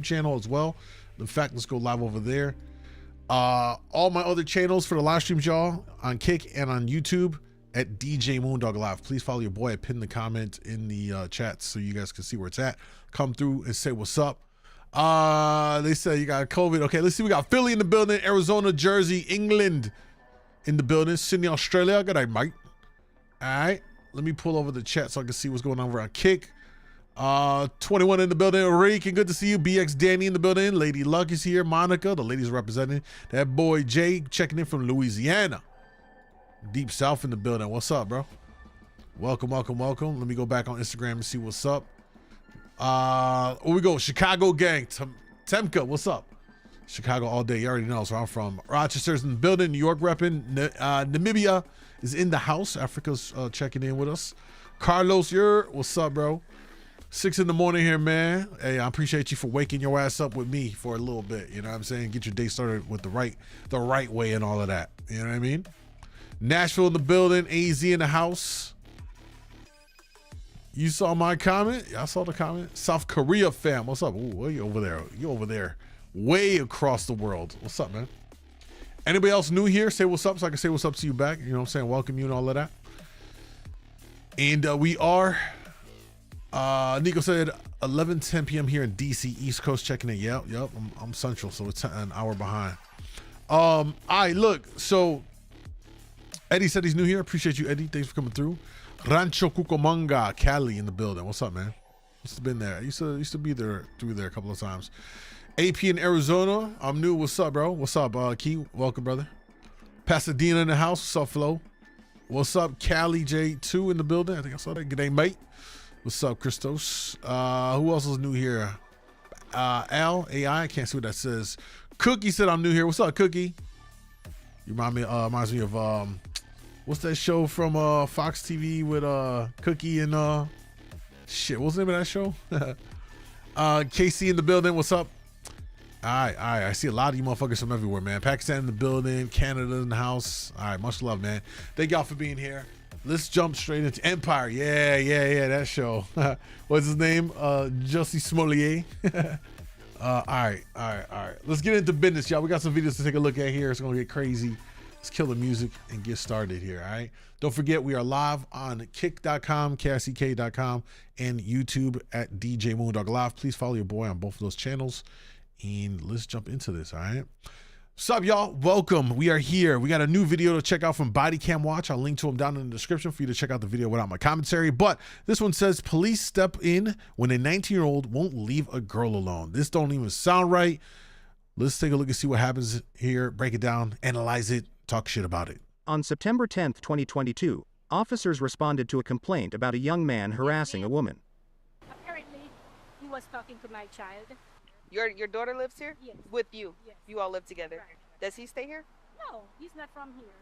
channel as well. In fact, let's go live over there. All my other channels for the live streams, y'all, on Kick and on YouTube at djmoondawglive. Please follow your boy. I pinned the comment in the chat so you guys can see where it's at. Come through and say what's up. They say you got COVID. Okay, let's see. We got Philly in the building, Arizona, Jersey, England in the building, Sydney, Australia. Good night, Mike. All right, let me pull over the chat so I can see what's going on over on Kick. 21 in the building, Rick, good to see you. BX Danny in the building, Lady Luck is here, Monica, the ladies representing. That boy Jay checking in from Louisiana. Deep South in the building. What's up, bro? Welcome, welcome, welcome. Let me go back on Instagram and see what's up. Where we go? Chicago gang. Temka, what's up? Chicago all day. You already know where I'm from. Rochester's in the building. New York repping. Namibia is in the house. Africa's checking in with us. Carlos, what's up, bro? 6 in the morning here, man. Hey, I appreciate you for waking your ass up with me for a little bit. You know what I'm saying? Get your day started with the right way and all of that. You know what I mean? Nashville in the building. AZ in the house. You saw my comment? Yeah, I saw the comment. South Korea fam. What's up? Ooh, you over there? You over there way across the world. What's up, man? Anybody else new here? Say what's up so I can say what's up to you back. You know what I'm saying? Welcome you and all of that. And we are... Nico said 11:10 p.m. here in DC, East Coast, checking in. Yep. I'm Central, so it's an hour behind. All right, look. So Eddie said he's new here. Appreciate you, Eddie. Thanks for coming through. Rancho Cucamonga, Cali in the building. What's up, man? Used to been there. Used to be there through there a couple of times. AP in Arizona. I'm new. What's up, bro? What's up, Key? Welcome, brother. Pasadena in the house. What's up, Flo? What's up, Cali J2 in the building? I think I saw that. Good day, mate. What's up, Christos? Who else is new here? Al AI. I can't see what that says. Cookie said I'm new here. What's up, Cookie? You reminds me of what's that show from Fox TV with Cookie and shit? What's the name of that show? KC in the building. What's up? All right. I see a lot of you motherfuckers from everywhere, man. Pakistan in the building, Canada in the house. All right, much love, man. Thank y'all for being here. Let's jump straight into Empire. Yeah, that show. What's his name? Jussie Smollett. All right. Let's get into business, y'all. We got some videos to take a look at here. It's gonna get crazy. Let's kill the music and get started here, all right? Don't forget, we are live on kick.com, KICK.com, and YouTube at djmoondawglive. Please follow your boy on both of those channels, and let's jump into this, all right? What's up, y'all? Welcome. We are here. We got a new video to check out from Body Cam Watch. I'll link to him down in the description for you to check out the video without my commentary. But this one says, police step in when a 19-year-old won't leave a girl alone. This don't even sound right. Let's take a look and see what happens here. Break it down, analyze it, talk shit about it. On September 10th, 2022, officers responded to a complaint about a young man harassing a woman. Apparently, he was talking to my child. Your daughter lives here? Yes. With you? Yes. You all live together? Right. Does he stay here? No, he's not from here.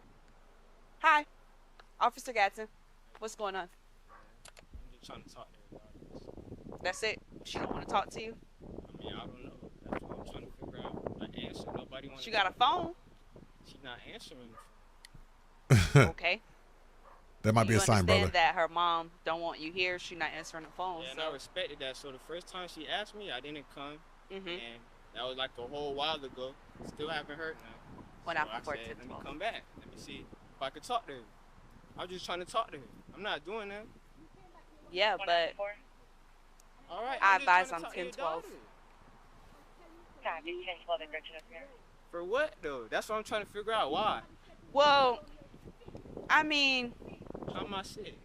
Hi. Officer Gadsden. What's going on? I'm just trying to talk to her. That's it? She don't want to talk to you? I mean, I don't know. That's what I'm trying to figure out. An answer. Nobody wants. She got a phone? She's not answering. Okay. That might be a sign, brother. You understand that her mom don't want you here. She not answering the phone. Yeah, and I respected that. So the first time she asked me, I didn't come. And that was like a whole while ago. Still haven't heard now. When so I said, let me come back. Let me see if I could talk to her. I was just trying to talk to her. I'm not doing that. Yeah, but all right. I advise on 10-12. For what though? That's what I'm trying to figure out. Why? Well, I mean, how am I sick?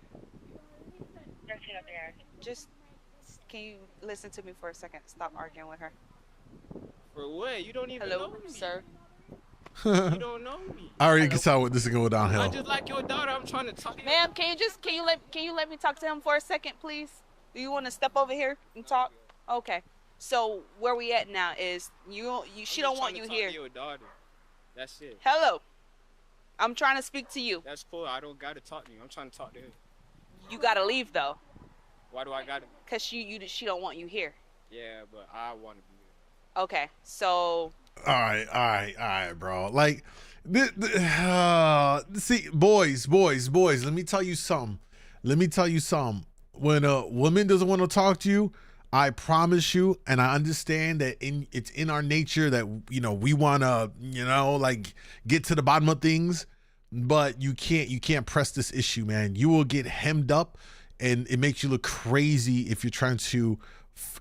Just can you listen to me for a second? Stop arguing with her. For what? You don't even know me. Sir. You don't know me. I already can tell what this is going downhill. I just like your daughter. I'm trying to talk to you. Ma'am, can you let me talk to him for a second, please? Do you want to step over here and talk? Okay. So where we at now is she don't want you here. To your daughter. That's it. Hello. I'm trying to speak to you. That's cool. I don't gotta talk to you. I'm trying to talk to her. You gotta leave though. Why do I gotta? Cause she don't want you here. Yeah, but I want to be here. Okay, so. All right, bro. Like, see, boys. Let me tell you something. When a woman doesn't want to talk to you, I promise you, and I understand that it's in our nature that, you know, we want to, you know, like get to the bottom of things, but you can't press this issue, man. You will get hemmed up, and it makes you look crazy if you're trying to,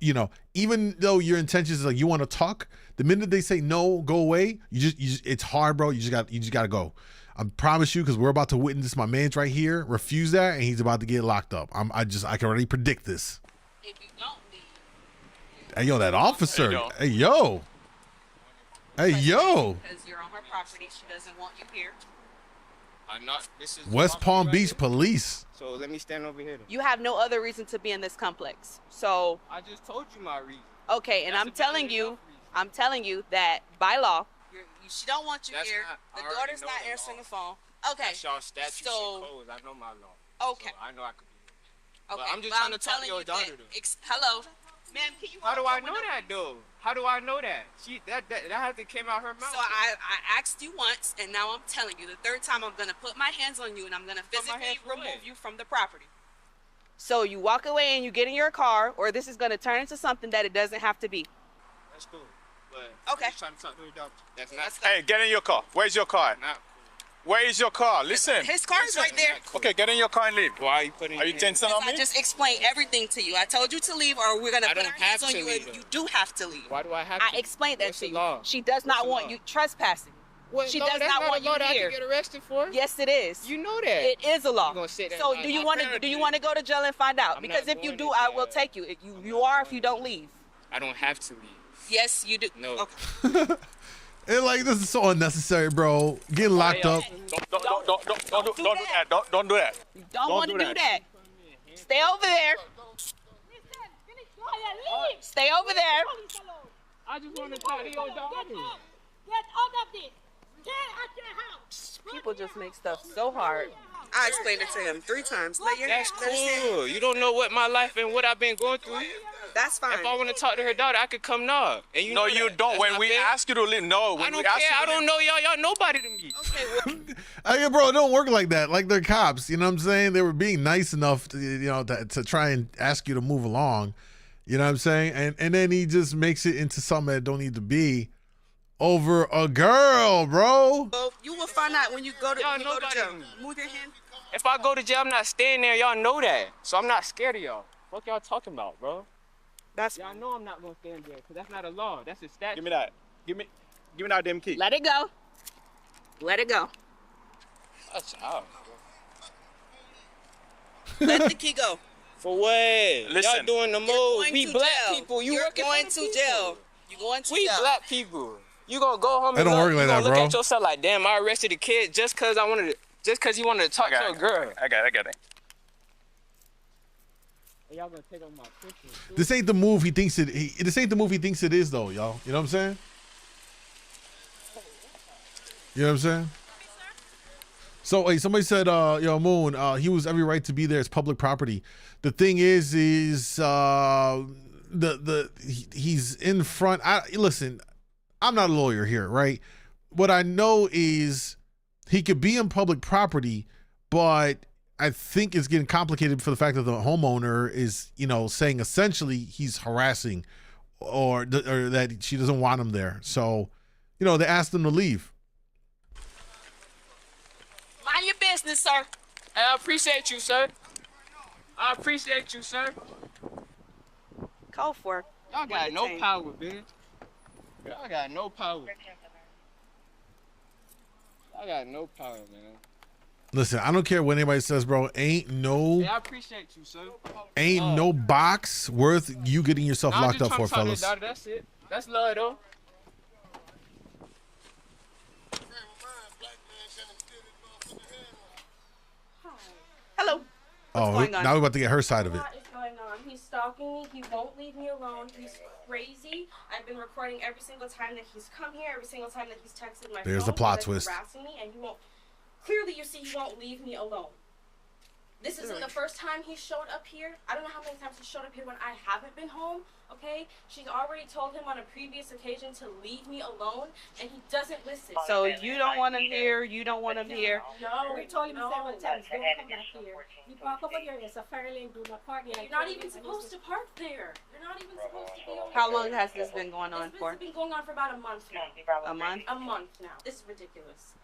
you know, even though your intentions is like you want to talk, the minute they say no, go away, you just it's hard, bro. You just got to go. I promise you, because we're about to witness my man's right here refuse that, and he's about to get locked up. I can already predict this. If you don't leave, Hey, yo, that officer. Hey, yo. Hey, yo. because you're on her property, she doesn't want you here. I'm not. This is West Palm right Beach here. Police. So let me stand over here. Then. You have no other reason to be in this complex. So, I just told you my reason. okay, and That's I'm a telling valid you, enough reason. I'm telling you that by law, she don't want you That's here. not- I The already daughter's know not the answering law. the phone. Okay. That's y'all statutes So- and codes. I know my law. Okay. So I know I could be here. Okay. But I'm just but trying to talk to telling your you daughter, that- though. Hello, ma'am. Can you? How do open I the know window? that though? How do I know that? That has to came out her mouth. So I asked you once, and now I'm telling you. The third time, I'm gonna put my hands on you, and I'm gonna Put my physically hands for remove what? you from the property. So you walk away and you get in your car, or this is gonna turn into something that it doesn't have to be. That's cool. But Okay. I'm just trying to talk to your daughter. That's not. Hey, get in your car. Where's your car? Not Where is your car? Listen. His car's right there. Okay, get in your car and leave. Why are you putting? Are you your tensing hands- on I me? just explained everything to you. I told you to leave, or we're gonna I put don't our hands have on to you, leave, and though. you do have to leave. Why do I have I to? explained that What's to the you. law? She does not What's the want law? you trespassing. What, She no, does that's not not want a law you that I here. can get arrested for. Yes, it is. You know that. It is a law. You gonna sit there So and do you lie. want to go to jail and find out? I'm Because not if you going do, to I will jail. take you. You are if you don't leave. I don't have to leave. Yes, you do. No. Okay. And like, this is so unnecessary, bro. Getting locked up. Don't do that. Don't do that. You don't want to do that. Stay over there. Stay over there. I just want to talk to your daughter. Get out of this. Get out your house. People just make stuff so hard. I explained it to him 3 times. That's cool. You don't know what my life and what I've been going through. That's fine. If I want to talk to her daughter, I could come now. And you No, know you that. don't. That's When not we fair. ask you to leave, no. I When don't we ask care. you I to don't leave- know y'all. Y'all nobody to me. Okay, Hey, bro, it don't work like that. Like, they're cops. You know what I'm saying? They were being nice enough to, you know, to try and ask you to move along. You know what I'm saying? And then he just makes it into something that don't need to be over a girl, bro. well, you will find out when you go to, Y'all when you go to nobody jail. to me. Move your hand. If I go to jail, I'm not staying there. Y'all know that. So I'm not scared of y'all. What y'all talking about, bro? That's Y'all know I'm not gonna stay in jail because that's not a law. That's a statute. Give me that. Give me that damn key. Let it go. Let it go. Watch out. Let the key go. For what? Listen. Y'all doing the You're most. going We to black jail. people. You You're working going for to the people. jail. You're going to We jail. black people. You gonna go home It and don't look, work like you that, gonna look bro. at yourself like, damn, I arrested a kid just cause I wanted to, just cause he wanted to talk to a girl. I got it. Y'all gonna take on my picture. This ain't the move he thinks it. This ain't the move he thinks it is, though, y'all. You know what I'm saying? You know what I'm saying? So, hey, somebody said, yo, Moon, he was every right to be there. It's public property. The thing is he's in front. Listen, I'm not a lawyer here, right? What I know is he could be in public property, but I think it's getting complicated for the fact that the homeowner is, you know, saying essentially he's harassing or that she doesn't want him there. So, you know, they asked him to leave. Mind your business, sir. Hey, I appreciate you, sir. I appreciate you, sir. Call for it. Y'all got What no you power, bitch. Y'all got no power. Y'all got no power, man. Listen, I don't care what anybody says, bro. Hey, I appreciate you, sir. Ain't no box worth you getting yourself Nah, I'm locked just up for, trying to talk to fellas. your daughter, that's it. That's love, though. Hello. Oh, going on? now we're about to get her side of it. What is going on? He's stalking me. He won't leave me alone. He's crazy. I've been recording every single time that he's come here, every single time that he's texted my phone. There's the plot He's twist. harassing me, and he won't. Clearly, you see, he won't leave me alone. This isn't the first time he showed up here. I don't know how many times he showed up here when I haven't been home, okay? She's already told him on a previous occasion to leave me alone, and he doesn't listen. So you don't want him here, you don't want him here. No, We told him several times, don't come back here. You park over here, it's a fire lane, do not park there. You're not even supposed to park there. You're not even supposed to be over How there. long has this been going on for? It's been going on for about a month now. A month? A month now. This is ridiculous.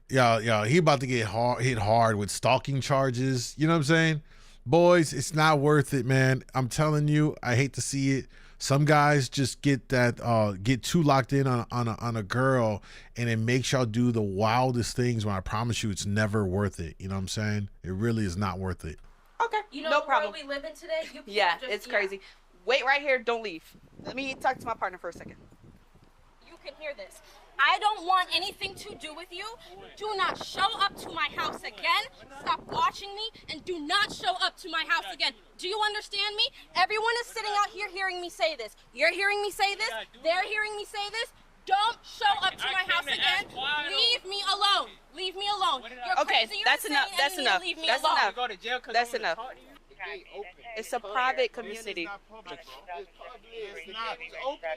Yeah, he about to get hit hard with stalking charges. You know what I'm saying? Boys, it's not worth it, man. I'm telling you, I hate to see it. Some guys just get too locked in on a girl, and it makes y'all do the wildest things when I promise you it's never worth it. You know what I'm saying? It really is not worth it. Okay, You know no the problem. world we live in today? You can't Yeah, just, it's crazy. Wait right here, don't leave. Let me talk to my partner for a second. You can hear this. I don't want anything to do with you. Do not show up to my house again. Stop watching me and do not show up to my house again. Do you understand me? Everyone is sitting out here hearing me say this. You're hearing me say this. They're hearing me say this. Don't show up to my house again. Leave me alone. Leave me alone. You're Okay, crazy, you're that's insane, enough. and That's you need to enough. leave me That's alone. enough. Go to jail 'cause That's I wanna enough. talk to you. The gate open. It's a private community. It's not public, bro. It's public. It's not. It's open.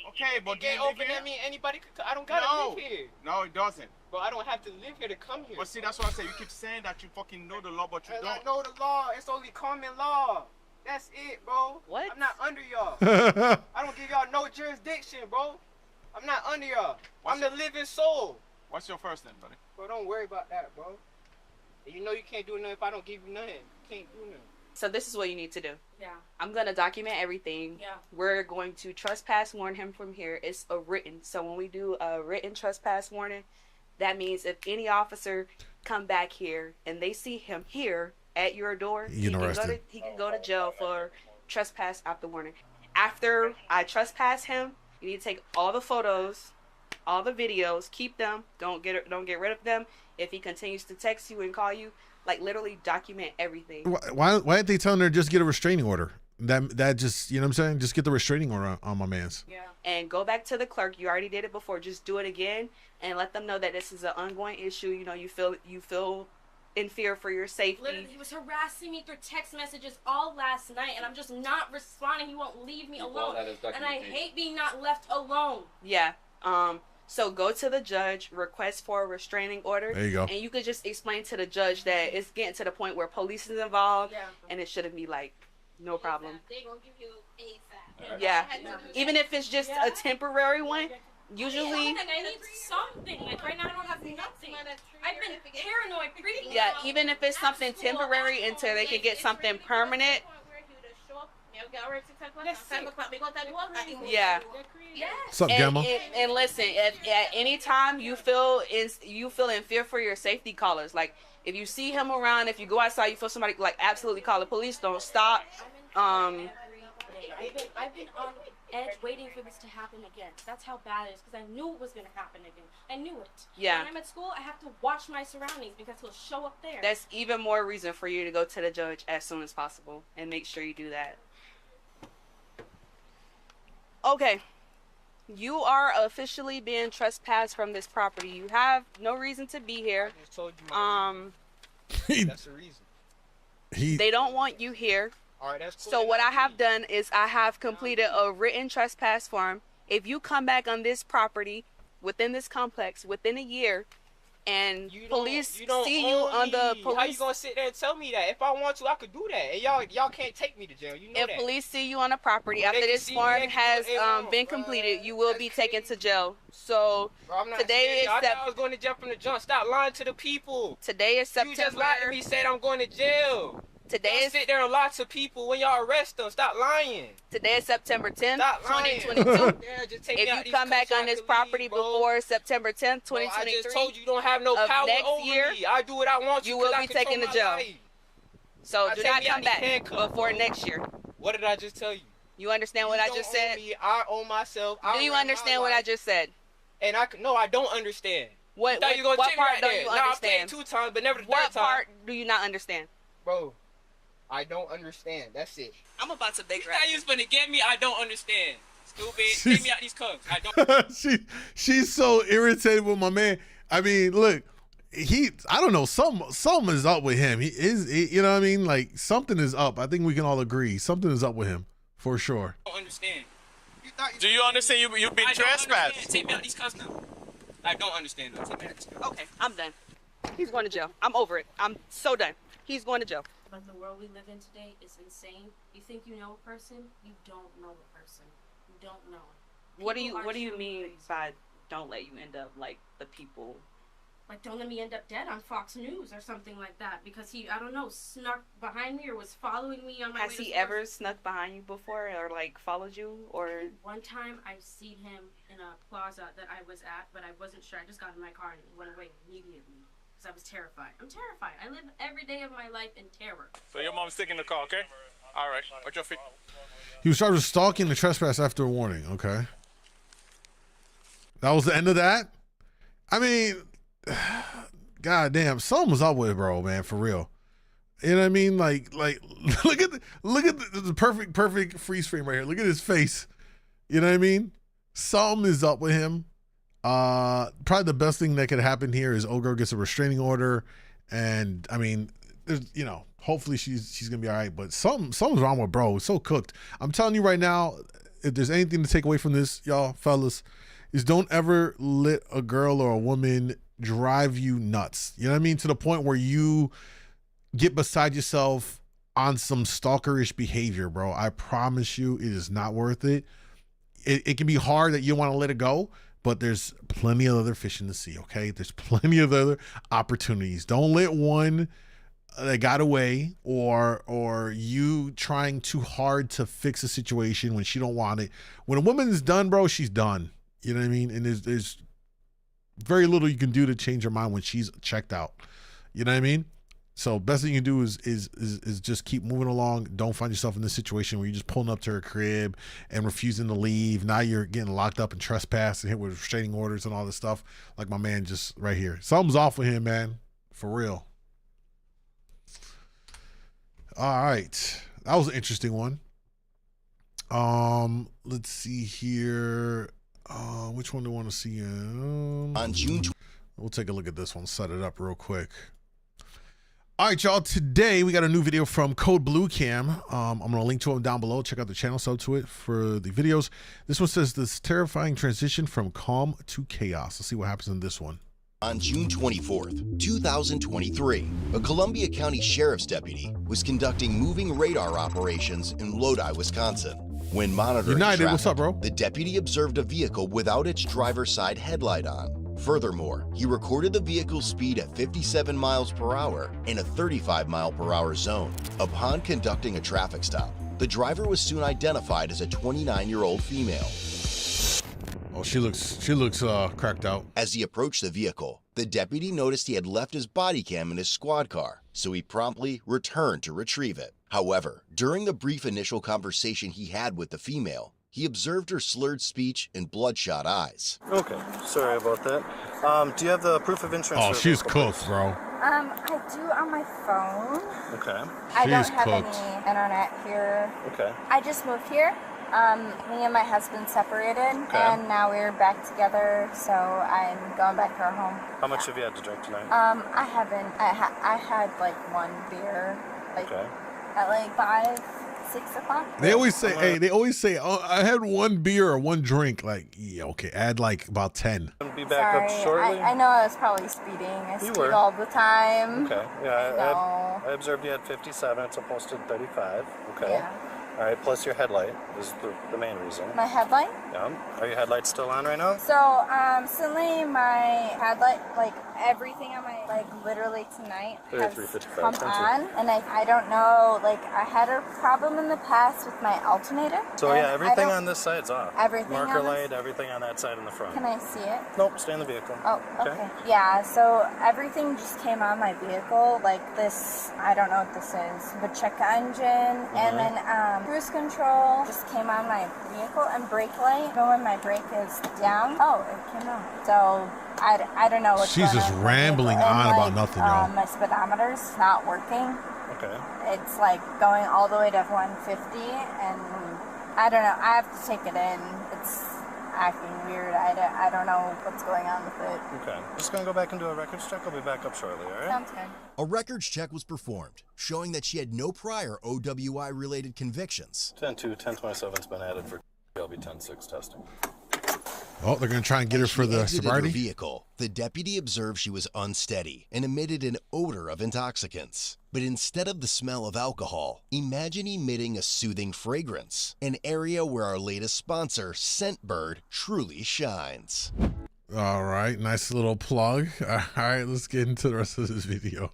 Okay, but The do gate you live open. here? That mean anybody could. I don't gotta No. live here. No, it doesn't. Bro, I don't have to live here to come here. But see, that's what I say. You keep saying that you fucking know the law, but you And I don't. know the law. It's only common law. That's it, bro. What? I'm not under y'all. I don't give y'all no jurisdiction, bro. I'm not under y'all. I'm the living soul. What's your first name, buddy? Bro, don't worry about that, bro. And you know you can't do nothing if I don't give you nothing. You can't do nothing. So this is what you need to do. Yeah. I'm gonna document everything. Yeah. We're going to trespass warn him from here. It's a written. So when we do a written trespass warning, that means if any officer come back here and they see him here at your door, He can arrested. he can go to jail for trespass after warning. After I trespass him, you need to take all the photos, all the videos, keep them. Don't get rid of them. If he continues to text you and call you, like literally document everything. Why aren't they telling her to just get a restraining order? That just, you know what I'm saying? Just get the restraining order on my man's. Yeah. And go back to the clerk. You already did it before. Just do it again and let them know that this is an ongoing issue. You know, you feel in fear for your safety. Literally, he was harassing me through text messages all last night, and I'm just not responding. He won't leave me alone. And I hate being not left alone. Yeah. So go to the judge, request for a restraining order. There you go. And you could just explain to the judge that it's getting to the point where police is involved, Yeah. and it shouldn't be like, no problem. They're going to give you ASAP. Yeah. Even if it's just a temporary one, usually. I need something. Like right now, I don't have nothing. I've been paranoid freaking Yeah, out even if it's something at school, temporary at until home. they Like, can get it's something ridiculous. permanent. Yeah. Yes. What's up, Gamma? And listen, if at any time you feel in fear for your safety, callers. Like if you see him around, if you go outside, you feel somebody, like absolutely call the police. Don't stop. I've been on edge waiting for this to happen again. That's how bad it is, because I knew it was going to happen again. I knew it. Yeah. When I'm at school, I have to watch my surroundings because he'll show up there. That's even more reason for you to go to the judge as soon as possible and make sure you do that. Okay. You are officially being trespassed from this property. You have no reason to be here. I just told you my reason. That's the reason. They don't want you here. All right, that's cool. So what I have done is I have completed a written trespass form. If you come back on this property within this complex within a year, and police see you on the police, how you gonna sit there and tell me that? If I want to, I could do that. And y'all can't take me to jail. You know if that. police see you on a property after can this see form me, has they won't, been bro. completed, you will That's be taken to crazy. jail. So Bro, I'm not today scared. I is thought I was going to jail from the jump. Stop lying to the people. today is You just lied to September. me, said I'm going to jail. Today Y'all is sit there and lie to people when y'all arrest them. Stop lying. September 10th, Stop lying. 2022. Yeah, just take me out If these you come back cuffs so on I this can property leave, bro. before September 10th, Bro, I 2023, just told you don't have no of power next over year, me. I do what I want to. you will 'cause I be control taken to my jail. life. so Now do take not me out come these back handcuffs, before bro. next year. What did I just tell you? You understand what I don't just own said? Me. I own myself. I Do you run my understand what I life. just said? And no, I don't understand. What You thought you were gonna take me part right don't there. you Nah, I played understand? 2 times, but never the What third time. part do you not understand? Bro, I don't understand. That's it. I'm about to big You thought you was gonna get me? I don't understand. Stupid. Take me out these cuffs. I don't. She's so irritated with my man. I mean, look, I don't know, something is up with him. You know what I mean? Like, something is up. I think we can all agree. Something is up with him, for sure. I don't understand. Do you understand you've been trespassed? Take me out these cuffs now. I don't understand that. Take me out these cuffs. Okay, I'm done. He's going to jail. I'm over it. I'm so done. He's going to jail. But the world we live in today is insane. You think you know a person, you don't know a person. You don't know. What do you mean by don't let you end up like the people? Like, don't let me end up dead on Fox News or something like that, because he, I don't know, snuck behind me or was following me on my way to Has he school. ever snuck behind you before or like followed you or? One time I seen him in a plaza that I was at, but I wasn't sure. I just got in my car and went away immediately because I was terrified. I'm terrified. I live every day of my life in terror. So your mom's taking the call, okay? All right. Watch your feet. He was charged with stalking the trespass after a warning. Okay. That was the end of that? I mean, God damn, something was up with it, bro, man, for real. You know what I mean? Like look at the perfect freeze frame right here. Look at his face. You know what I mean? Something is up with him. Probably the best thing that could happen here is old girl gets a restraining order, and I mean, there's, you know, hopefully she's gonna be all right. But something's wrong with bro. It's so cooked. I'm telling you right now, if there's anything to take away from this, y'all fellas, is don't ever let a girl or a woman drive you nuts. You know what I mean? To the point where you get beside yourself on some stalkerish behavior, bro. I promise you, it is not worth it. It can be hard that you want to let it go, but there's plenty of other fish in the sea, okay? There's plenty of other opportunities. Don't let one that got away or you trying too hard to fix a situation when she don't want it. When a woman is done, bro, she's done. You know what I mean? And there's very little you can do to change her mind when she's checked out. You know what I mean? So best thing you can do is just keep moving along. Don't find yourself in this situation where you're just pulling up to her crib and refusing to leave. Now you're getting locked up and trespassed and hit with restraining orders and all this stuff. Like my man just right here. Something's off with him, man. For real. All right. That was an interesting one. Let's see here. Which one do I want to see? On June, we'll take a look at this one. Set it up real quick. All right, y'all. Today we got a new video from Code Blue Cam. I'm gonna link to him down below. Check out the channel, sub to it for the videos. This one says this terrifying transition from calm to chaos. Let's see what happens in this one. On June 24th, 2023, a Columbia County Sheriff's deputy was conducting moving radar operations in Lodi, Wisconsin. When monitoring United, traffic, what's up, bro? The deputy observed a vehicle without its driver's side headlight on. Furthermore, he recorded the vehicle's speed at 57 miles per hour in a 35 mile per hour zone. Upon conducting a traffic stop, the driver was soon identified as a 29-year-old female. Oh, she looks cracked out. As he approached the vehicle, the deputy noticed he had left his body cam in his squad car, so he promptly returned to retrieve it. However, during the brief initial conversation he had with the female, he observed her slurred speech and bloodshot eyes. Okay, sorry about that. Do you have the proof of insurance? Oh, she's cooked, bro. I do on my phone. Okay. I don't She's have cooked. any internet here. Okay. I just moved here. Me and my husband separated, Okay. and now we're back together, so I'm going back to our home. How much have you had to drink tonight? I haven't. I had like one beer, like Okay. at like 5, 6 o'clock. They always say, oh, I had one beer or one drink. Like, yeah, okay, add like about 10. Be back up Sorry, shortly. I know I was probably speeding. I You speed were. all the time. Okay. Yeah, No. I observed you had 57. It's posted 35. Okay. Yeah. All right. Plus your headlight is the main reason. My headlight? Yeah. Are your headlights still on right now? So, suddenly my headlight, like everything on my, like literally tonight has 355, come thank you. on, and I don't know, like I had a problem in the past with my alternator. So and yeah, I everything don't- on this side's off. Everything Marker on this- light, everything on that side in the front. Can I see it? Nope, stay in the vehicle. Oh, okay. Yeah, so everything just came on my vehicle, like this, I don't know what this is, but check engine, and then cruise control just came on my vehicle, and brake light, even when my brake is down, oh, it came on. So I don't know what's She's going just on with my rambling vehicle. on And, about nothing, y'all. My speedometer's not working. Okay. It's like going all the way to 150, and I don't know, I have to take it in. It's acting weird. I don't know what's going on with it. Okay. Just gonna go back and do a records check. I'll be back up shortly, all right? Sounds good. A records check was performed, showing that she had no prior OWI-related convictions. 10-2, 10-27's been added for LB 10-6 testing. Oh, they're going to try and get her for the sobriety? Her vehicle. The deputy observed she was unsteady and emitted an odor of intoxicants. But instead of the smell of alcohol, imagine emitting a soothing fragrance, an area where our latest sponsor, Scentbird, truly shines. All right, nice little plug. All right, let's get into the rest of this video.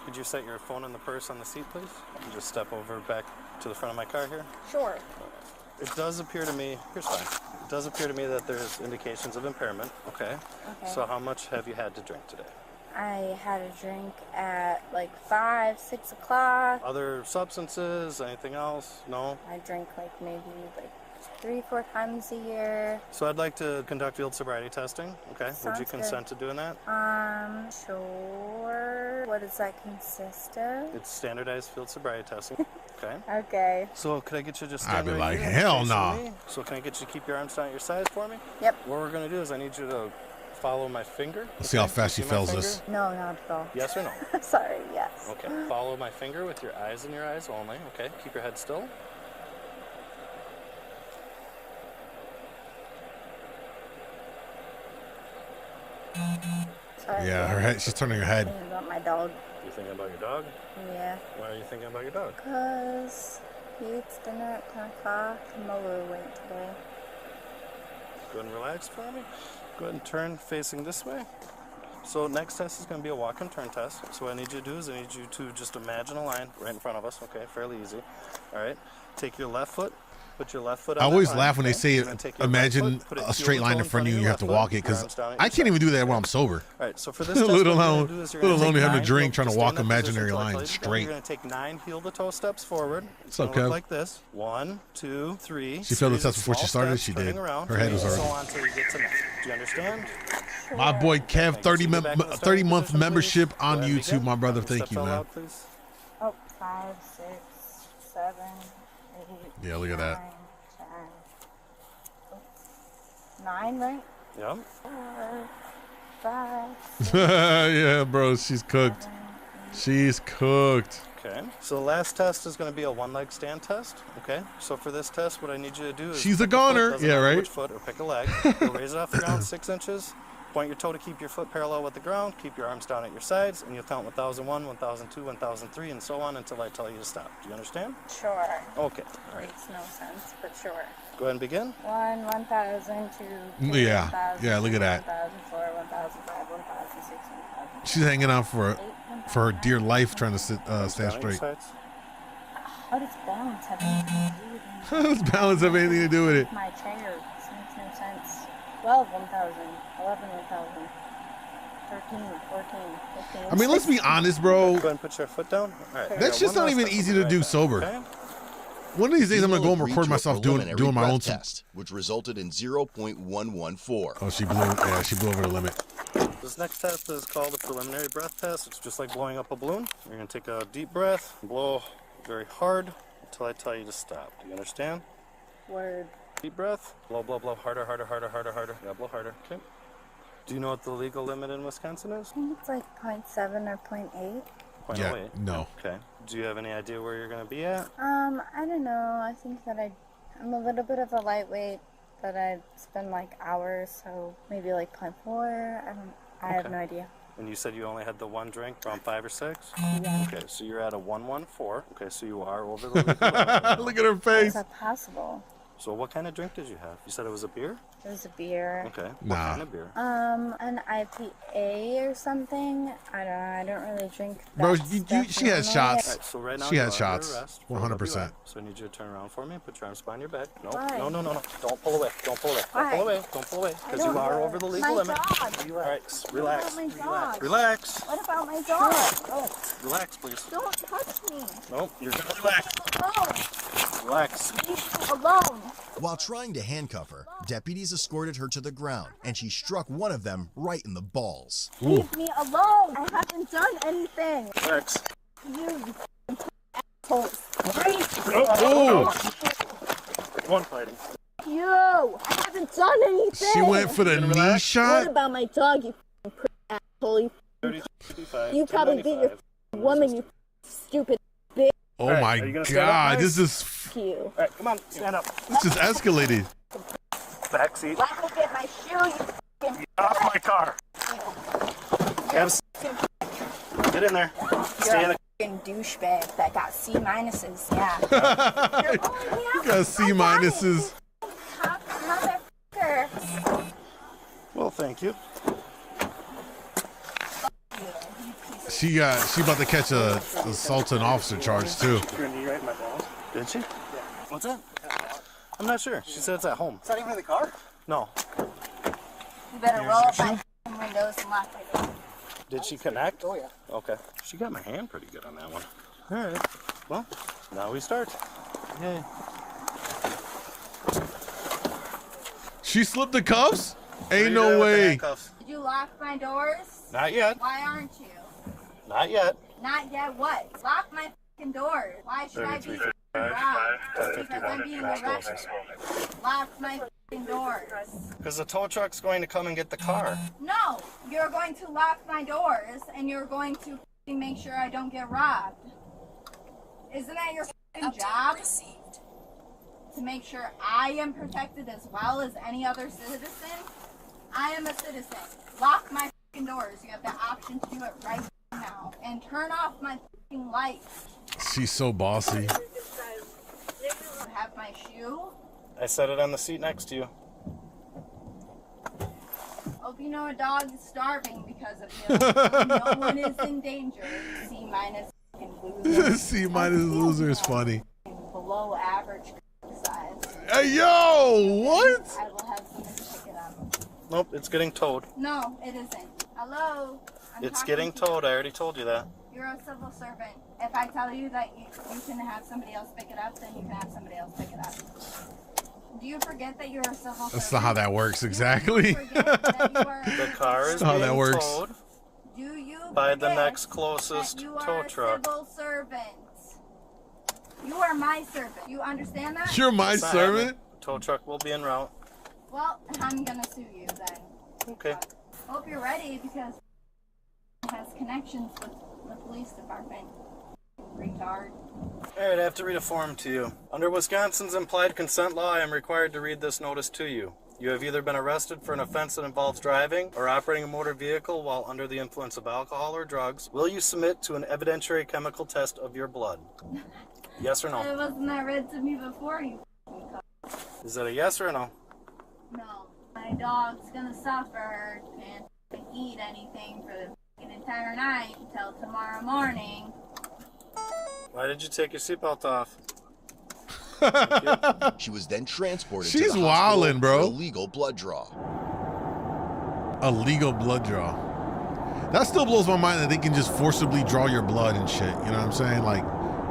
Could you set your phone in the purse on the seat, please? And just step over back to the front of my car here. Sure. It does appear to me, here's fine. It does appear to me that there's indications of impairment, okay? Okay. So how much have you had to drink today? I had a drink at like 5, 6 o'clock. Other substances, anything else? No? I drink like maybe like 3, 4 times a year. So I'd like to conduct field sobriety testing, okay? Would you Sounds consent to doing that? Sure. What does that consist of? It's standardized field sobriety testing, okay? Okay. So could I get you to just I'd stand be right like, here, hell facing nah. me? So can I get you to keep your arms down at your sides for me? Yep. What we're gonna do is I need you to follow my finger. Let's see how fast she my fails finger? this. No, not at all. Yes or no? Sorry, yes. Okay. Follow my finger with your eyes in your eyes only, okay? Keep your head still. Sorry. Yeah, her head. She's turning her head. Thinking about my dog. You thinking about your dog? Yeah. Why are you thinking about your dog? Because he eats dinner at 10 o'clock. I'm a little late today. Go ahead and relax for me. Go ahead and turn facing this way. So next test is going to be a walk and turn test. So what I need you to do is I need you to just imagine a line right in front of us. Okay, fairly easy. All right. Take your left foot. Put your left foot on I always that line, laugh when they okay? say, And then take your right imagine foot, put it a straight line in front of you and you have to your walk left it, foot, because arms down at I your can't even do that when I'm sober. All right, so for this Let test, alone having a 9 drink, trying to stay in walk that position imaginary till I tell lines you to go. straight. You're going to take 9 heel-to-toe steps forward. What's up, It's gonna Kev? look like this. 1, 2, 3. She failed the test before she Small started? steps, She turning did. around, Her head was and already- so on till you get to 9. Do you understand? My boy Kev, 30-month membership on Go ahead and YouTube, begin. my brother. Step Thank you, fell man. out, please. Oh, 5, 6, 7, 8. Yeah, look at that. 9, right? Yeah. 4, 5. Yeah, bro, she's cooked. She's cooked. Okay. So the last test is going to be a one-leg stand test. Okay. So for this test, what I need you to do is She's a pick a foot, goner. doesn't Yeah, matter right. Which foot, or pick a leg. You'll raise it off the ground 6 inches. Point your toe to keep your foot parallel with the ground. Keep your arms down at your sides, and you'll count 1001, 1002, 1003, and so on until I tell you to stop. Do you understand? Sure. Okay. All right. Makes no sense, but sure. Go ahead and begin. 1, 1,000, 2, Yeah. 1,000, Yeah, look at that. 1,004, 1,005, 1,006, 1,000. She's hanging out for her dear life, trying to stand Down at your straight. sides. How does balance have anything to do with How does balance have anything to do with it? my chair? This makes no sense. 12, 1,000, 11, 1,000, 13, 14, 15. I mean, let's be honest, bro. Go ahead and put your foot down. All right. That's just not even easy to do sober. Okay. One of these days, I'm gonna go and Agreed record to a myself preliminary doing my breath own test, which resulted in 0.114. Oh, she blew over the limit. This next test is called a preliminary breath test. It's just like blowing up a balloon. You're going to take a deep breath, blow very hard until I tell you to stop. Do you understand? Word. Deep breath, blow, blow, blow, harder, harder, harder, harder, harder. Yeah, blow harder. Okay. Do you know what the legal limit in Wisconsin is? I think it's like 0.7 or 0.8. 0.08. Yeah, no. Okay. Do you have any idea where you're going to be at? I don't know. I think that I'm a little bit of a lightweight, but I spend like hours, so maybe like 0.4. I have Okay. no idea. And you said you only had the one drink, around 5 or 6? Yeah. Okay, so you're at a 114. Okay, so you are over the legal limit. Look at her Is face. that possible? So what kind of drink did you have? You said it was a beer? It was a beer. Okay. What Nah. kind of beer? An IPA or something. I don't really drink that Bro, stuff she has normally. shots. All right, so right now She you had are shots, under arrest for 100%. WI. So I need you to turn around for me. Put your arms behind your back. No, Why? no, no, no, no. Don't pull away. Don't pull away. Don't Why? pull away. Don't pull away. Because you don't are know. over the legal My limit. dog. All right, relax. What about my dog? Relax. What about my dog? Relax, please. Don't touch me. Nope, you're gonna relax. Alone. Relax. Leave me alone. While trying to handcuff her, deputies escorted her to the ground, and she struck one of them right in the balls. Leave me alone. I haven't done anything. Relax. You assholes. Oh, One fighting. you. I haven't done anything. She went for the knee shot? What about my dog, you asshole? You probably beat your woman, you stupid bitch. Oh my God, this is... You. All right, come on, stand up. This just escalated. Back seat. Let me get my shoe, you Get off my car. Get in there. Stay in the... You're a douchebag that got C minuses, yeah. You got C minuses. Motherfucker. Well, thank you. She about to catch a assault and officer charge too. Your knee right in my balls. Did she? Yeah. What's that? I'm not sure. She said it's at home. It's not even in the car? No. You better roll up my windows and lock it in. Did she connect? Oh, yeah. Okay. She got my hand pretty good on that one. All right. Well, now we start. Yay. She slipped the cuffs? Ain't What are you no doing with the way. handcuffs? Did you lock my doors? Not yet. Why aren't you? Not yet. Not yet what? Lock my fucking doors. Why should I be robbed? Because I'm being arrested. Lock my fucking doors. Because the tow truck's going to come and get the car. No, you're going to lock my doors and you're going to fucking make sure I don't get robbed. Isn't that your fucking job? To make sure I am protected as well as any other citizen? I am a citizen. Lock my fucking doors. You have the option to do it right now. And turn off my fucking lights. She's so bossy. You have my shoe. I set it on the seat next to you. Hope you know a dog is starving because of you. No one is in danger. C minus loser. C minus loser is funny. Below average size. Hey yo, what? I will have someone pick it up. Nope, it's getting towed. No, it isn't. Hello? It's getting towed. I already told you that. You're a civil servant. If I tell you that you can have somebody else pick it up, then you can have somebody else pick it up. Do you forget that you're a civil servant? That's not how that works exactly. The car is being towed Do you by the next closest you tow are truck. a civil servant? You are my servant. You understand that? You're my servant? Tow truck will be en route. Well, I'm gonna sue you then. Okay. Hope you're ready because it has connections with the police department. Retard. Alright, I have to read a form to you. Under Wisconsin's implied consent law, I am required to read this notice to you. You have either been arrested for an offense that involves driving or operating a motor vehicle while under the influence of alcohol or drugs. Will you submit to an evidentiary chemical test of your blood? Yes or no? It wasn't that read to me before you. Is that a yes or a no? No. My dog's gonna suffer and eat anything for the entire night until tomorrow morning. Why did you take your seatbelt off? She was then transported She's to the wildin', hospital bro. for a legal blood draw. A legal blood draw. That still blows my mind that they can just forcibly draw your blood and shit. You know what I'm saying? Like,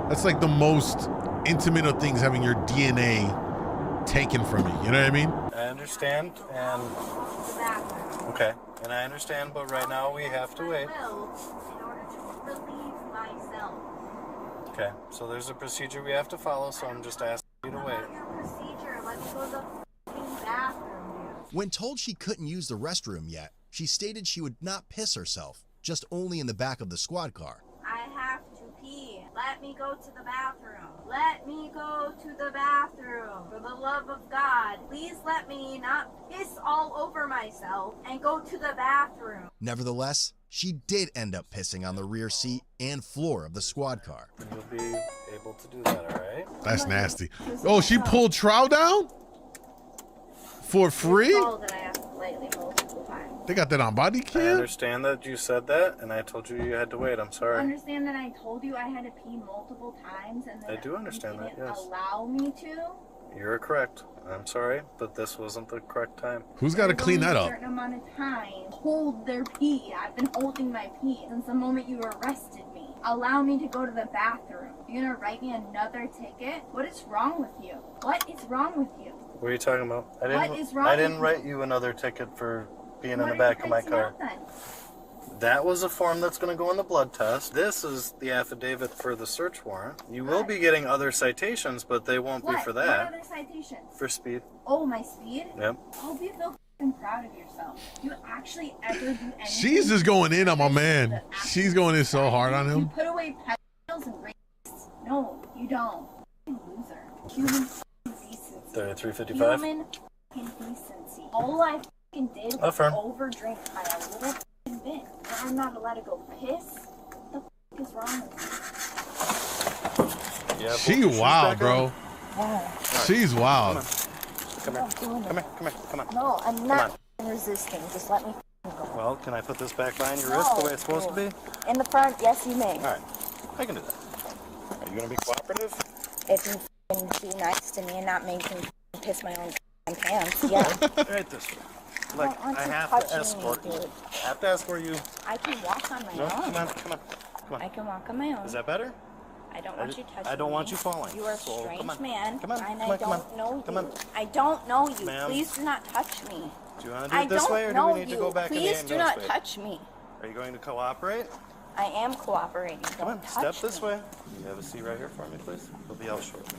that's like the most intimate of things, having your DNA taken from you. You know what I mean? I understand, and... Okay, and I understand, but right now we have to wait. In order to relieve myself. Okay, so there's a procedure we have to follow, so I'm just asking you to wait. Your procedure. Let me go to the f***ing bathroom. When told she couldn't use the restroom yet, she stated she would not piss herself, just only in the back of the squad car. I have to pee. Let me go to the bathroom. Let me go to the bathroom. For the love of God, please let me not piss all over myself and go to the bathroom. Nevertheless, she did end up pissing on the rear seat and floor of the squad car. You'll be able to do that, all right? That's nasty. Oh, she pulled Trow down? For free? They got that on body I cam? understand that you said that, and I told you you had to wait. I'm sorry. Understand that I told you I had to pee multiple times and I do understand that, yes. allow me to? You're correct. I'm sorry, but this wasn't the correct time. Who's got to clean that A up? certain amount of time. Hold their pee. I've been holding my pee since the moment you arrested me. Allow me to go to the bathroom. You're gonna write me another ticket? What is wrong with you? What is wrong with you? What are you talking about? I What is wrong I didn't with write you another ticket for being in What the are back you of my fixing car. up then? That was a form that's going to go in the blood test. This is the affidavit for the search warrant. You will be getting other citations, but they won't be for that. What other citations? For speed. Oh, my speed? Yep. Hope you feel proud of yourself. You actually ever do anything? She's just going in on my man. She's going in so hard on You him. put away pedals and races. No, you don't. Loser. Human decency. 3355. Human decency. All I did was overdrink by a little bit. And I'm not allowed to go piss. What the is wrong with you? Yeah, She wild, bro. She's wild. Come here. Come here. Come here. Come on. No, I'm not resisting. Just let me go. Well, can I put this back behind your wrist the way it's supposed to be? In the front, yes, you may. All right. I can do that. Are you going to be cooperative? If you be nice to me and not make me piss my own pants, yeah. Right this way. Like, I have to escort you. I have to escort you. I can walk on my No, own. come on, come on, come on. I can walk on my own. Is that better? I don't want you touching I don't want me. you falling. You are a So, strange come on. man, Come on, and come I on, come don't on. know Come you. on. I don't know you. Ma'am. Please do not touch me. Do you want to do it this way, or do we need to go back in the Please ambulance do not bay? touch me. Are you going to cooperate? I am cooperating. Come on, Don't step touch this me. way. You have a seat right here for me, please. We'll be out shortly.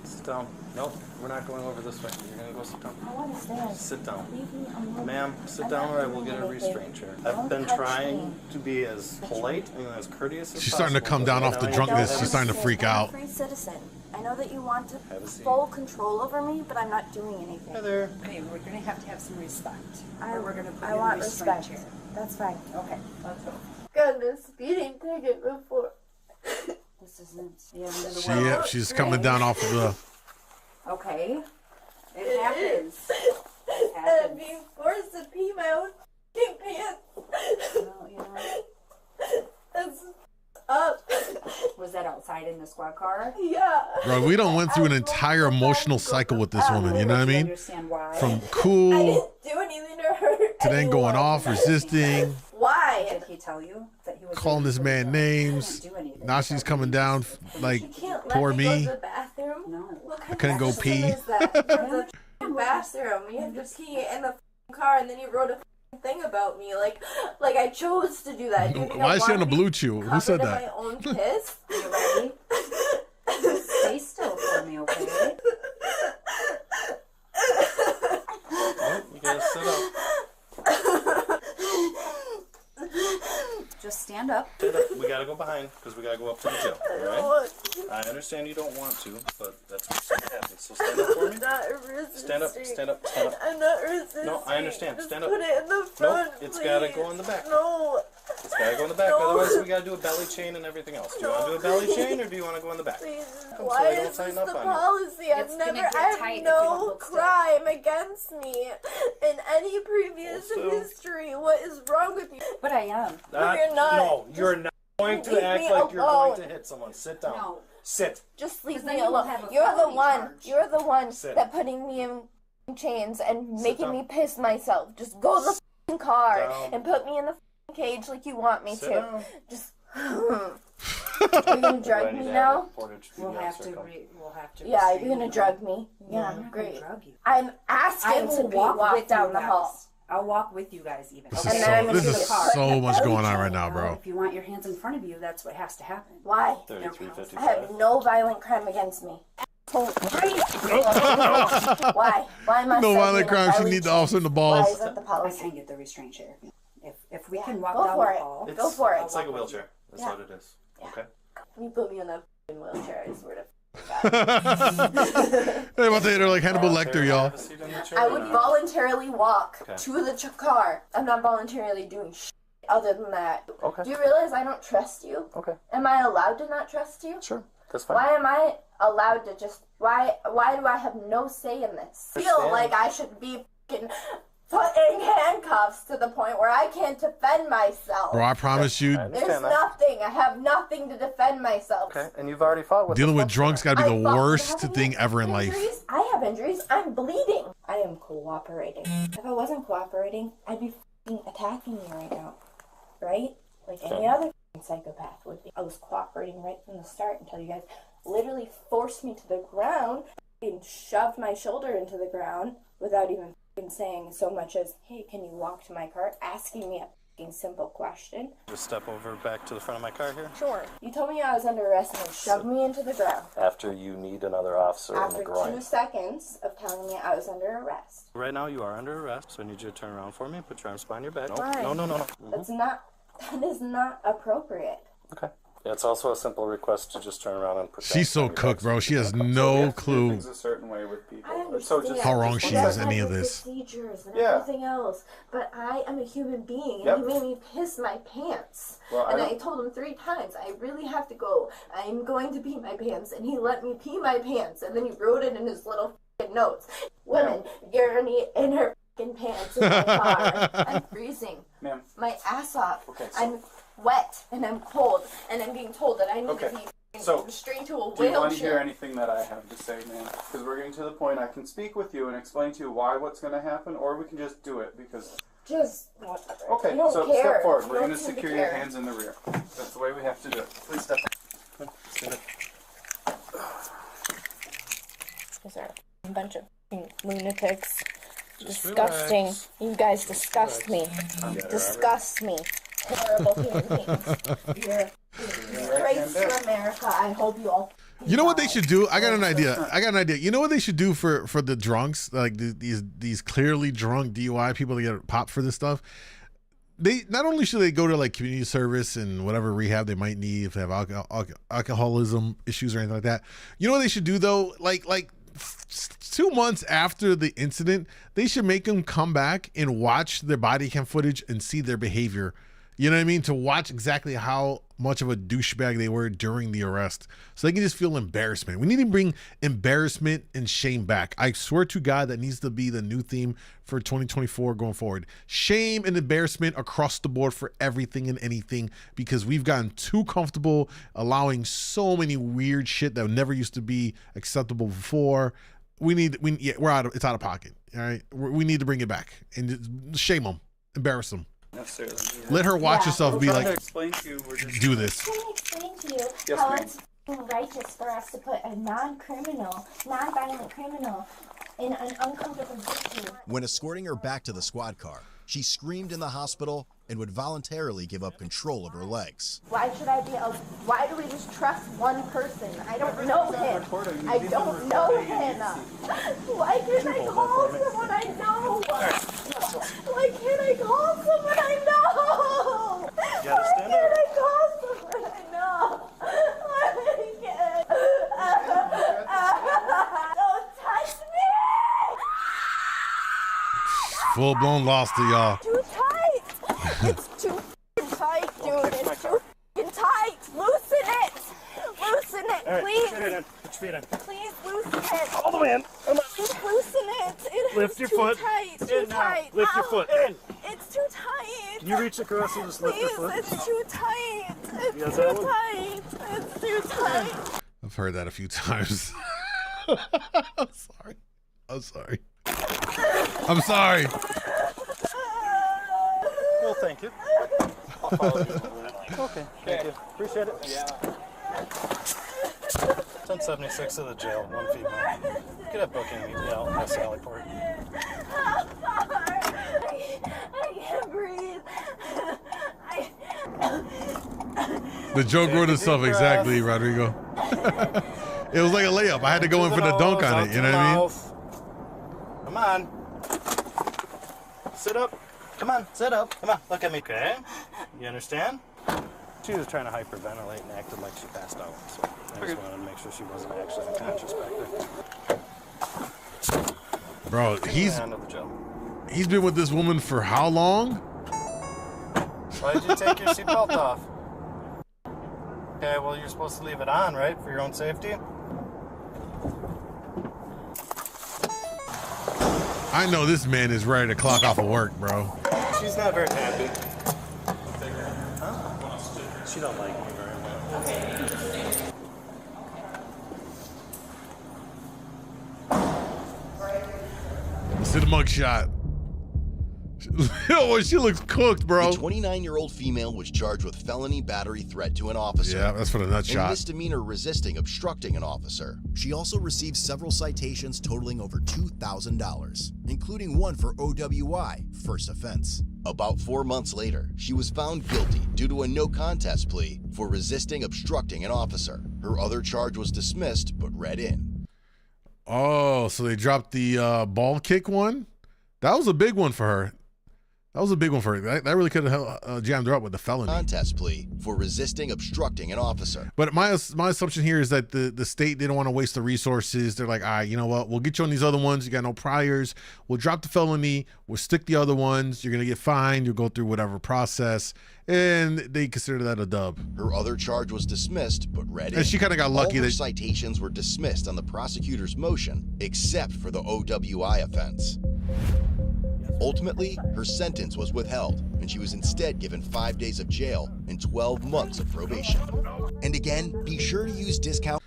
Sit down. Nope, we're not going over this way. You're going to go sit down. I want to stay. Sit down. Leave me alone. Ma'am, sit I'm down not or I will doing get a anything. restraint chair. Don't I've been touch trying me. to be as polite and as courteous as She's starting to come down off the drunkenness. She's starting to freak I'm out. a free citizen. I know that you want to Have a seat. full control over me, but I'm not doing anything. Hi there. Okay, we're gonna have to have some respect. I, Or we're gonna put I you in want a restraint respect. chair. That's fine. Okay, let's go. Got a speeding ticket before. This isn't the end of the She, world. yeah, she's coming down off of the. Okay. It happens. It I'm happens. being forced to pee my own pants. Well, you know, That's up. was that outside in the squad car? Yeah. Bro, we done went through an entire emotional cycle with this woman. You know what I Do you mean? understand why? From I cool didn't do anything to hurt to then going anyone. off, resisting, Why? Did he tell you that he was calling this man names. Didn't do anything. Now she's coming down like You can't let poor me go me. to the bathroom? No. What kind I couldn't of go system pee. is that? The f***ing bathroom. You have to pee in the f***ing car, and then you wrote a f***ing thing about me, like I chose to do that. Do you think Why I is she on wanna the be blue chew? Who said covered in that? my own piss? You ready? Stay still for me, okay? Oh, you gotta sit up. Just stand up. Stand up. We gotta go behind because we gotta go up to the jail. Alright? I understand you don't want to, but that's what's gonna happen. So stand up for me. I'm not resisting. Stand up, stand up, stand up. I'm not resisting. No, I understand. Just Stand up. put it in the front, it's please. gotta go in the back. No. It's gotta go in the back. No. Otherwise, we gotta do a belly chain and everything else. Do you want to do a belly chain or do you want to go in the back? Please. Come Why so I is don't this tighten the up on you. policy? It's gonna get I have tight if you don't no hold still. crime against me in any previous Hold still. history. What is wrong with you? But I am. You're not. No, you're not going to leave act me like you're going to alone. hit someone. Sit down. No. Sit. Just leave 'Cause me then you will alone. have a You're the felony one. charge. You're the one Sit. that putting me in chains and making down. me piss myself. Just go to the f***ing car Down. and put me in the f***ing cage like you want me Sit to. down. Just. Are you gonna drug me now? We'll have to. We'll have to. Yeah, restrain you're gonna you. drug me. No, Yeah, I'm not great. gonna drug you. I'm I asking will to be walk walked with down you the guys. hall. I'll walk with you guys even. This And is then I'm so. gonna This do is the car. so much going on right now, Well, bro. if you want your hands in front of you, that's what has to happen. Why? I 3355. have no violent crime against me. Why? Why am I No stuck violent in a crime. She belly need the chain? officer in the Why balls. is that the I policy? can't get the restraint chair. If we Yeah, can walk go down for the it. hall. Go for it. It's like a wheelchair. That's Yeah. what it is. Okay. You put me in that f***ing wheelchair, I swear to They're about to hit her like Hannibal Lecter, y'all. Have a seat in the chair I or would not? voluntarily walk Okay. to the car. I'm not voluntarily doing shit other than that. Okay. Do you realize I don't trust you? Okay. Am I allowed to not trust you? Sure. That's fine. Why am I allowed to just... Why do I have no say in this? I feel Understand. like I should be f***ing put in handcuffs to the point where I can't defend myself. Bro, I promise you, I There's understand that. nothing. I have nothing to defend myself. Okay. And you've already fought with dealing this with drunks got to be I the fought- worst having thing ever in life. injuries? I have injuries. I'm bleeding. I am cooperating. If I wasn't cooperating, I'd be f***ing attacking you right now. Right? Like any other f***ing psychopath would be. I was cooperating right from the start until you guys literally forced me to the ground and shoved my shoulder into the ground without even f***ing saying so much as, hey, can you walk to my car? Asking me a simple question. Just step over back to the front of my car here. Sure. You told me I was under arrest and then shoved me into the ground. After you need another officer in the groin. After 2 seconds of telling me I was under arrest. Right now you are under arrest, so I need you to turn around for me. Put your arms behind your back. Why? No. That is not appropriate. Okay. Yeah, it's also a simple request to just turn around and put She's so cooked, bro. She has no clue Things a certain way with people. I understand. how wrong she is any of The this. procedures and Yeah. everything else, but I am a human being, and Yep. he made me piss my pants. Well, and I I told him 3 times, I really have to go. I'm going to pee my pants, and he let me pee my pants, and then he wrote it in his little f***ing notes. Women, urinate in her f***ing pants in my car. I'm freezing. Ma'am. My ass off. Okay, so- I'm wet, and I'm cold, and I'm being told that I need to be So, restrained to a do you want to hear wheelchair. anything that I have to say, man? Because we're getting to the point I can speak with you and explain to you why what's going to happen, or we can just do it because... Just whatever. Okay, I don't so care. step forward. I We're don't going to seem secure care. your hands in the rear. That's the way we have to do it. Please step up. These are a bunch of f***ing lunatics. Just Disgusting. relax. You guys disgust me. Disgust me. Horrible human beings. You're disgrace to America. I hope you all. You know what they should do? I got an idea. You know what they should do for the drunks, like these clearly drunk DUI people that get popped for this stuff? They not only should they go to like community service and whatever rehab they might need if they have alcoholism issues or anything like that. You know what they should do though? Like 2 months after the incident, they should make them come back and watch their body cam footage and see their behavior. You know what I mean? To watch exactly how much of a douchebag they were during the arrest. So they can just feel embarrassment. We need to bring embarrassment and shame back. I swear to God, that needs to be the new theme for 2024 going forward. Shame and embarrassment across the board for everything and anything, because we've gotten too comfortable allowing so many weird shit that never used to be acceptable before. It's out of pocket. All right. We need to bring it back and shame them, embarrass them. Necessarily. Let her watch herself be We're trying like, to explain to you, we're just do this. Can I explain to you Yes, how ma'am. it's righteous for us to put a non-criminal, non-violent criminal in an uncomfortable position? When escorting her back to the squad car, she screamed in the hospital and would voluntarily give up control of her legs. Why should I be? Why do we just trust one person? I don't know him. I don't know him. Why can't I call someone I know? Why can't I call someone I know? Why can't I call someone I know? Why can't? Don't touch me! Full blown lost to y'all. Too tight. It's too f***ing tight, dude. It's too f***ing tight. Loosen it. Loosen it, please. Put your feet in. Please loosen it. All the way in. Come on. Please loosen it. It Lift is your too foot. tight. Too In now. tight. Lift your Ow. foot. In. It's too tight. Can you reach across and just lift your Please, foot? it's too tight. It's You got too that one? tight. It's too tight. I've heard that a few times. I'm sorry. I'm sorry. Well, thank you. I'll follow you. Okay, thank you. Appreciate it. Yeah. 1076 to the jail, 1 female. Get a booking, meet me out in Sallyport. I can't breathe. The joke wrote itself exactly, Rodrigo. It was like a layup. I had to go in for the dunk on it. You know what I mean? Come on. Sit up. Come on, sit up. Come on, look at me. Okay. You understand? She was trying to hyperventilate and acted like she passed out. So I just wanted to make sure she wasn't actually unconscious back there. Bro, he's been with this woman for how long? Why did you take your seatbelt off? Okay, well, you're supposed to leave it on, right? For your own safety? I know this man is ready to clock off of work, bro. She's not very happy. Huh? She don't like me very well. Let's do the mug shot. Yo, she looks cooked, bro. The 29-year-old female was charged with felony battery threat to an officer. Yeah, that's for the nut and shot. misdemeanor resisting obstructing an officer. She also received several citations totaling over $2,000, including one for OWI, first offense. About 4 months later, she was found guilty due to a no contest plea for resisting obstructing an officer. Her other charge was dismissed but read in. Oh, so they dropped the ball kick one? That was a big one for her. That was a big one for her. That really could have jammed her up with the felony. Contest plea for resisting obstructing an officer. But my assumption here is that the state didn't want to waste the resources. They're like, all right, you know what? We'll get you on these other ones. You got no priors. We'll drop the felony. We'll stick the other ones. You're going to get fined. You'll go through whatever process. And they consider that a dub. Her other charge was dismissed but read in. And she kind of got lucky. All her citations were dismissed on the prosecutor's motion, except for the OWI offense. Ultimately, her sentence was withheld, and she was instead given 5 days of jail and 12 months of probation. And again, be sure to use discount.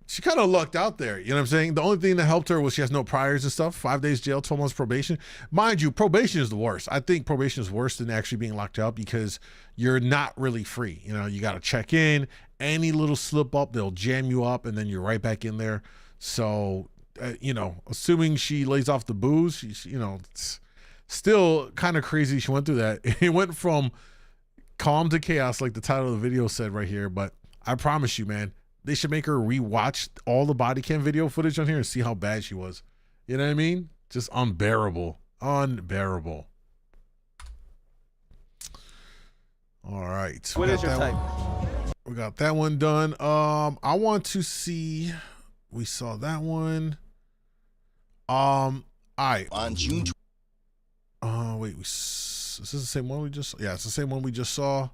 She kind of lucked out there. You know what I'm saying? The only thing that helped her was she has no priors and stuff. 5 days jail, 12 months probation. Mind you, probation is the worst. I think probation is worse than actually being locked up because you're not really free. You know, you got to check in. Any little slip up, they'll jam you up, and then you're right back in there. So, you know, assuming she lays off the booze, she you know, it's still kind of crazy she went through that. It went from calm to chaos, like the title of the video said right here. But I promise you, man, they should make her rewatch all the body cam video footage on here and see how bad she was. You know what I mean? Just unbearable. Unbearable. All right. What is your type? We got that one done. I want to see. We saw that one. All right. On June. Wait. Is this the same one we just? Yeah, it's the same one we just saw.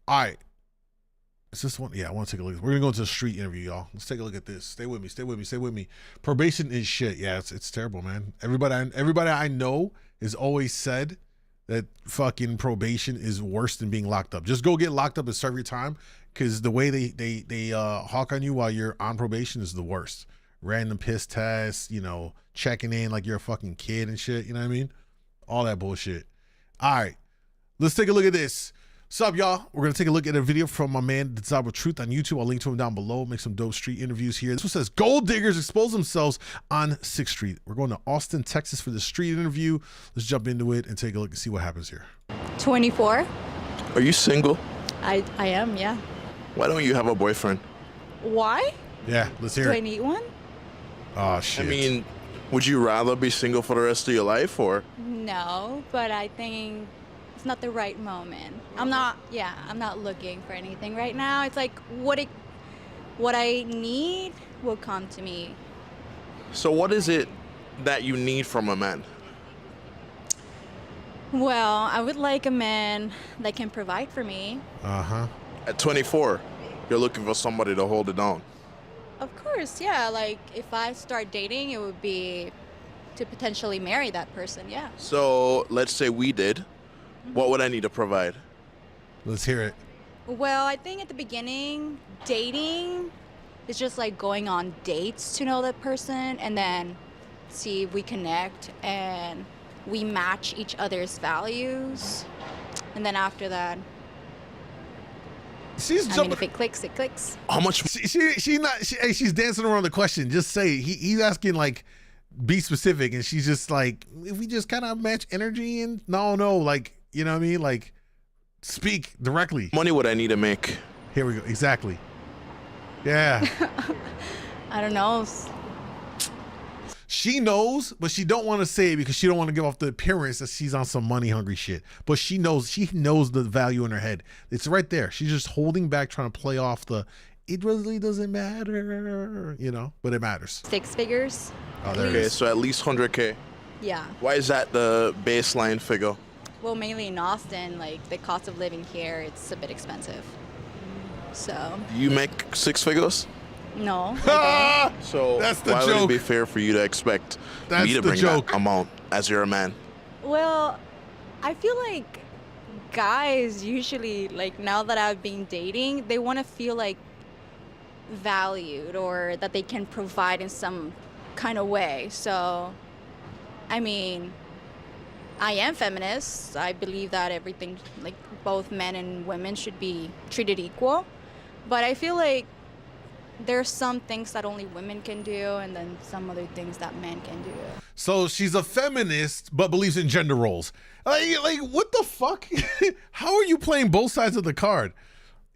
All right. Is this one? Yeah, I want to take a look. We're gonna go into the street interview, y'all. Let's take a look at this. Stay with me. Stay with me. Stay with me. Probation is shit. Yeah, it's terrible, man. Everybody I know has always said that fucking probation is worse than being locked up. Just go get locked up and serve your time, because the way they hawk on you while you're on probation is the worst. Random piss tests, you know, checking in like you're a fucking kid and shit. You know what I mean? All that bullshit. All right, let's take a look at this. Sup, y'all? We're gonna take a look at a video from my man Desirable Truth on YouTube. I'll link to him down below. Make some dope street interviews here. This one says gold diggers expose themselves on 6th Street. We're going to Austin, Texas for the street interview. Let's jump into it and take a look and see what happens here. 24. Are you single? I am, yeah. Why don't you have a boyfriend? Why? Yeah, let's hear Do it. I need one? Oh shit. I mean, would you rather be single for the rest of your life, or? No, but I think it's not the right moment. I'm not looking for anything right now. It's like what I need will come to me. So what is it that you need from a man? Well, I would like a man that can provide for me. Uh-huh. At 24, you're looking for somebody to hold it down. Of course, yeah. Like if I start dating, it would be to potentially marry that person, yeah. So let's say we did. What would I need to provide? Let's hear it. Well, I think at the beginning, dating is just like going on dates to know that person and then see if we connect and we match each other's values. And then after that, if it clicks, it clicks. How much? She's dancing around the question. Just say he's asking like, be specific, and she's just like, if we just kind of match energy and no, like, you know what I mean? Like, speak directly. Money would I need to make? Here we go. Exactly. Yeah. I don't know. She knows, but she don't want to say it because she don't want to give off the appearance that she's on some money hungry shit. But she knows the value in her head. It's right there. She's just holding back, trying to play off the, it really doesn't matter, you know, but it matters. 6 figures. Oh, there Okay, it is. so at least 100K. Yeah. Why is that the baseline figure? Well, mainly in Austin, like the cost of living here, it's a bit expensive. So. You make 6 figures? No. So that's the why joke. would it be fair for you to expect That's me to the bring joke. that amount as you're a man? Well, I feel like guys usually, like now that I've been dating, they want to feel like valued or that they can provide in some kind of way. So, I mean, I am feminist. I believe that everything, like both men and women, should be treated equal. But I feel like there's some things that only women can do, and then some other things that men can do. So she's a feminist, but believes in gender roles. Like what the fuck? How are you playing both sides of the card?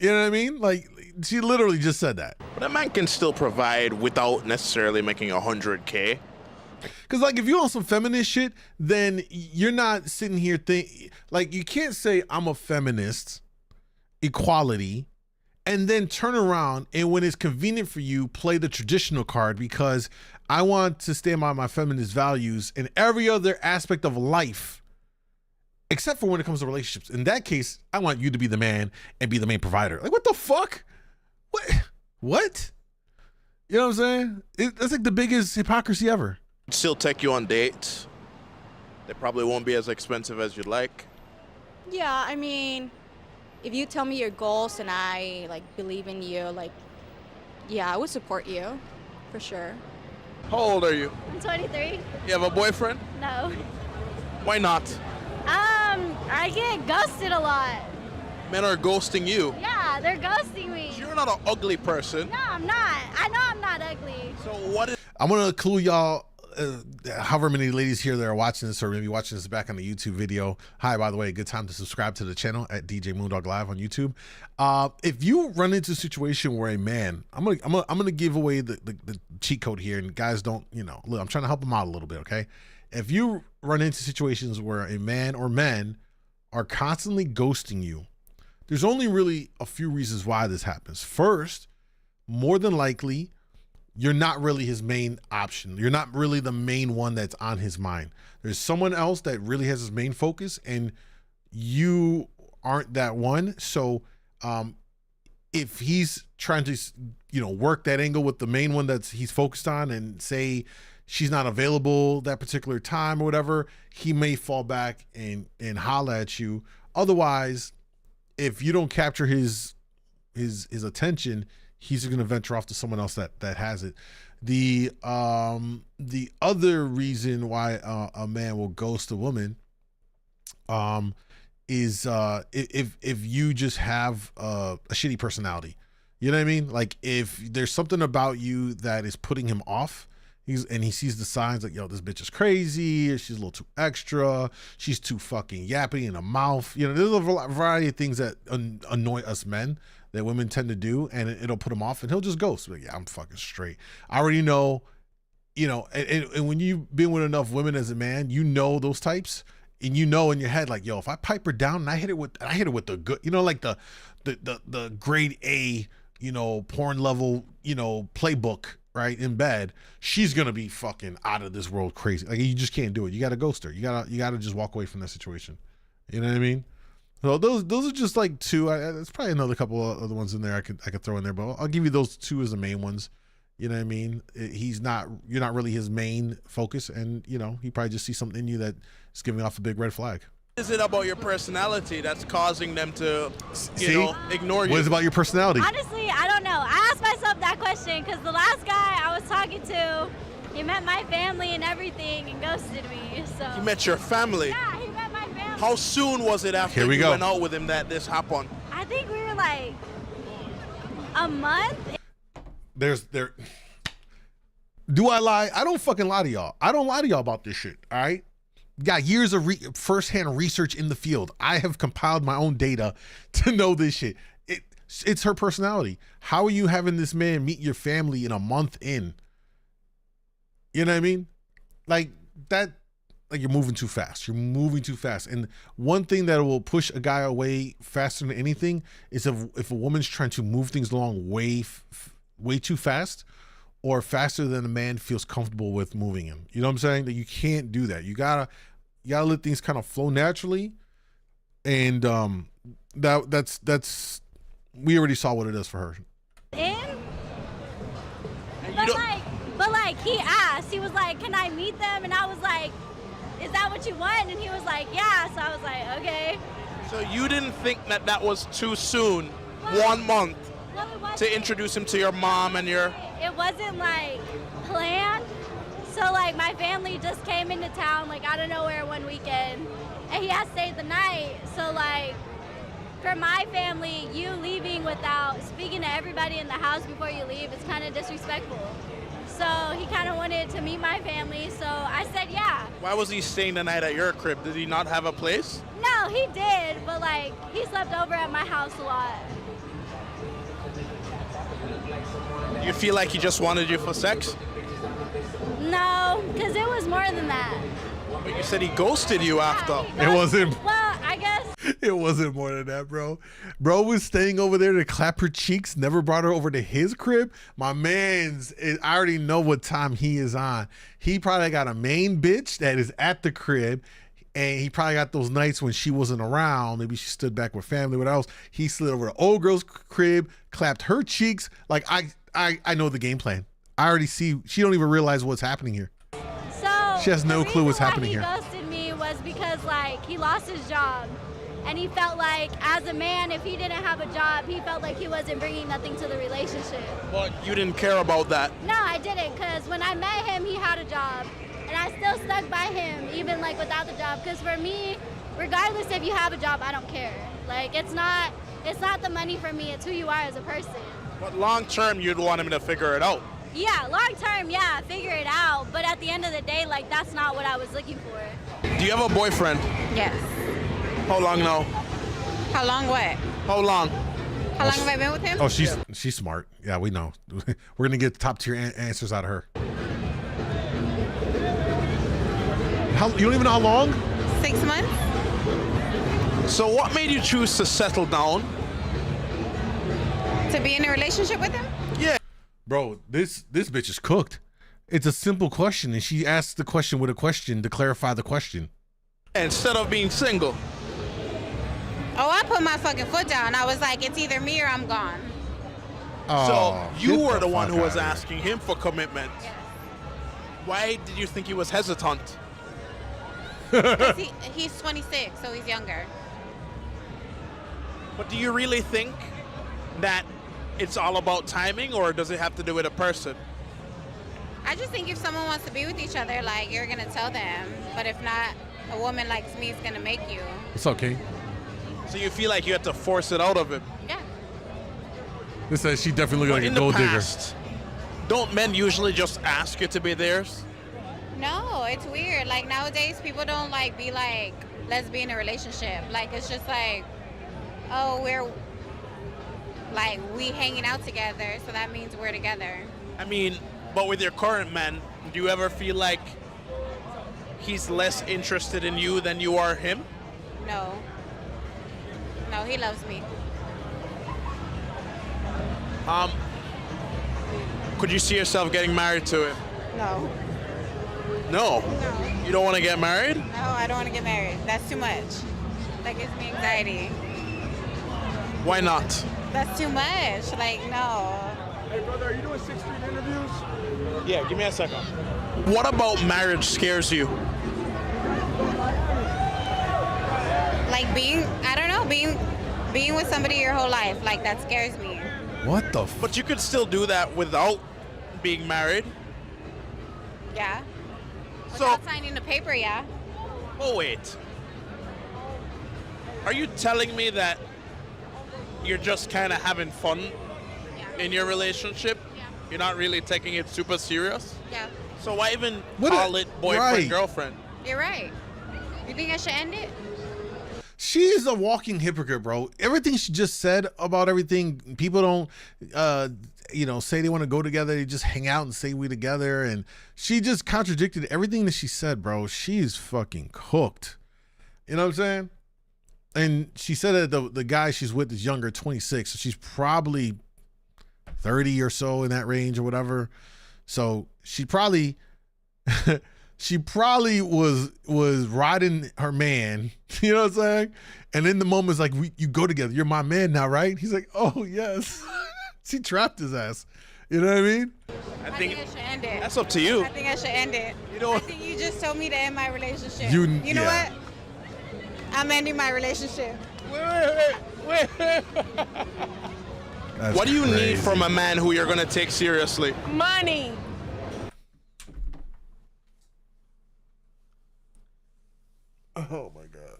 You know what I mean? Like, she literally just said that. But a man can still provide without necessarily making 100K. Because, like, if you're on some feminist shit, then you're not sitting here like, you can't say I'm a feminist, equality, and then turn around and when it's convenient for you, play the traditional card because I want to stand by my feminist values in every other aspect of life, except for when it comes to relationships. In that case, I want you to be the man and be the main provider. Like, what the fuck? What? You know what I'm saying? That's like the biggest hypocrisy ever. Still take you on dates. They probably won't be as expensive as you'd like. Yeah, I mean, if you tell me your goals and I like believe in you, like, yeah, I would support you, for sure. How old are you? I'm 23. You have a boyfriend? No. Why not? I get ghosted a lot. Men are ghosting you. Yeah, they're ghosting me. You're not an ugly person. No, I'm not. I know I'm not ugly. So what is... I'm going to clue y'all, however many ladies here that are watching this or maybe watching this back on the YouTube video. Hi, by the way, good time to subscribe to the channel at djmoondawglive on YouTube. If you run into a situation where a man, I'm gonna give away the cheat code here, and guys don't, you know, look, I'm trying to help them out a little bit, okay? If you run into situations where a man or men are constantly ghosting you, there's only really a few reasons why this happens. First, more than likely, you're not really his main option. You're not really the main one that's on his mind. There's someone else that really has his main focus, and you aren't that one. So if he's trying to, you know, work that angle with the main one that's he's focused on and say she's not available that particular time or whatever, he may fall back and holla at you. Otherwise, if you don't capture his attention, he's going to venture off to someone else that has it. The other reason why a man will ghost a woman is if you just have a shitty personality. You know what I mean? Like if there's something about you that is putting him off, and he sees the signs like, yo, this bitch is crazy, or she's a little too extra, she's too fucking yappy in the mouth. You know, there's a variety of things that annoy us men that women tend to do, and it'll put him off, and he'll just ghost. Like, yeah, I'm fucking straight. I already know, you know, and when you've been with enough women as a man, you know those types, and you know in your head, like, yo, if I pipe her down and I hit it with the good, you know, like the grade A, you know, porn level, you know, playbook, right, in bed, she's gonna be fucking out of this world crazy. Like, you just can't do it. You gotta ghost her. You gotta just walk away from that situation. You know what I mean? So those are just like two. There's probably another couple of other ones in there I could throw in there, but I'll give you those two as the main ones. You know what I mean? You're not really his main focus, and you know, he probably just sees something in you that is giving off a big red flag. What is it about your personality that's causing them to, you know, ignore you? What is it about your personality? Honestly, I don't know. I asked myself that question because the last guy I was talking to, he met my family and everything and ghosted me. So You met your family? Yeah, he met my family. How soon was it after you went out with him that this happened? I think we were like a month. Do I lie? I don't fucking lie to y'all. I don't lie to y'all about this shit, all right? Got years of first-hand research in the field. I have compiled my own data to know this shit. It's her personality. How are you having this man meet your family in a month in? You know what I mean? Like that, like you're moving too fast. You're moving too fast. And one thing that will push a guy away faster than anything is if a woman's trying to move things along way too fast, or faster than a man feels comfortable with moving him. You know what I'm saying? That you can't do that. You gotta let things kind of flow naturally. And that's we already saw what it is for her. But like he asked, he was like, "Can I meet them?" And I was like, "Is that what you want?" And he was like, "Yeah." So I was like, "Okay." So you didn't think that was too soon, 1 month, to introduce him to your mom and your... It wasn't like planned, So like my family just came into town like out of nowhere one weekend, and he had stayed the night. So like for my family, you leaving without speaking to everybody in the house before you leave is kind of disrespectful. So he kind of wanted to meet my family, so I said yeah. Why was he staying the night at your crib? Did he not have a place? No, he did, but like he slept over at my house a lot. You feel like he just wanted you for sex? No, because it was more than that. But you said he ghosted you after. It wasn't. Well, I guess. It wasn't more than that, bro. Bro was staying over there to clap her cheeks, never brought her over to his crib. My man's, I already know what time he is on. He probably got a main bitch that is at the crib, and he probably got those nights when she wasn't around. Maybe she stood back with family, what else. He slid over to old girl's crib, clapped her cheeks. Like, I know the game plan. I already see, she don't even realize what's happening here. So She has no clue what's happening here. The reason why he ghosted me was because like he lost his job. And he felt like, as a man, if he didn't have a job, he felt like he wasn't bringing nothing to the relationship. But you didn't care about that. No, I didn't, because when I met him, he had a job. And I still stuck by him, even like without the job. Because for me, regardless if you have a job, I don't care. Like, it's not the money for me, it's who you are as a person. But long term, you'd want him to figure it out. Yeah, long term, yeah, figure it out. But at the end of the day, like, that's not what I was looking for. Do you have a boyfriend? Yes. How long now? How long what? How long? How long have I been with him? Oh, she's smart. Yeah, we know. We're gonna get top tier answers out of her. You don't even know how long? 6 months. So what made you choose to settle down? To be in a relationship with him? Yeah. Bro, this bitch is cooked. It's a simple question, and she asks the question with a question to clarify the question. Instead of being single. Oh, I put my fucking foot down. I was like, it's either me or I'm gone. Oh, so you were the one who was asking him for commitment. Yes. Why did you think he was hesitant? Because he's 26, so he's younger. But do you really think that it's all about timing, or does it have to do with a person? I just think if someone wants to be with each other, like, you're going to tell them. But if not, a woman likes me is going to make you. It's okay. So you feel like you had to force it out of him? Yeah. This says she definitely looks like a gold digger. Don't men usually just ask you to be theirs? No, it's weird. Like, nowadays, people don't, like, be like, let's be in a relationship. Like, it's just like, oh, we hanging out together, so that means we're together. I mean, but with your current man, do you ever feel like he's less interested in you than you are him? No. No, he loves me. Could you see yourself getting married to him? No. No? No. You don't want to get married? No, I don't want to get married. That's too much. That gives me anxiety. Why not? That's too much. Like, no. Hey, brother, are you doing 6 Street interviews? Yeah, give me a second. What about marriage scares you? Like being with somebody your whole life, like, that scares me. What the But you could still do that without being married. Yeah. Without signing the paper, yeah. Oh, wait. Are you telling me that you're just kind of having fun in your relationship? Yeah. You're not really taking it super serious? Yeah. So why even call it boyfriend, girlfriend? You're right. You think I should end it? She is a walking hypocrite, bro. Everything she just said about everything, people don't, say they want to go together. They just hang out and say we together. And she just contradicted everything that she said, bro. She's fucking cooked. You know what I'm saying? And she said that the guy she's with is younger, 26. So she's probably 30 or so in that range or whatever. So she probably... She probably was riding her man, you know what I'm saying? And in the moment, it's like, you go together. You're my man now, right? He's like, oh, yes. She trapped his ass. You know what I mean? I think I should end it. That's up to you. I think I should end it. I think you just told me to end my relationship. You know what? I'm ending my relationship. Wait. What do you need from a man who you're going to take seriously? Money. Oh my God.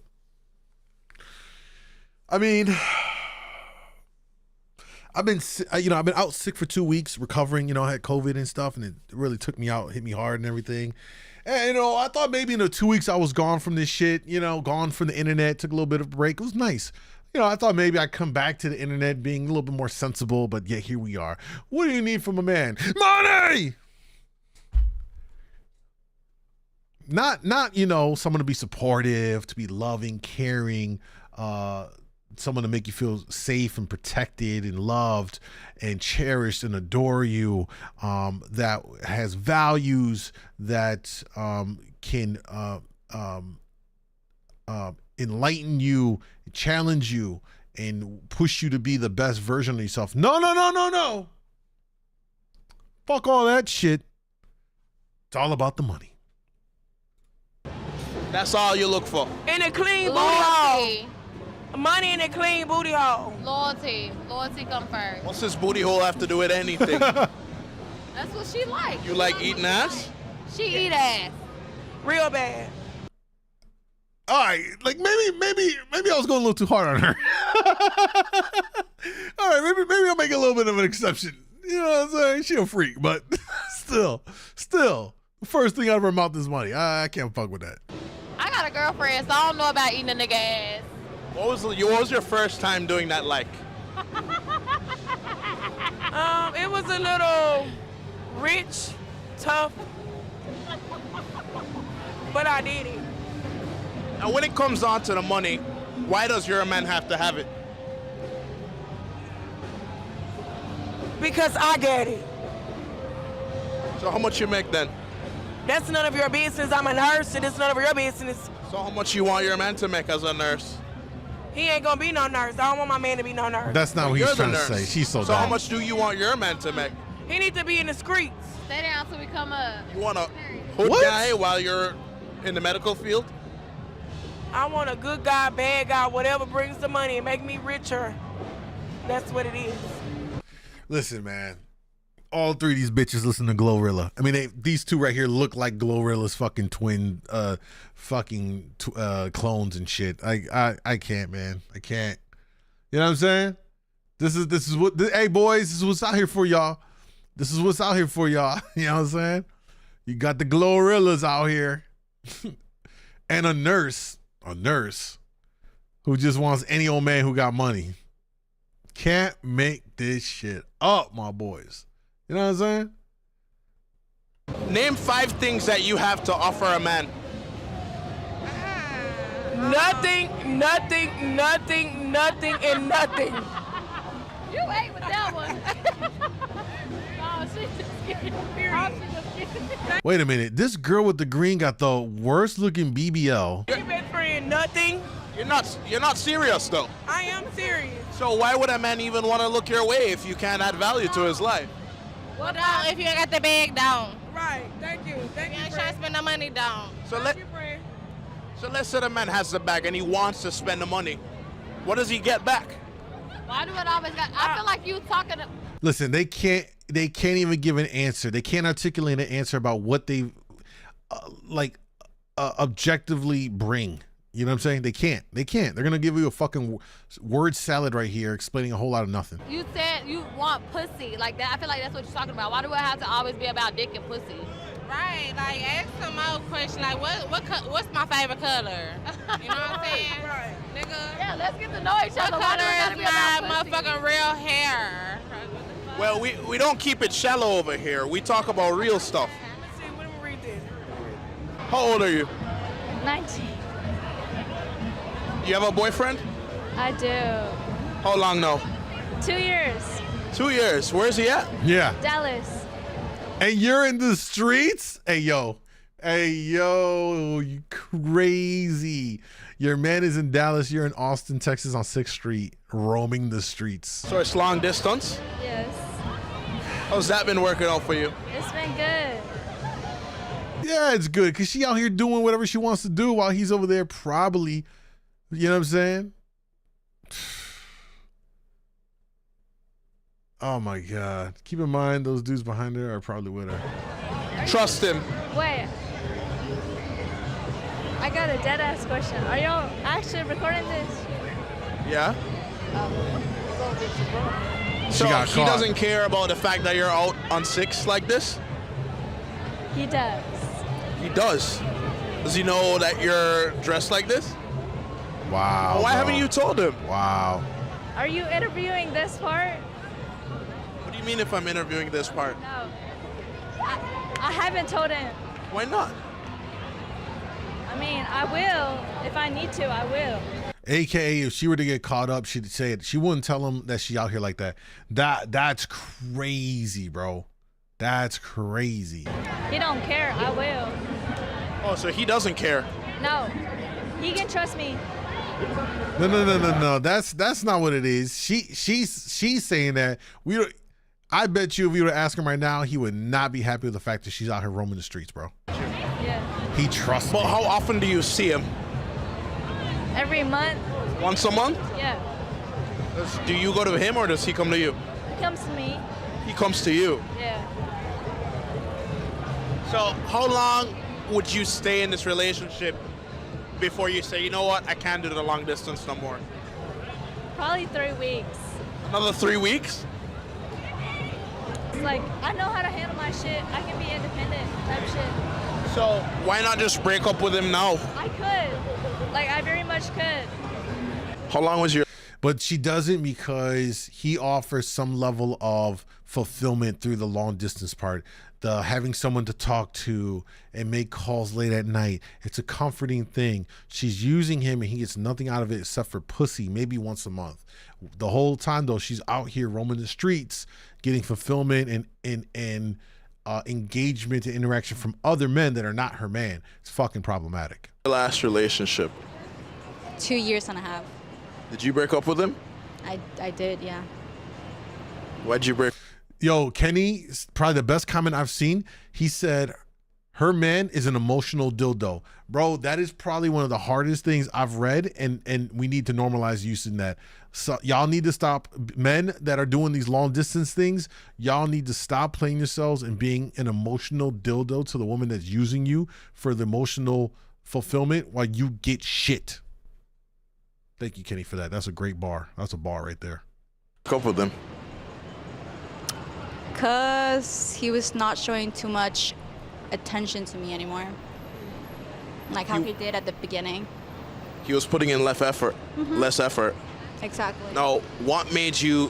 I mean, I've been out sick for 2 weeks, recovering. I had COVID and stuff, and it really took me out, hit me hard and everything. And, I thought maybe in the 2 weeks I was gone from this shit, gone from the internet, took a little bit of a break. It was nice. I thought maybe I'd come back to the internet being a little bit more sensible, but yeah, here we are. What do you need from a man? Money! Not someone to be supportive, to be loving, caring, someone to make you feel safe and protected and loved and cherished and adore you, that has values, that can enlighten you, challenge you, and push you to be the best version of yourself. No. Fuck all that shit. It's all about the money. That's all you look for. In a clean booty hole. Money in a clean booty hole. Loyalty. Loyalty come first. What's this booty hole have to do with anything? That's what she likes. You like eating ass? She eat ass. Real bad. All right, like maybe I was going a little too hard on her. All right, maybe I'll make a little bit of an exception. You know what I'm saying? She a freak, but still, the first thing out of her mouth is money. I can't fuck with that. I got a girlfriend, so I don't know about eating a nigga ass. What was your first time doing that like? It was a little rich, tough, but I did it. Now, when it comes down to the money, why does your man have to have it? Because I get it. So how much you make then? That's none of your business. I'm a nurse, and it's none of your business. So how much you want your man to make as a nurse? He ain't gonna be no nurse. I don't want my man to be no nurse. That's not what he's trying to say. She's so dumb. How much do you want your man to make? He needs to be in the streets. Stay down till we come up. You want a hood guy while you're in the medical field? I want a good guy, bad guy, whatever brings the money and make me richer. That's what it is. Listen, man. All three of these bitches listen to Glorilla. I mean, these two right here look like Glorilla's fucking twin, clones and shit. I can't, man. I can't. You know what I'm saying? This is what. Hey, boys, this is what's out here for y'all. This is what's out here for y'all. You know what I'm saying? You got the Glorillas out here, and a nurse who just wants any old man who got money. Can't make this shit up, my boys. You know what I'm saying? Name 5 things that you have to offer a man. Nothing, and nothing. You ain't with that one. Oh, she's just kidding. Wait a minute. This girl with the green got the worst looking BBL. Your best friend, nothing. You're not serious though. I am serious. So why would a man even want to look your way if you can't add value to his life? Well, down, if you ain't got the bag down. Right, thank you. Thank you, ain't trying to spend the money down. So let's say the man has the bag and he wants to spend the money. What does he get back? Why do it always got? I feel like you talking to. Listen, they can't even give an answer. They can't articulate an answer about what they objectively bring. You know what I'm saying? They can't. They're going to give you a fucking word salad right here explaining a whole lot of nothing. You said you want pussy like that. I feel like that's what you're talking about. Why do it have to always be about dick and pussy? Right, like ask some more questions like what's my favorite color? You know what I'm saying? Right. Nigga. Yeah, let's get to know each other. What color is my motherfucking real hair? Well, we don't keep it shallow over here. We talk about real stuff. Let's see, when we read this. How old are you? 19. You have a boyfriend? I do. How long now? 2 years. 2 years. Where's he at? Yeah. Dallas. And you're in the streets? Hey, yo, you crazy. Your man is in Dallas. You're in Austin, Texas on 6th Street, roaming the streets. So it's long distance? Yes. How's that been working out for you? It's been good. Yeah, it's good because she out here doing whatever she wants to do while he's over there probably, you know what I'm saying? Oh my God. Keep in mind those dudes behind her are probably with her. Trust him. Wait. I got a dead ass question. Are y'all actually recording this? Yeah. She So got he caught. doesn't care about the fact that you're out on 6 like this? He does. He does. Does he know that you're dressed like this? Wow. Why bro. haven't you told him? Wow. Are you interviewing this part? What do you mean if I'm interviewing this part? No. I haven't told him. Why not? I mean, I will. If I need to, I will. AKA, if she were to get caught up, she'd say it. She wouldn't tell him that she out here like that. That's crazy, bro. That's crazy. He don't care. I will. Oh, so he doesn't care. No. He can trust me. No. That's not what it is. She's saying that we don't. I bet you if we were to ask him right now, he would not be happy with the fact that she's out here roaming the streets, bro. Yeah. He trusts But me. how often do you see him? Every month. Once a month? Yeah. Do you go to him or does he come to you? He comes to me. He comes to you. Yeah. So how long would you stay in this relationship before you say, you know what, I can't do the long distance no more? Probably 3 weeks. Another 3 weeks? It's like, I know how to handle my shit. I can be independent type shit. So why not just break up with him now? I could. Like, I very much could. How long was your... But she doesn't because he offers some level of fulfillment through the long distance part. The having someone to talk to and make calls late at night. It's a comforting thing. She's using him and he gets nothing out of it except for pussy, maybe once a month. The whole time though, she's out here roaming the streets, getting fulfillment and engagement and interaction from other men that are not her man. It's fucking problematic. Last relationship. 2 years and a half. Did you break up with him? I did, yeah. Why'd you break? Yo, Kenny, probably the best comment I've seen. He said, her man is an emotional dildo. Bro, that is probably one of the hardest things I've read, and we need to normalize using that. So y'all need to stop. Men that are doing these long distance things, y'all need to stop playing yourselves and being an emotional dildo to the woman that's using you for the emotional fulfillment while you get shit. Thank you, Kenny, for that. That's a great bar. That's a bar right there. Break up with him. Because he was not showing too much attention to me anymore. Like how he did at the beginning. He was putting in less effort. Less effort. Exactly. Now, what made you...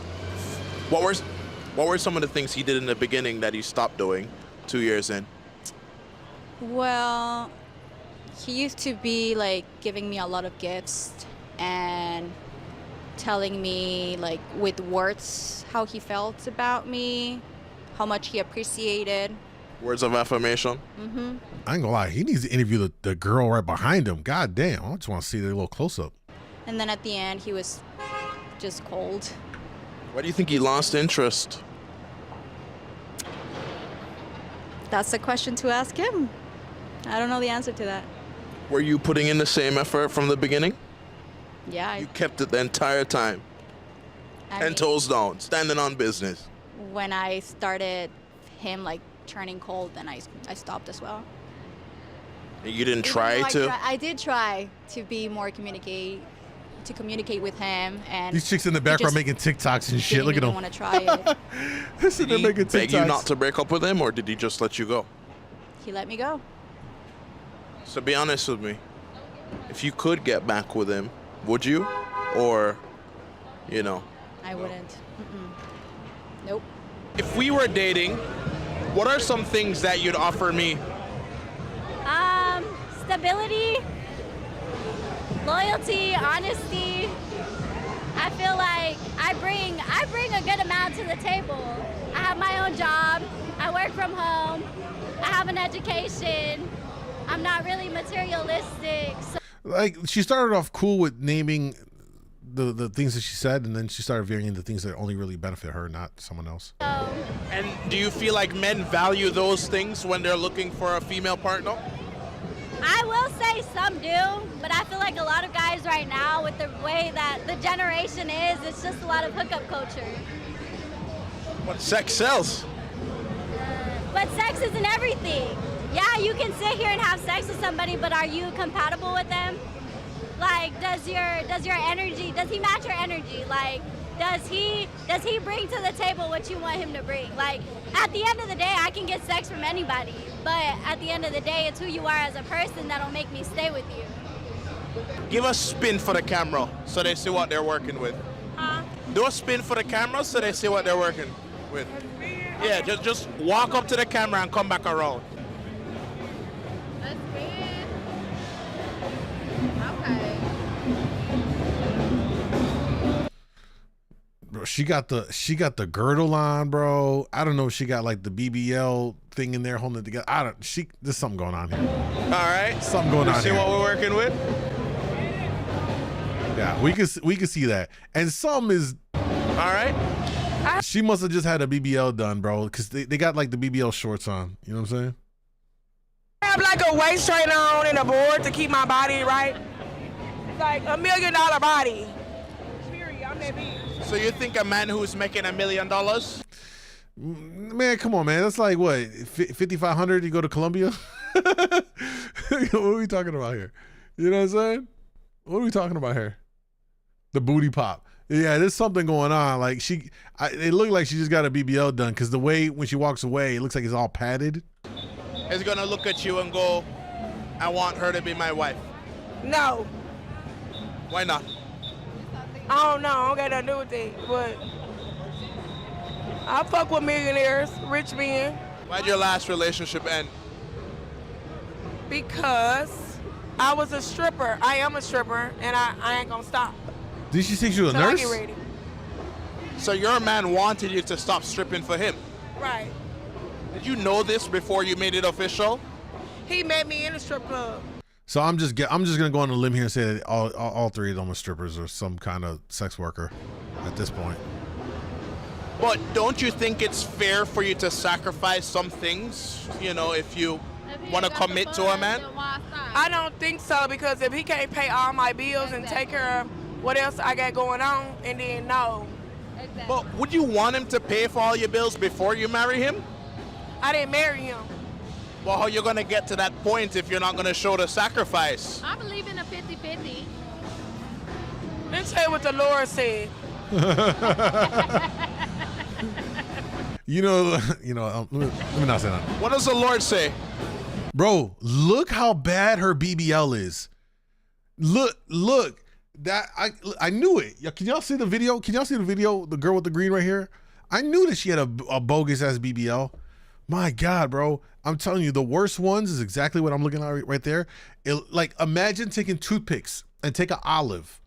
What were some of the things he did in the beginning that he stopped doing 2 years in? Well, he used to be like giving me a lot of gifts and telling me like with words how he felt about me, how much he appreciated. Words of affirmation? I ain't gonna lie, he needs to interview the girl right behind him. God damn, I just want to see the little close up. And then at the end, he was just cold. Why do you think he lost interest? That's a question to ask him. I don't know the answer to that. Were you putting in the same effort from the beginning? Yeah. You kept it the entire time. 10 toes down, standing on business. When I started him like turning cold, then I stopped as well. You didn't Even try though to? I did try to be more communicate with him, and These chicks in the background he making TikToks and shit. didn't Look at even them. want to try it. Did he beg you not to break up with him, or did he just let you go? He let me go. So be honest with me. If you could get back with him, would you? Or, you know? I wouldn't. Nope. If we were dating, what are some things that you'd offer me? Stability, loyalty, honesty. I feel like I bring a good amount to the table. I have my own job. I work from home. I have an education. I'm not really materialistic. So Like, she started off cool with naming the things that she said, and then she started veering into things that only really benefit her, not someone else. And do you feel like men value those things when they're looking for a female partner? I will say some do, but I feel like a lot of guys right now, with the way that the generation is, it's just a lot of hookup culture. But sex sells. But sex isn't everything. yeah, you can sit here and have sex with somebody, but are you compatible with them? Like, does he match your energy? Like, does he bring to the table what you want him to bring? Like, at the end of the day, I can get sex from anybody, but at the end of the day, it's who you are as a person that'll make me stay with you. Give a spin for the camera so they see what they're working with. Huh? Do a spin for the camera so they see what they're working with. Yeah, just walk up to the camera and come back around. Bro, she got the girdle on, bro. I don't know if she got like the BBL thing in there holding it together. There's something going on here. All right. Something going on see here. what we're working with? Yeah, we can see that. And some is all right. She must have just had a BBL done, bro, because they got like the BBL shorts on. You know what I'm saying? I have like a waist trainer on and a board to keep my body right. It's like $1 million body. Period. I'm that big. So you think a man who's making $1 million? Man, come on, man. That's like what, 5,500? You go to Colombia? What are we talking about here? You know what I'm saying? What are we talking about here? The booty pop. Yeah, there's something going on. Like it looked like she just got a BBL done because the way when she walks away, it looks like it's all padded. Is gonna look at you and go, "I want her to be my wife." No. Why not? I don't know. I don't got nothing to do with it. But I fuck with millionaires, rich men. Why'd your last relationship end? Because I was a stripper. I am a stripper, and I ain't gonna stop. Did she think she was a Till I nurse? get ready. So your man wanted you to stop stripping for him. Right. Did you know this before you made it official? He met me in a strip club. So I'm just gonna go on a limb here and say that all three of them are strippers or some kind of sex worker at this point. But don't you think it's fair for you to sacrifice some things, you know, if you want to commit to a man? I don't think so, because if he can't pay all my bills and take care of what else I got going on, and then no. But would you want him to pay for all your bills before you marry him? I didn't marry him. Well, how are you going to get to that point if you're not going to show the sacrifice? I believe in a 50-50. Let's say what the Lord said. You know, let me not say that. What does the Lord say? Bro, look how bad her BBL is. Look. That I knew it. Can y'all see the video? The girl with the green right here? I knew that she had a bogus ass BBL. My God, bro. I'm telling you, the worst ones is exactly what I'm looking at right there. Like, imagine taking toothpicks and take an olive,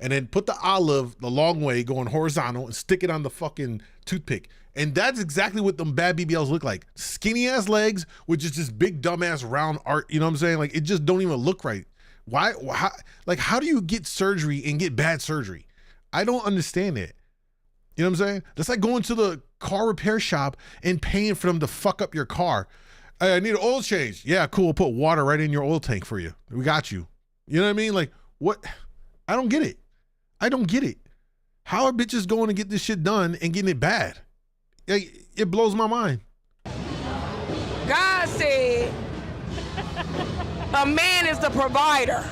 and then put the olive the long way going horizontal and stick it on the fucking toothpick. And that's exactly what them bad BBLs look like. Skinny ass legs with just this big dumbass round art. You know what I'm saying? Like, it just don't even look right. Why? How do you get surgery and get bad surgery? I don't understand it. You know what I'm saying? That's like going to the car repair shop and paying for them to fuck up your car. Hey, I need an oil change. Yeah, cool. We'll put water right in your oil tank for you. We got you. You know what I mean? Like, what? I don't get it. How are bitches going to get this shit done and getting it bad? It blows my mind. God said a man is the provider.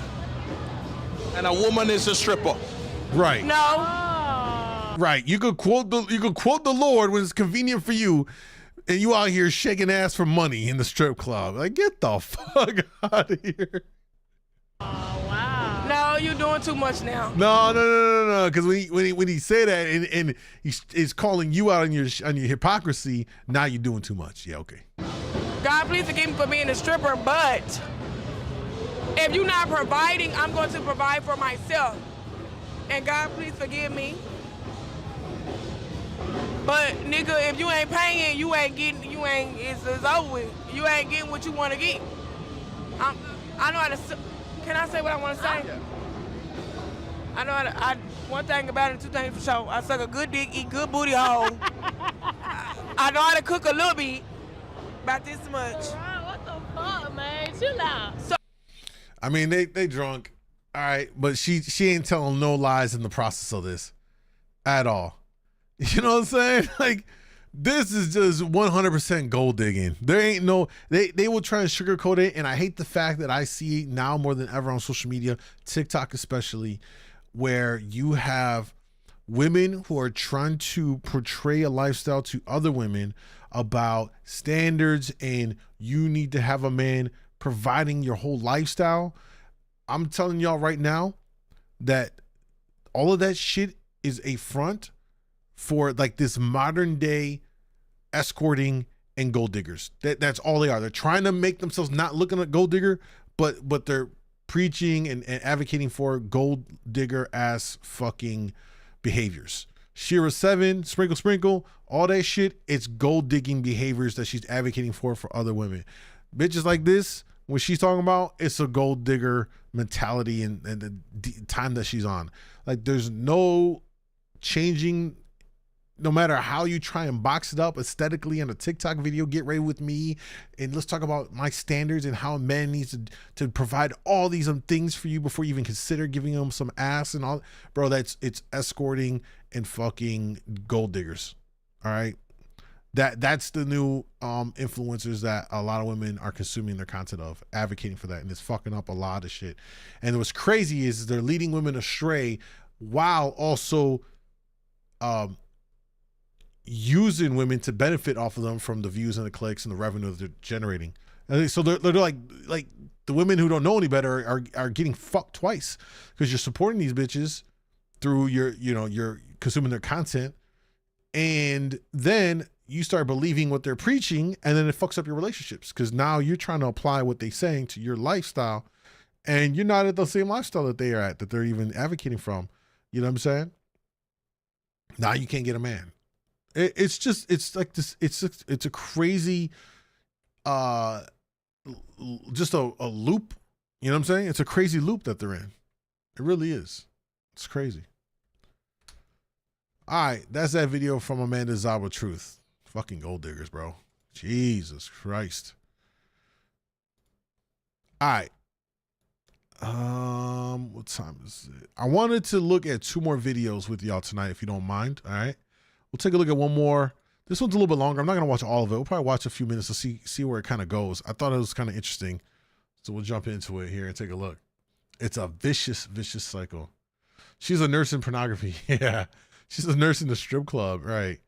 And a woman is a stripper. Right. No. Right. You could quote the Lord when it's convenient for you, and you out here shaking ass for money in the strip club. Like, get the fuck out of here. No, you're doing too much now. No. Because when he say that and he's calling you out on your hypocrisy, now you're doing too much. Yeah, okay. God, please forgive me for being a stripper, but if you're not providing, I'm going to provide for myself. And God, please forgive me. But nigga, if you ain't paying, it's over with. You ain't getting what you want to get. I know how to. Can I say what I want to say? I know how to. One thing about it, two things for sure. I suck a good dick, eat good booty hole. I know how to cook a little bit. About this much. What the fuck, man? Chill out. So, I mean, they drunk, all right, but she ain't telling no lies in the process of this, at all. You know what I'm saying? Like, This is just 100% gold digging. There ain't no, they will try and sugarcoat it. And I hate the fact that I see now more than ever on social media, TikTok especially, where you have women who are trying to portray a lifestyle to other women about standards and you need to have a man providing your whole lifestyle. I'm telling y'all right now that all of that shit is a front for like this modern day escorting and gold diggers. That's all they are. They're trying to make themselves not looking like gold digger, but they're preaching and advocating for gold digger ass fucking behaviors. Shira 7, Sprinkle Sprinkle, all that shit, it's gold digging behaviors that she's advocating for other women. Bitches like this, when she's talking about, it's a gold digger mentality and the time that she's on. Like there's no changing. No matter how you try and box it up aesthetically in a TikTok video, get ready with me and let's talk about my standards and how a man needs to provide all these things for you before you even consider giving them some ass and all. Bro, it's escorting and fucking gold diggers. All right. That's the new influencers that a lot of women are consuming their content of, advocating for that, and it's fucking up a lot of shit. And what's crazy is they're leading women astray while also using women to benefit off of them from the views and the clicks and the revenue that they're generating. And so they're like the women who don't know any better are getting fucked twice because you're supporting these bitches through you're consuming their content, and then you start believing what they're preaching, and then it fucks up your relationships because now you're trying to apply what they're saying to your lifestyle, and you're not at the same lifestyle that they are at, that they're even advocating from. You know what I'm saying? Now you can't get a man. It's like this. It's a crazy, just a loop. You know what I'm saying? It's a crazy loop that they're in. It really is. It's crazy. All right, that's that video from Amanda Zawa Truth. Fucking gold diggers, bro. Jesus Christ. All right. What time is it? I wanted to look at 2 more videos with y'all tonight, if you don't mind. All right. We'll take a look at one more. This one's a little bit longer. I'm not gonna watch all of it. We'll probably watch a few minutes to see where it kind of goes. I thought it was kind of interesting. So we'll jump into it here and take a look. It's a vicious cycle. She's a nurse in pornography. Yeah. She's a nurse in the strip club, right?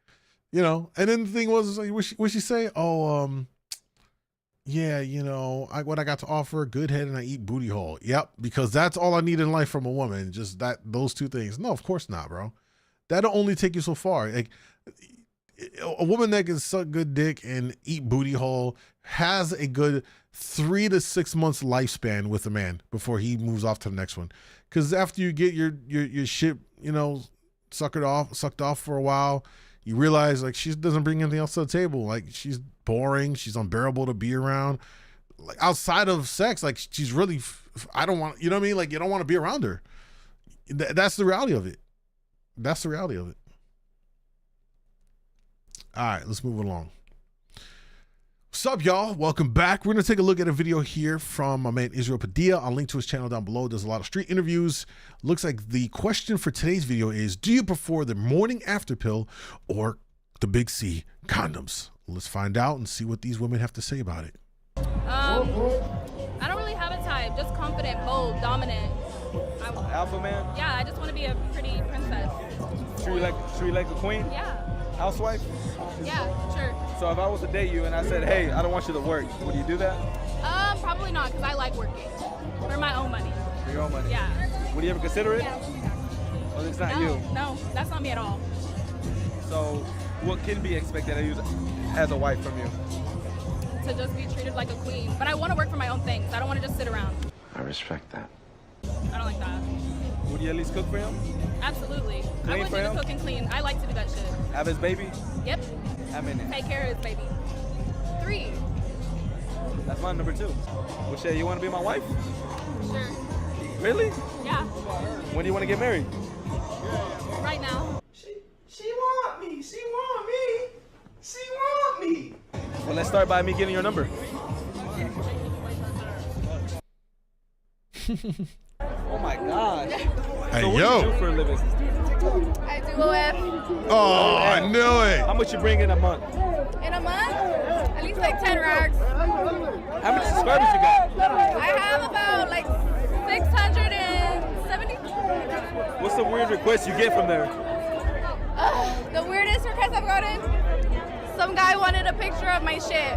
You know, and then the thing was, like, what she say? Oh, yeah, you know, what I got to offer, good head and I eat booty hole. Yep, because that's all I need in life from a woman. Just those 2 things. No, of course not, bro. That'll only take you so far. Like a woman that can suck good dick and eat booty hole has a good 3 to 6 months lifespan with a man before he moves off to the next one. Because after you get your shit, you know, sucked off for a while, you realize like she doesn't bring anything else to the table. Like she's boring, she's unbearable to be around. Like outside of sex, like she's really, I don't want, you know what I mean? Like you don't want to be around her. That's the reality of it. That's the reality of it. All right, let's move along. What's up, y'all? Welcome back. We're going to take a look at a video here from my man Israel Padilla. I'll link to his channel down below. There's a lot of street interviews. Looks like the question for today's video is, do you prefer the morning after pill or the big C, condoms? Let's find out and see what these women have to say about it. I don't really have a type. Just confident, bold, dominant. Alpha man? Yeah, I just want to be a pretty princess. Treat you like a queen? Yeah. Housewife? Yeah, sure. So if I was to date you and I said, hey, I don't want you to work, would you do that? Probably not, because I like working. For my own money. For your own money? Yeah. Would you ever consider it? Or it's not you? No, that's not me at all. So what can be expected as a wife from you? To just be treated like a queen. But I want to work for my own things. I don't want to just sit around. I respect that. I don't like that. Would you at least cook for him? Absolutely. Clean I want for you to him? cook and clean. I like to do that shit. Have his baby? Yep. How many? Take care of his baby. 3. That's my number 2. Well, Shay, you want to be my wife? Sure. Really? Yeah. When do you want to get married? Right now. She want me. She want me. She want me. Well, let's start by me getting your number. Oh my gosh. Hey, so what yo. do you do for a living? I do with. Oh, I knew it. How much you bring in a month? In a month? At least like 10 racks. How many subscribers you got? I have about like 670. What's the weird request you get from there? The weirdest request I've gotten? Some guy wanted a picture of my shit.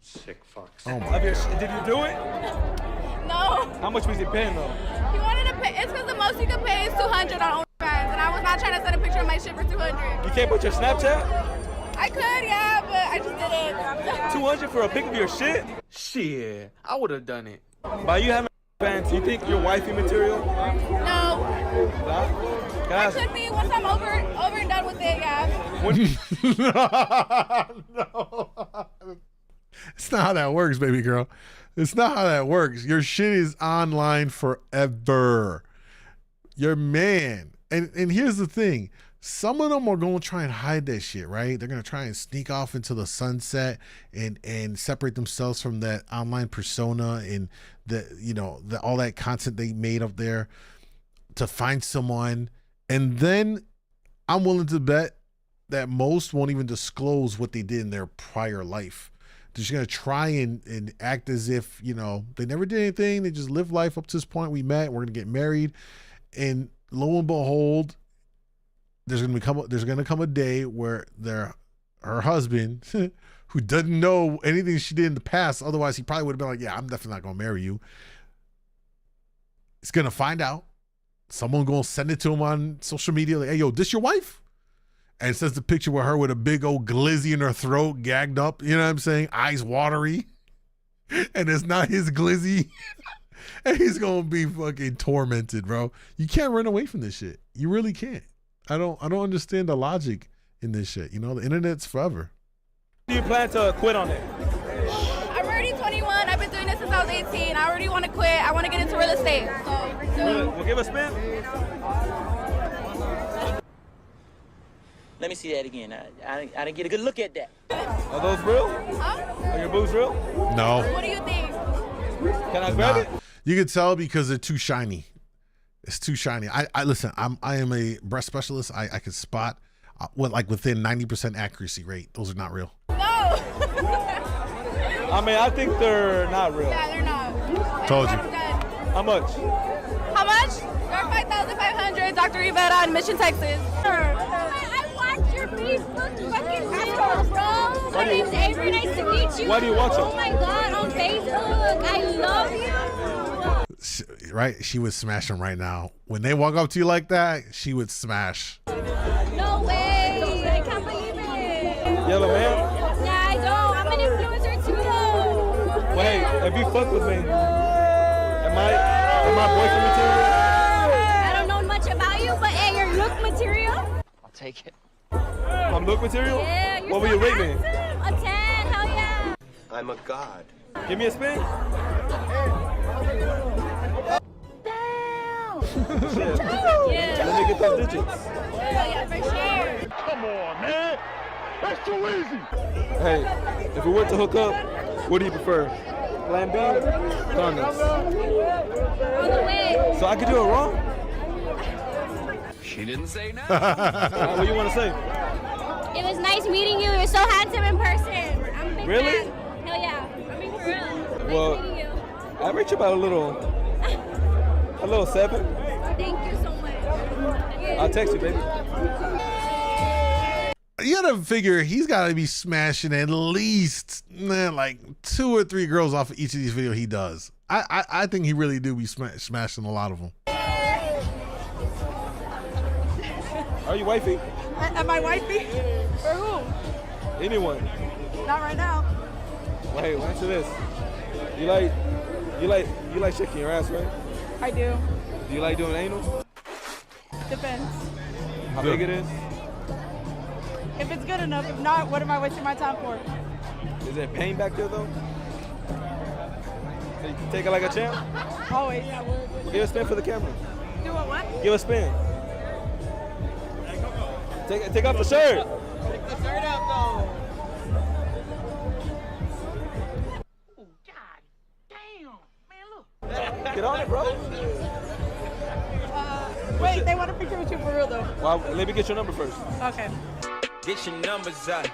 Sick fucks. Oh my. Did you do it? No. How much was he paying though? He wanted to pay. It's because the most you could pay is 200 on OnlyFans, and I was not trying to send a picture of my shit for 200. You can't put your Snapchat? I could, yeah, but I just didn't. 200 for a pic of your shit? Shit, I would have done it. By you having fans, you think you're wifey material? No. Can I ask? Could be once I'm over and done with it, yeah. No. It's not how that works, baby girl. It's not how that works. Your shit is online forever. Your man. And here's the thing. Some of them are going to try and hide that shit, right? They're going to try and sneak off into the sunset and separate themselves from that online persona and all that content they made up there to find someone. And then I'm willing to bet that most won't even disclose what they did in their prior life. They're just going to try and act as if, they never did anything. They just lived life up to this point. We met, we're going to get married. And lo and behold, there's going to come a day where her husband, who doesn't know anything she did in the past, otherwise he probably would have been like, yeah, I'm definitely not going to marry you. He's going to find out. Someone going to send it to him on social media like, hey, yo, this your wife? And it says the picture with her with a big old glizzy in her throat, gagged up, you know what I'm saying? Eyes watery. And it's not his glizzy. And he's going to be fucking tormented, bro. You can't run away from this shit. You really can't. I don't understand the logic in this shit. The internet's forever. Do you plan to quit on it? I'm already 21. I've been doing this since I was 18. I already want to quit. I want to get into real estate. So. We'll give a spin. Let me see that again. I didn't get a good look at that. Are those real? Huh? Are your boobs real? No. What do you think? Can I grab it? You can tell because they're too shiny. It's too shiny. I listen. I am a breast specialist. I can spot within 90% accuracy rate. Those are not real. No. I mean, I think they're not real. Yeah, they're not. Told you. How much? How much? They're 5,500. Dr. Yvette in Mission, Texas. I watched your Facebook fucking video, bro. My name's Avery. Nice to meet you. Why do you watch them? Oh my God, on Facebook. I love you. Right? She would smash them right now. When they walk up to you like that, she would smash. No way. I can't believe it. Yellow man? Yeah, I don't. I'm an influencer too, though. Well, hey, if you fuck with me, am I boyfriend material? I don't know much about you, but hey, your look material. I'll take it. I'm look material? Yeah, you're what so will you rate me? handsome. A 10, hell yeah. I'm a god. Give me a spin. Shit. Yeah. Let me get those digits. Hell yeah, for sure. Come on, man. That's too easy. Hey, if we were to hook up, what do you prefer? Plan B? Condoms. All the way. So I could do it wrong? She didn't say no. What do you want to say? It was nice meeting you. You're so handsome in person. I'm a big Really? fan. Hell yeah. I mean, for real. Well, Nice meeting you. I rate you about a little 7. Thank you so much. I'll text you, baby. You gotta figure he's gotta be smashing at least like 2 or 3 girls off of each of these videos he does. I think he really do be smashing a lot of them. Are you wifey? Am I wifey? For who? Anyone? Not right now. Wait, answer this. You like shaking your ass, right? I do. Do you like doing anal? Depends. How big it is? If it's good enough, if not, what am I wasting my time for? Is there pain back there though? So you can take it like a champ? Always. Give a spin for the camera. Do what? Give a spin. Take off the shirt. Take the shirt out though. Oh, God damn. Man, look. Get on it, bro. Wait, they want a picture with you for real though. Well, let me get your number first. Okay. Get your numbers up.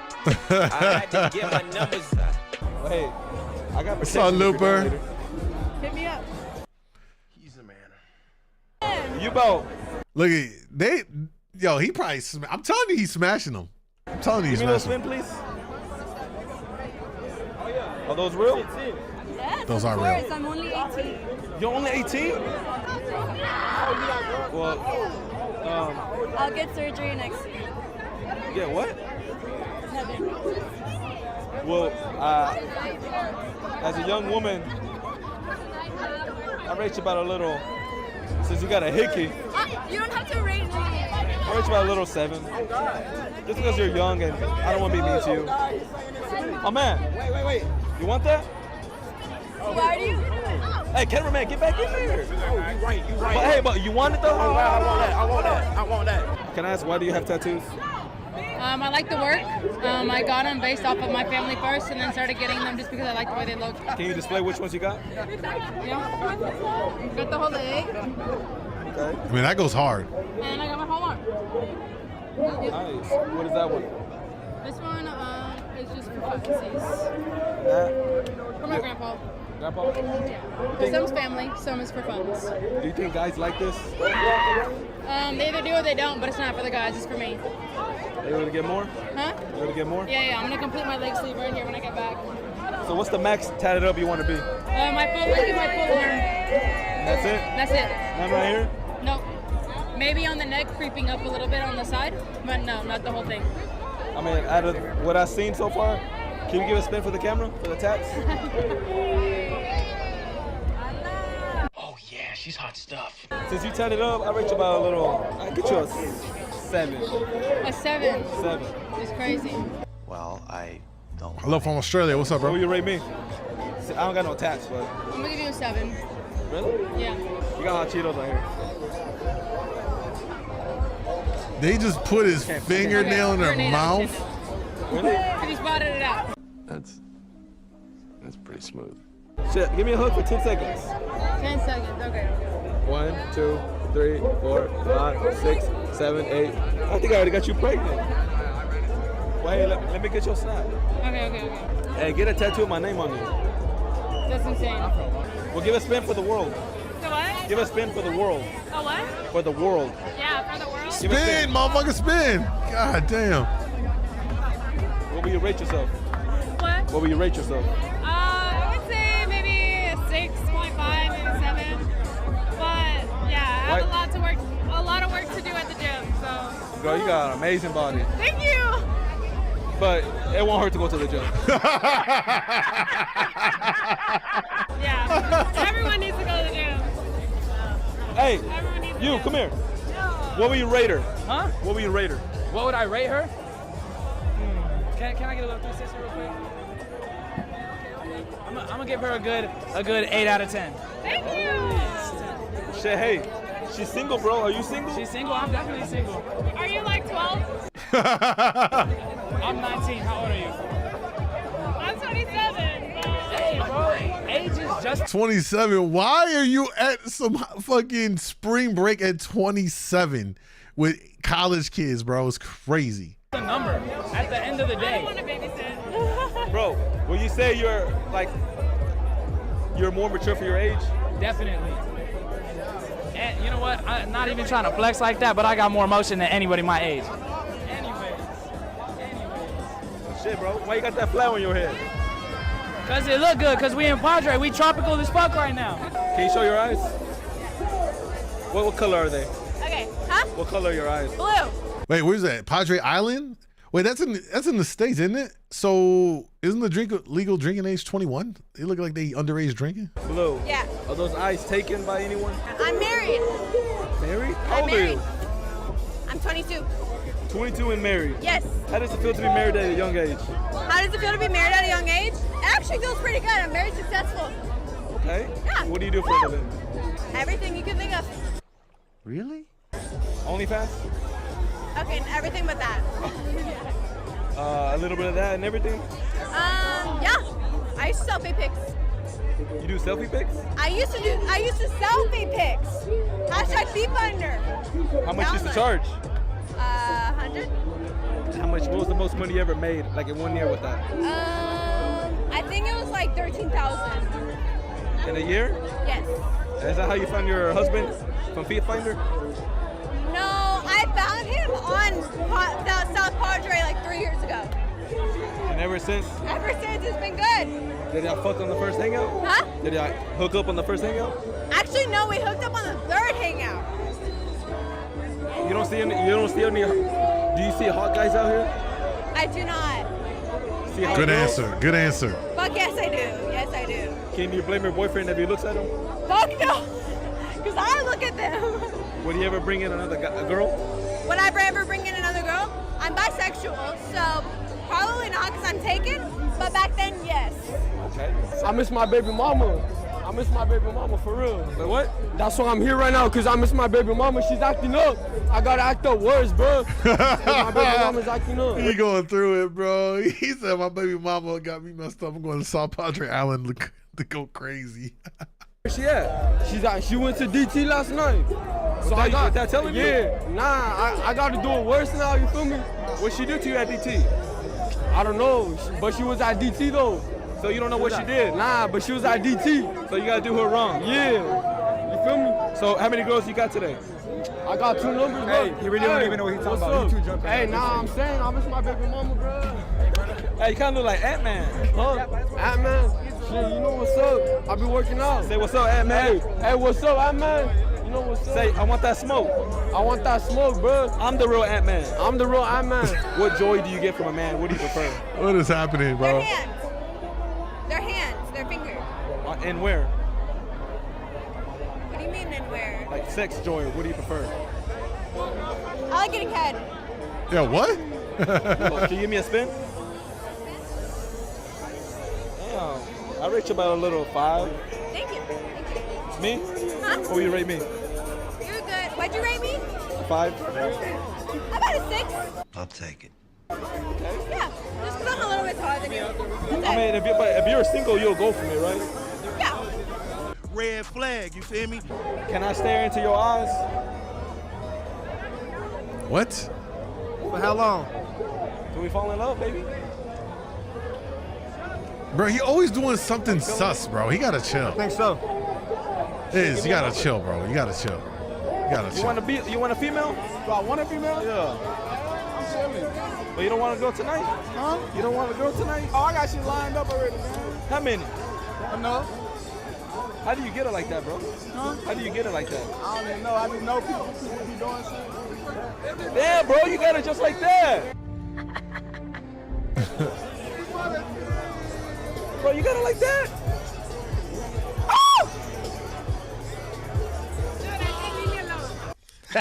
I had to get my numbers up. Well, hey, I got What's up, Looper? Hit me up. He's a man. You both. Look at yo. He probably. I'm telling you, he's smashing them. I'm telling you, he's Give me a smashing little them. spin, please. Are those real? Yes, Those of are course. real. I'm only 18. You're only 18? Well, I'll get surgery next year. yeah, what? Nothing. Well, as a young woman, I rate you about a little, since you got a hickey, You don't have to rate me. I rate you about a little 7. Just because you're young and I don't want to be mean to you. Oh man, wait. You want that? Why do you? Hey, cameraman, get back in here. Oh, you right. But hey, but you want it though? I want that. Can I ask, why do you have tattoos? I like the work. I got them based off of my family first, and then started getting them just because I like the way they look. Can you display which ones you got? Yeah. Got the whole leg, Okay. I mean, that goes hard. and I got my whole arm. Nice. What is that one? This one is just for funsies. That? For my grandpa. Grandpa? Yeah. Some's family, some is for funds. Do you think guys like this? They either do or they don't, but it's not for the guys, it's for me. Are you able to get more? Huh? You able to get more? Yeah, I'm gonna complete my leg sleeve right here when I get back. So what's the max tatted up you want to be? My full leg and my full arm. That's it? That's it. None right here? No. Maybe on the neck, creeping up a little bit on the side, but no, not the whole thing. I mean, out of what I've seen so far, can you give a spin for the camera, for the tats? Oh yeah, she's hot stuff. Since you tatted up, I rate you about a little, I get you a 7. A 7. 7. It's crazy. Well, I don't. Hello from Australia. What's up, bro? What will you rate me? See, I don't got no tats, but. I'm gonna give you a 7. Really? Yeah. You got hot Cheetos out here. They just put his fingernail in their mouth. Really? I just spotted it out. That's pretty smooth. Shit, give me a hug for 10 seconds. 10 seconds, okay. 1, 2, 3, 4, 5, 6, 7, 8. I think I already got you pregnant. Well, hey, let me get your snap. Okay. Hey, get a tattoo of my name on you. That's insane. Well, give a spin for the world. So what? Give a spin for the world. A what? For the world. Yeah, for the world. Give a Spin, motherfucker, spin. God damn. What will you rate yourself? What? What will you rate yourself? I would say maybe a 6.5, maybe 7. But yeah, I have a lot of work to do at the gym. So. Girl, you got an amazing body. Thank you. But it won't hurt to go to the gym. Yeah, everyone needs to go to the gym. Hey, you, come here. What will you rate her? Huh? What will you rate her? What would I rate her? Can I get a little 360 real quick? I'm gonna give her a good 8 out of 10. Thank you. Shit, hey, she's single, bro. Are you single? She's single. I'm definitely single. Are you like 12? I'm 19. How old are you? I'm 27. Hey, bro. Age is just 27. Why are you at some fucking spring break at 27 with college kids, bro? It's crazy. a number at the end of the day. I don't want to babysit. Bro, will you say you're more mature for your age? Definitely. And you know what? I'm not even trying to flex like that, but I got more emotion than anybody my age. Shit, bro. Why you got that flower on your head? Cause it look good. Cause we in Padre. We tropical as fuck right now. Can you show your eyes? What color are they? Okay, huh? What color are your eyes? Blue. Wait, where's that? Padre Island? Wait, that's in the States, isn't it? So isn't the legal drinking age 21? They look like they underage drinking. Blue. Yeah. Are those eyes taken by anyone? I'm married. Married? How old are you? I'm 22. 22 and married. Yes. How does it feel to be married at a young age? How does it feel to be married at a young age? It actually feels pretty good. I'm very successful. Okay. Yeah. What do you do for a living? Everything you can think of. Really? OnlyFans? Okay, everything but that. A little bit of that and everything? Yeah. I used to sell fake pics. You do selfie pics? I used to selfie pics. Hashtag Thief Finder. How much used to charge? 100. How much? What was the most money you ever made, like in 1 year with that? I think it was like 13,000. In a year? Yes. Is that how you found your husband from Thief Finder? No, I found him on the South Padre like 3 years ago. And ever since? Ever since, it's been good. Did y'all fuck on the first hangout? Huh? Did y'all hook up on the first hangout? Actually, no, we hooked up on the third hangout. You don't see any. Do you see hot guys out here? I do not. See hot Good girls? answer. Good answer. Fuck yes, I do. Yes, I do. Can you blame your boyfriend if he looks at him? Fuck no. Because I look at them. Would he ever bring in another girl? Would I ever bring in another girl? I'm bisexual, so probably not because I'm taken. But back then, yes. Okay. I miss my baby mama. I miss my baby mama for real. But what? That's why I'm here right now, because I miss my baby mama. She's acting up. I gotta act up worse, bro. My baby mama's acting up. He going through it, bro. He said my baby mama got me messed up. I'm going to South Padre Island to go crazy. Where's she at? She went to DT last night. So I got that telling you? Yeah. Nah, I got to do it worse now. You feel me? What she do to you at DT? I don't know, but she was at DT though. So you don't know what she did? Nah, but she was at DT. So you gotta do her wrong. Yeah. You feel me? So how many girls you got today? I got 2 numbers, bro. Hey, he really don't even know what he's talking about. What's He up? too drunk. Hey, nah, I'm saying I miss my baby mama, bro. Hey, you kind of look like Ant-Man. Huh? Ant-Man? Shit, you know what's up? I be working out. Say what's up, Ant-Man. Hey, what's up, Ant-Man? You know what's up? Say, I want that smoke. I want that smoke, bro. I'm the real Ant-Man. I'm the real Ant-Man. What joy do you get from a man? What do you prefer? What is happening, bro? Their hands. Their hands. Their fingers. And where? What do you mean and where? Like sex joy. What do you prefer? I like getting head. Yeah, what? Can you give me a spin? Damn. I rate you about a little 5. Thank you. Me? Huh? What will you rate me? You're good. What'd you rate me? 5? About a 6. I'll take it. Yeah. Just because I'm a little bit taller than you. That's I mean, if you're single, you'll go for me, right? Yeah. Red flag, you feel me? Can I stare into your eyes? What? For how long? Till we fall in love, baby. Bro, he always doing something sus, bro. He gotta chill. I think so. You gotta chill, bro. You gotta chill. You gotta chill. You want a female? Do I want a female? Yeah. I'm chilling. But you don't want to go tonight? Huh? You don't want to go tonight? Oh, I got shit lined up already, man. How many? No. How do you get it like that, bro? Huh? How do you get it like that? I don't even know. I just know people be doing shit. Damn, bro, you got it just like that. Bro, you got it like that? Oh! I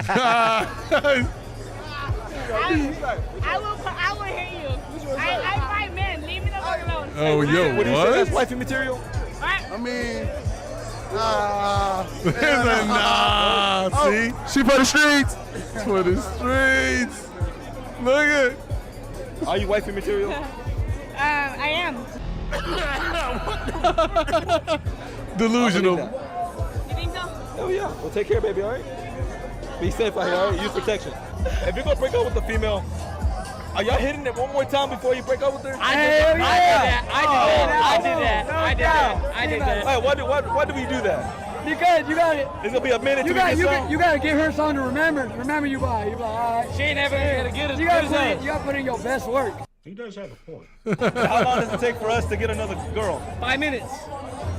will hear you. I fight men. Leave me the fuck alone. Oh, yo, What do you say? That's wifey material? I mean, There's a nah. See? she for the streets. For the streets. Look at. Are you wifey material? I am. Delusional. You think so? Oh yeah. Well, take care, baby. All right. Be safe out here. All right. Use protection. If you're gonna break up with the female, are y'all hitting it one more time before you break up with her? I did that. Hey, why do we do that? Because you got it. It's gonna be a minute You till we got get some. you got to give her something to remember you by. You be like, all right. She ain't never gonna get us. You got to put in your best work. He does have a point. How long does it take for us to get another girl? 5 minutes.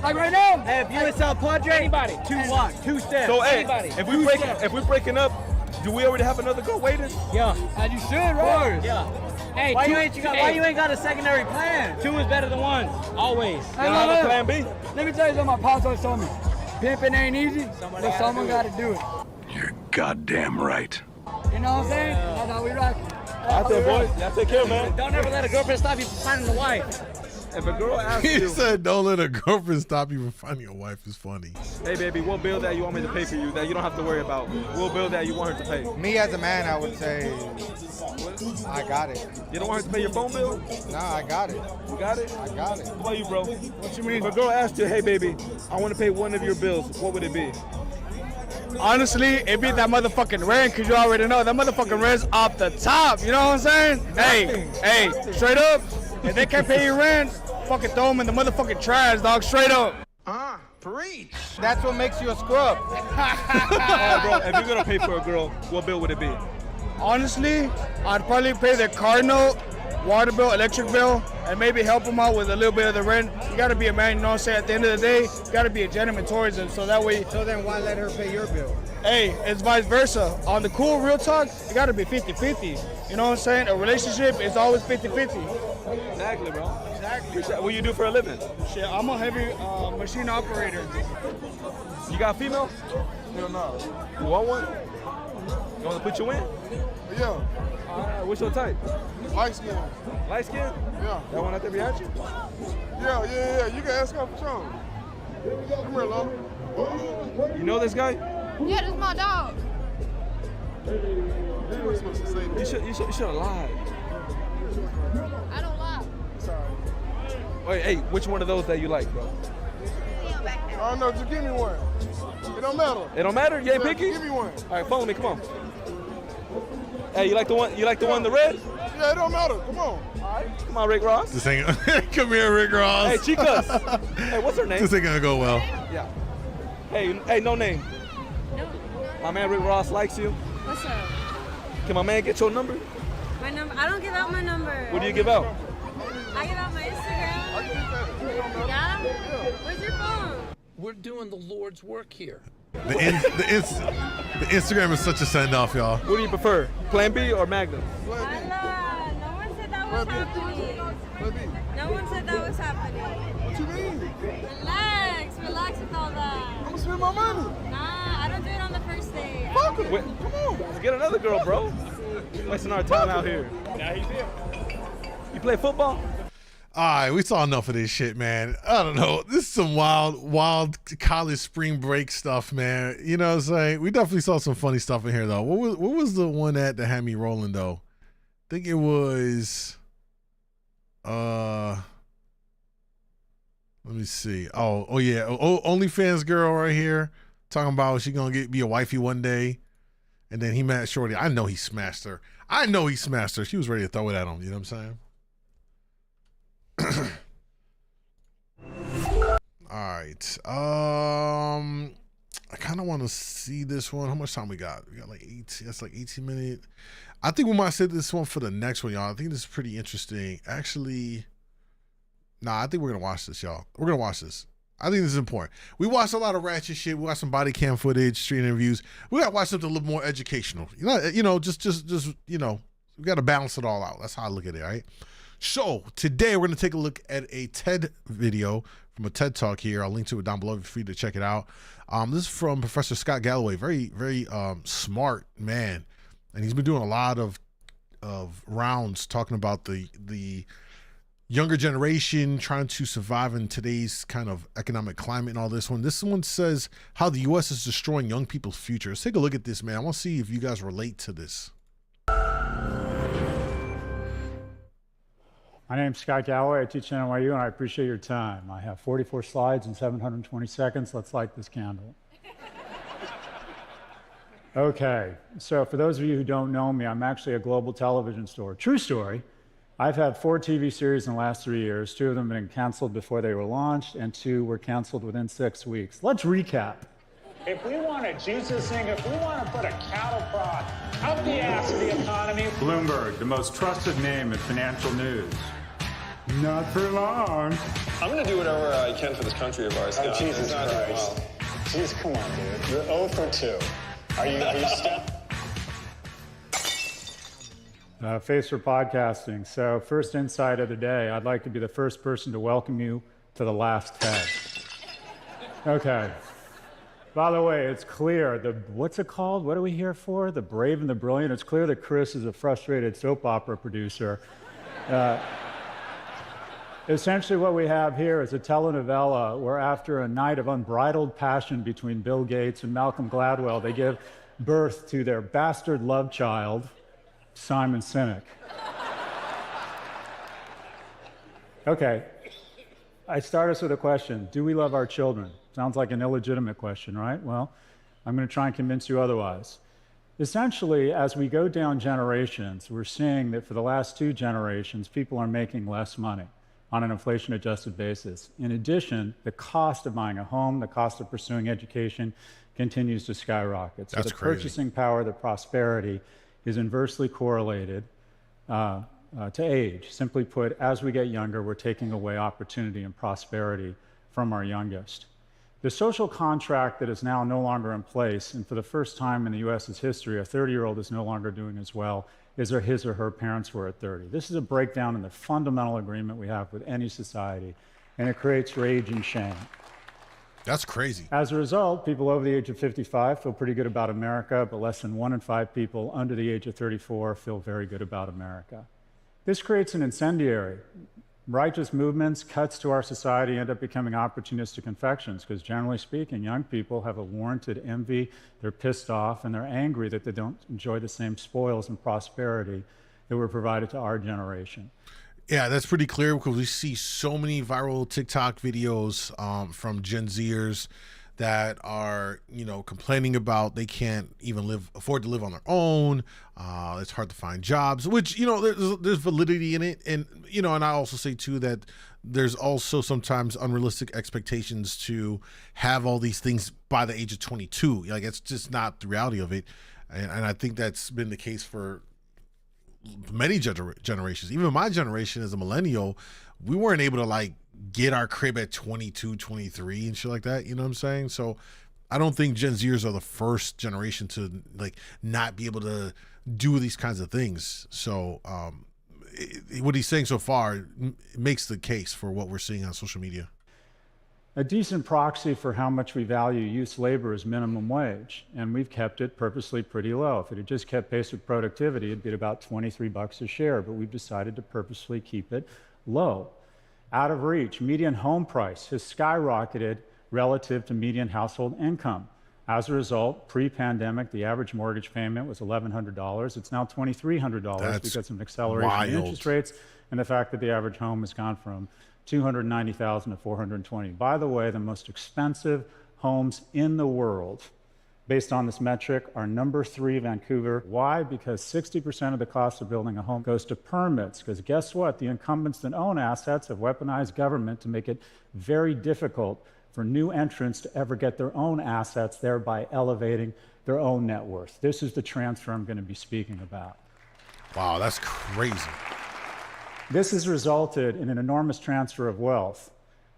Like right now. Hey, if you in South Padre, anybody. 2 walks, 2 steps. So hey, anybody. if we're breaking up, do we already have another girl waiting? Yeah. And you should, right? Yeah. Hey, why you ain't got a secondary plan? 2 is better than 1, always. You don't have a plan B? Let me tell you something my pops always told me. Pimping ain't easy, but someone got to do it. You're goddamn right. You know what I'm saying? That's how we rock. Out there, boys. Y'all take care, man. Don't ever let a girlfriend stop you from finding a wife. If a girl asks He you, said, "Don't let a girlfriend stop you from finding your wife." Is funny. hey baby, what bill that you want me to pay for you that you don't have to worry about? What bill that you want her to pay? Me as a man, I would say I got it. You don't want her to pay your phone bill? Nah, I got it. You got it? I got it. What about you, bro? What you mean? If a girl asked you, hey baby, I want to pay one of your bills, what would it be? Honestly, it beat that motherfucking rent, because you already know that motherfucking rent's off the top. You know what I'm saying? Hey, straight up, if they can't pay your rent, fucking throw them in the motherfucking trash, dog, straight up. Preach. That's what makes you a scrub. Bro, if you're gonna pay for a girl, what bill would it be? Honestly, I'd probably pay their car note, water bill, electric bill, and maybe help them out with a little bit of the rent. You gotta be a man, you know what I'm saying? At the end of the day, you gotta be a gentleman towards them, so that way. So then why let her pay your bill? Hey, it's vice versa. On the cool, real talk, you gotta be 50-50. You know what I'm saying? A relationship is always 50-50. Exactly, bro. Exactly. What you do for a living? Shit, I'm a heavy machine operator. You got a female? Hell no. You want one? You want to put you in? Yeah. What's your type? Light skin. Light skin? Yeah. That one out there behind you? Yeah. You can ask her for sure. Come here, Lola. You know this guy? Yeah, this is my dog. You should have lied. I don't lie. Wait, hey, which one of those that you like, bro? I don't know, just give me one. It don't matter. It don't matter? You ain't picky? Give me one. All right, follow me, come on. Hey, you like the one in the red? Yeah, it don't matter. Come on. All right, come on, Rick Ross. This ain't come here, Rick Ross. Hey, chicas. Hey, what's her name? This ain't gonna go well. Yeah. Hey, no name. No. My man Rick Ross likes you. What's up? Can my man get your number? My number? I don't give out my number. What do you give out? I give out my Instagram. Yeah? Where's your phone? We're doing the Lord's work here. The Instagram is such a send-off, y'all. What do you prefer, Plan B or Magnum? No one said that was happening. No one said that was happening. What you mean? Relax with all that. I'm gonna spend my money. Nah, I don't do it on the first day. Fuck it. Wait, Come on. get another girl, bro. Wasting our time out here. Now he's here. You play football? All right, we saw enough of this shit, man. I don't know. This is some wild college spring break stuff, man. You know what I'm saying? We definitely saw some funny stuff in here, though. What was the one that had me rolling, though? I think it was, let me see. Oh yeah. OnlyFans girl right here talking about she gonna be a wifey one day. And then he met Shorty. I know he smashed her. She was ready to throw it at him. You know what I'm saying? All right. I kind of want to see this one. How much time we got? We got like 18. That's like 18 minutes. I think we might save this one for the next one, y'all. I think this is pretty interesting. Actually, I think we're gonna watch this, y'all. We're gonna watch this. I think this is important. We watched a lot of ratchet shit. We watched some body cam footage, street interviews. We gotta watch something a little more educational. Just we gotta balance it all out. That's how I look at it, all right? So today we're gonna take a look at a TED video from a TED Talk here. I'll link to it down below for you to check it out. This is from Professor Scott Galloway, very, very smart man. And he's been doing a lot of rounds talking about the younger generation trying to survive in today's kind of economic climate and all this one. This one says how the U.S. is destroying young people's future. Let's take a look at this, man. I want to see if you guys relate to this. My name's Scott Galloway. I teach at NYU, and I appreciate your time. I have 44 slides in 720 seconds. Let's light this candle. Okay, so for those of you who don't know me, I'm actually a global television star. True story. I've had 4 TV series in the last 3 years. 2 of them have been canceled before they were launched, and 2 were canceled within 6 weeks. Let's recap. If we want to juice this thing, if we want to put a cattle prod up the ass of the economy. Bloomberg, the most trusted name in financial news. Not for long. I'm going to do whatever I can for this country of ours. Oh, Jesus Christ. Jeez, come on, dude. You're 0 for 2. Are you stuck? Face for podcasting. So first insight of the day, I'd like to be the first person to welcome you to the last TED. Okay. By the way, it's clear, what's it called? What are we here for? The Brave and the Brilliant? It's clear that Chris is a frustrated soap opera producer. Essentially what we have here is a telenovela where after a night of unbridled passion between Bill Gates and Malcolm Gladwell, they give birth to their bastard love child, Simon Sinek. Okay, I start us with a question. Do we love our children? Sounds like an illegitimate question, right? Well, I'm going to try and convince you otherwise. Essentially, as we go down generations, we're seeing that for the last 2 generations, people are making less money on an inflation-adjusted basis. In addition, the cost of buying a home, the cost of pursuing education continues to skyrocket. So That's the crazy. purchasing power, the prosperity is inversely correlated to age. Simply put, as we get younger, we're taking away opportunity and prosperity from our youngest. The social contract that is now no longer in place, and for the first time in the U.S.'s history, a 30-year-old is no longer doing as well as his or her parents were at 30. This is a breakdown in the fundamental agreement we have with any society, and it creates rage and shame. That's crazy. As a result, people over the age of 55 feel pretty good about America, but less than 1 in 5 people under the age of 34 feel very good about America. This creates an incendiary. Righteous movements, cuts to our society end up becoming opportunistic infections because generally speaking, young people have a warranted envy, they're pissed off, and they're angry that they don't enjoy the same spoils and prosperity that were provided to our generation. Yeah, that's pretty clear because we see so many viral TikTok videos from Gen Zers that are, complaining about they can't even afford to live on their own. It's hard to find jobs, which, there's validity in it. And, and I also say too that there's also sometimes unrealistic expectations to have all these things by the age of 22. Like, it's just not the reality of it. And I think that's been the case for many generations. Even my generation as a millennial, we weren't able to get our crib at 22, 23 and shit like that. You know what I'm saying? So I don't think Gen Zers are the first generation to not be able to do these kinds of things. So what he's saying so far makes the case for what we're seeing on social media. A decent proxy for how much we value youth labor is minimum wage, and we've kept it purposely pretty low. If it had just kept pace with productivity, it'd be about $23 a share, but we've decided to purposely keep it low. Out of reach, median home price has skyrocketed relative to median household income. As a result, pre-pandemic, the average mortgage payment was $1,100. It's now $2,300 because of an acceleration in interest rates and the fact that the average home has gone from $290,000 to $420,000. By the way, the most expensive homes in the world, based on this metric, are number 3, Vancouver. Why? Because 60% of the cost of building a home goes to permits. Because guess what? The incumbents that own assets have weaponized government to make it very difficult for new entrants to ever get their own assets, thereby elevating their own net worth. This is the transfer I'm going to be speaking about. Wow, that's crazy. This has resulted in an enormous transfer of wealth,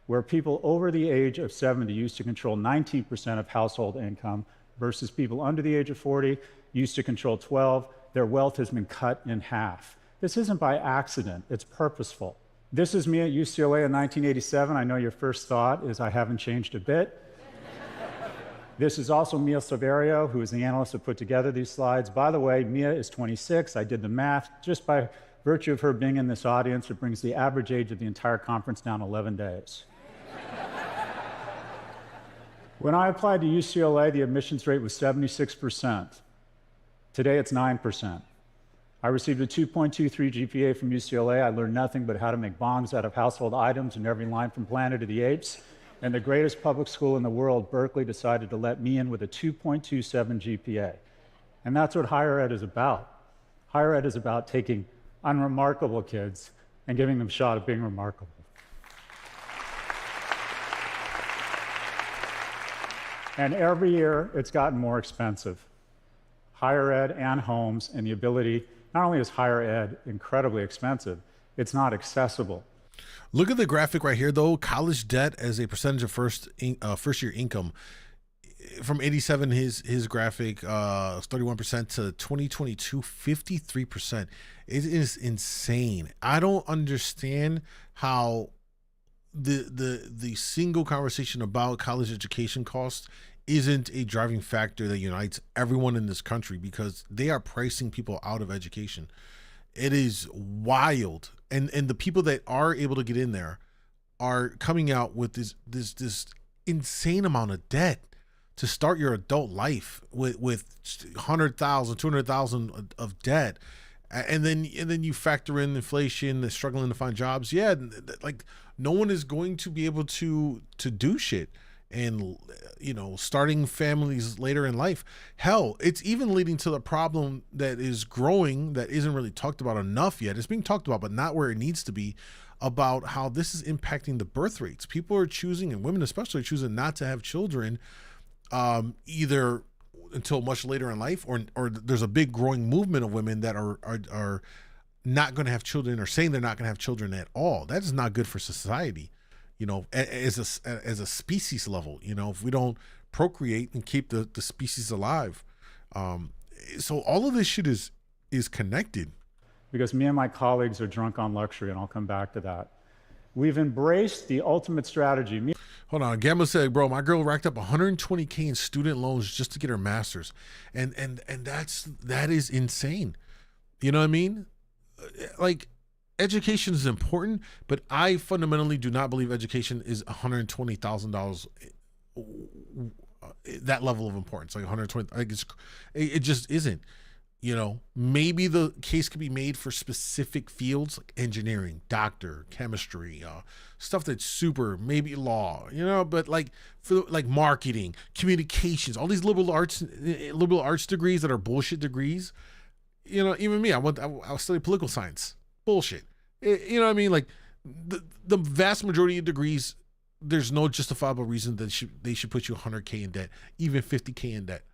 where people over the age of 70 used to control 19% of household income, versus people under the age of 40 used to control 12. Their wealth has been cut in half. This isn't by accident, it's purposeful. This is me at UCLA in 1987. I know your first thought is I haven't changed a bit. This is also Mia Silverio, who is the analyst that put together these slides. By the way, Mia is 26. I did the math. Just by virtue of her being in this audience, it brings the average age of the entire conference down 11 days. When I applied to UCLA, the admissions rate was 76%. Today, it's 9%. I received a 2.23 GPA from UCLA. I learned nothing but how to make bongs out of household items in every line from Planet of the Apes. And the greatest public school in the world, Berkeley, decided to let me in with a 2.27 GPA. And that's what higher ed is about. Higher ed is about taking unremarkable kids and giving them a shot at being remarkable. And every year, it's gotten more expensive. Higher ed and homes, and the ability, not only is higher ed incredibly expensive, it's not accessible. Look at the graphic right here, though. College debt as a percentage of first-year income. From 87, his graphic, 31% to 2022, 53%. It is insane. I don't understand how the single conversation about college education costs isn't a driving factor that unites everyone in this country, because they are pricing people out of education. It is wild. And the people that are able to get in there are coming out with this insane amount of debt to start your adult life with $100,000, $200,000 of debt. And then you factor in inflation, the struggling to find jobs. Yeah, like no one is going to be able to do shit. and starting families later in life. Hell, it's even leading to the problem that is growing that isn't really talked about enough yet. It's being talked about, but not where it needs to be, about how this is impacting the birth rates. People are choosing, and women especially, choosing not to have children, either until much later in life, or there's a big growing movement of women that are not going to have children, or saying they're not going to have children at all. That is not good for society, as a species level. If we don't procreate and keep the species alive. So all of this shit is connected. Because me and my colleagues are drunk on luxury, and I'll come back to that. We've embraced the ultimate strategy. Hold on, Gamma said, bro, my girl racked up $120K in student loans just to get her master's, and that is insane. You know what I mean? Like, education is important, but I fundamentally do not believe education is $120,000. That level of importance, like 120, like it just isn't. Maybe the case could be made for specific fields like engineering, doctor, chemistry, stuff that's super, maybe law, but like for like marketing, communications, all these liberal arts degrees that are bullshit degrees. Even me, I study political science. Bullshit. You know what I mean? Like the vast majority of degrees, there's no justifiable reason that they should put you 100K in debt, even 50K in debt.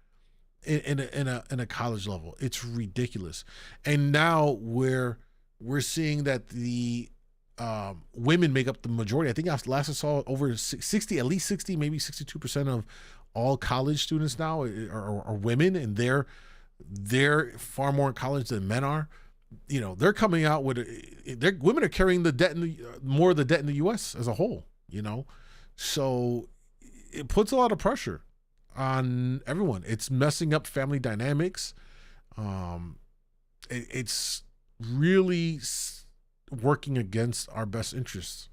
In a college level. It's ridiculous. And now we're seeing that the women make up the majority. I think last I saw over 60, at least 60, maybe 62% of all college students now are women, and they're far more in college than men are. They're coming out with women are carrying the debt more of the debt in the US as a whole, so it puts a lot of pressure on everyone. It's messing up family dynamics. It's really working against our best interests.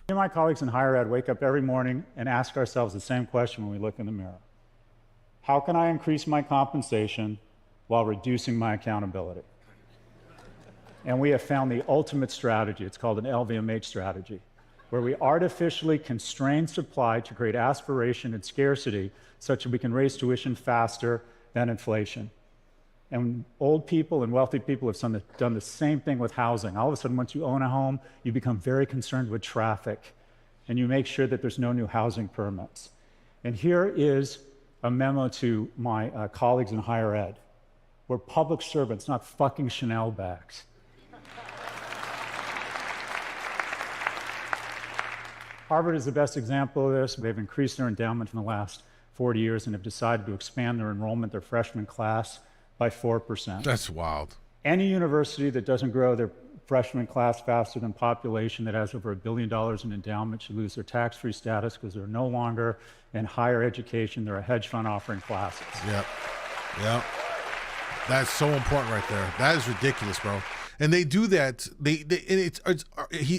Me and my colleagues in higher ed wake up every morning and ask ourselves the same question when we look in the mirror. How can I increase my compensation while reducing my accountability? And we have found the ultimate strategy. It's called an LVMH strategy, where we artificially constrain supply to create aspiration and scarcity such that we can raise tuition faster than inflation. And old people and wealthy people have done the same thing with housing. All of a sudden, once you own a home, you become very concerned with traffic, and you make sure that there's no new housing permits. And here is a memo to my colleagues in higher ed. We're public servants, not fucking Chanel bags. Harvard is the best example of this. They've increased their endowment in the last 40 years and have decided to expand their enrollment, their freshman class, by 4%. That's wild. Any university that doesn't grow their freshman class faster than population, that has over $1 billion in endowment, should lose their tax-free status because they're no longer in higher education. They're a hedge fund offering classes. Yep. That's so important right there. That is ridiculous, bro. And they do that.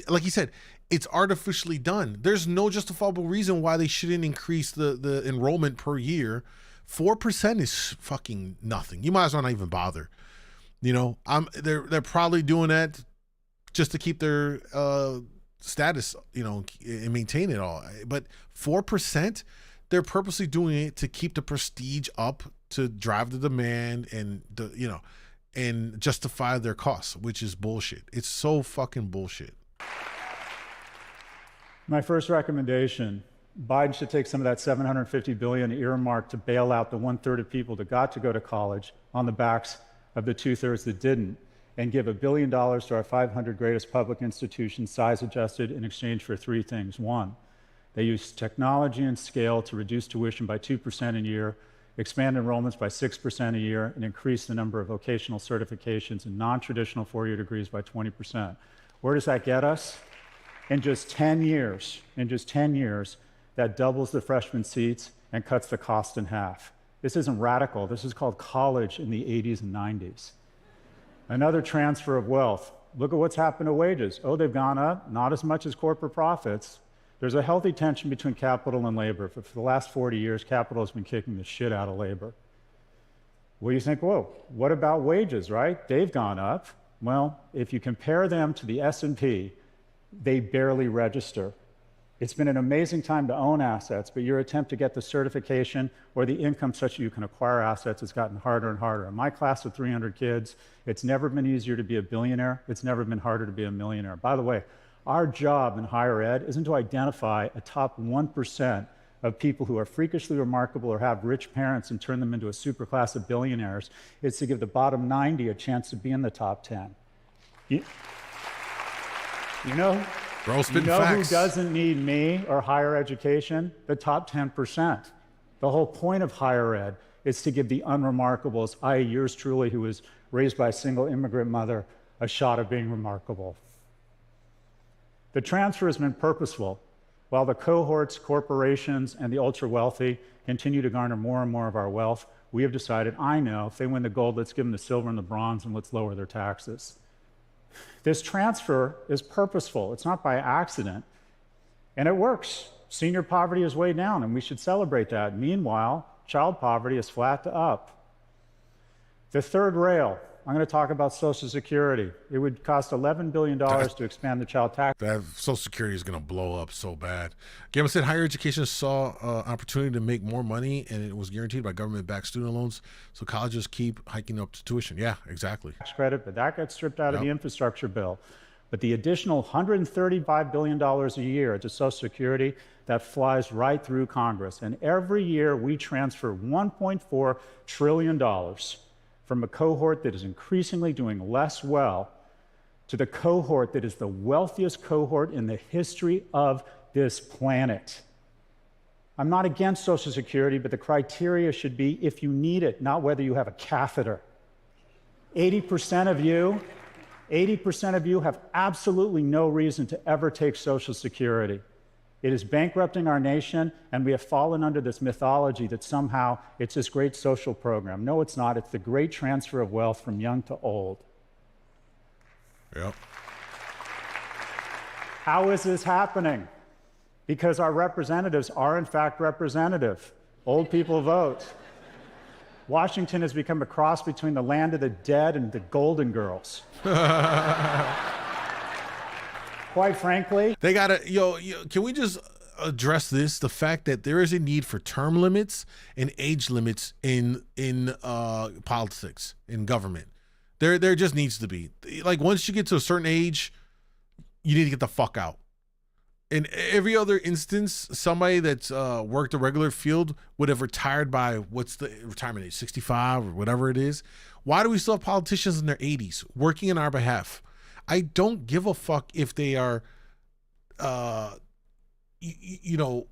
Like he said, it's artificially done. There's no justifiable reason why they shouldn't increase the enrollment per year. 4% is fucking nothing. You might as well not even bother. They're probably doing that just to keep their status, and maintain it all. But 4%, they're purposely doing it to keep the prestige up, to drive the demand and justify their costs, which is bullshit. It's so fucking bullshit. My first recommendation, Biden should take some of that $750 billion earmarked to bail out the 1/3 of people that got to go to college on the backs of the 2/3 that didn't, and give $1 billion to our 500 greatest public institutions, size adjusted, in exchange for three things. One, they use technology and scale to reduce tuition by 2% a year, expand enrollments by 6% a year, and increase the number of vocational certifications and non-traditional four-year degrees by 20%. Where does that get us? In just 10 years, that doubles the freshman seats and cuts the cost in half. This isn't radical. This is called college in the 80s and 90s. Another transfer of wealth. Look at what's happened to wages. Oh, they've gone up, not as much as corporate profits. There's a healthy tension between capital and labor. For the last 40 years, capital has been kicking the shit out of labor. Well, you think, whoa, what about wages, right? They've gone up. Well, if you compare them to the S&P, they barely register. It's been an amazing time to own assets, but your attempt to get the certification or the income such that you can acquire assets has gotten harder and harder. In my class of 300 kids, it's never been easier to be a billionaire. It's never been harder to be a millionaire. By the way, our job in higher ed isn't to identify a top 1% of people who are freakishly remarkable or have rich parents and turn them into a superclass of billionaires. It's to give the bottom 90 a chance to be in the top 10. You know who doesn't need me or higher education? The top 10%. The whole point of higher ed is to give the unremarkables, i.e. yours truly, who was raised by a single immigrant mother, a shot of being remarkable. The transfer has been purposeful. While the cohorts, corporations, and the ultra-wealthy continue to garner more and more of our wealth, we have decided, I know, if they win the gold, let's give them the silver and the bronze, and let's lower their taxes. This transfer is purposeful. It's not by accident. And it works. Senior poverty is way down, and we should celebrate that. Meanwhile, child poverty is flat to up. The third rail, I'm going to talk about Social Security. It would cost $11 billion to expand the child tax. That Social Security is going to blow up so bad. Gamma said higher education saw opportunity to make more money, and it was guaranteed by government-backed student loans, so colleges keep hiking up to tuition. Yeah, exactly. Tax credit, but that gets stripped out of the infrastructure bill. But the additional $135 billion a year to Social Security, that flies right through Congress. And every year we transfer $1.4 trillion from a cohort that is increasingly doing less well to the cohort that is the wealthiest cohort in the history of this planet. I'm not against Social Security, but the criteria should be if you need it, not whether you have a catheter. 80% of you have absolutely no reason to ever take Social Security. It is bankrupting our nation, and we have fallen under this mythology that somehow it's this great social program. No, it's not. It's the great transfer of wealth from young to old. Yep. How is this happening? Because our representatives are, in fact, representative. Old people vote. Washington has become a cross between the land of the dead and the Golden Girls. Quite frankly, they gotta can we just address this, the fact that there is a need for term limits and age limits in politics, in government. There just needs to be, like, once you get to a certain age, you need to get the fuck out. In every other instance, somebody that's worked a regular field would have retired by, what's the retirement age, 65 or whatever it is. Why do we still have politicians in their 80s working in our behalf? I don't give a fuck if they are,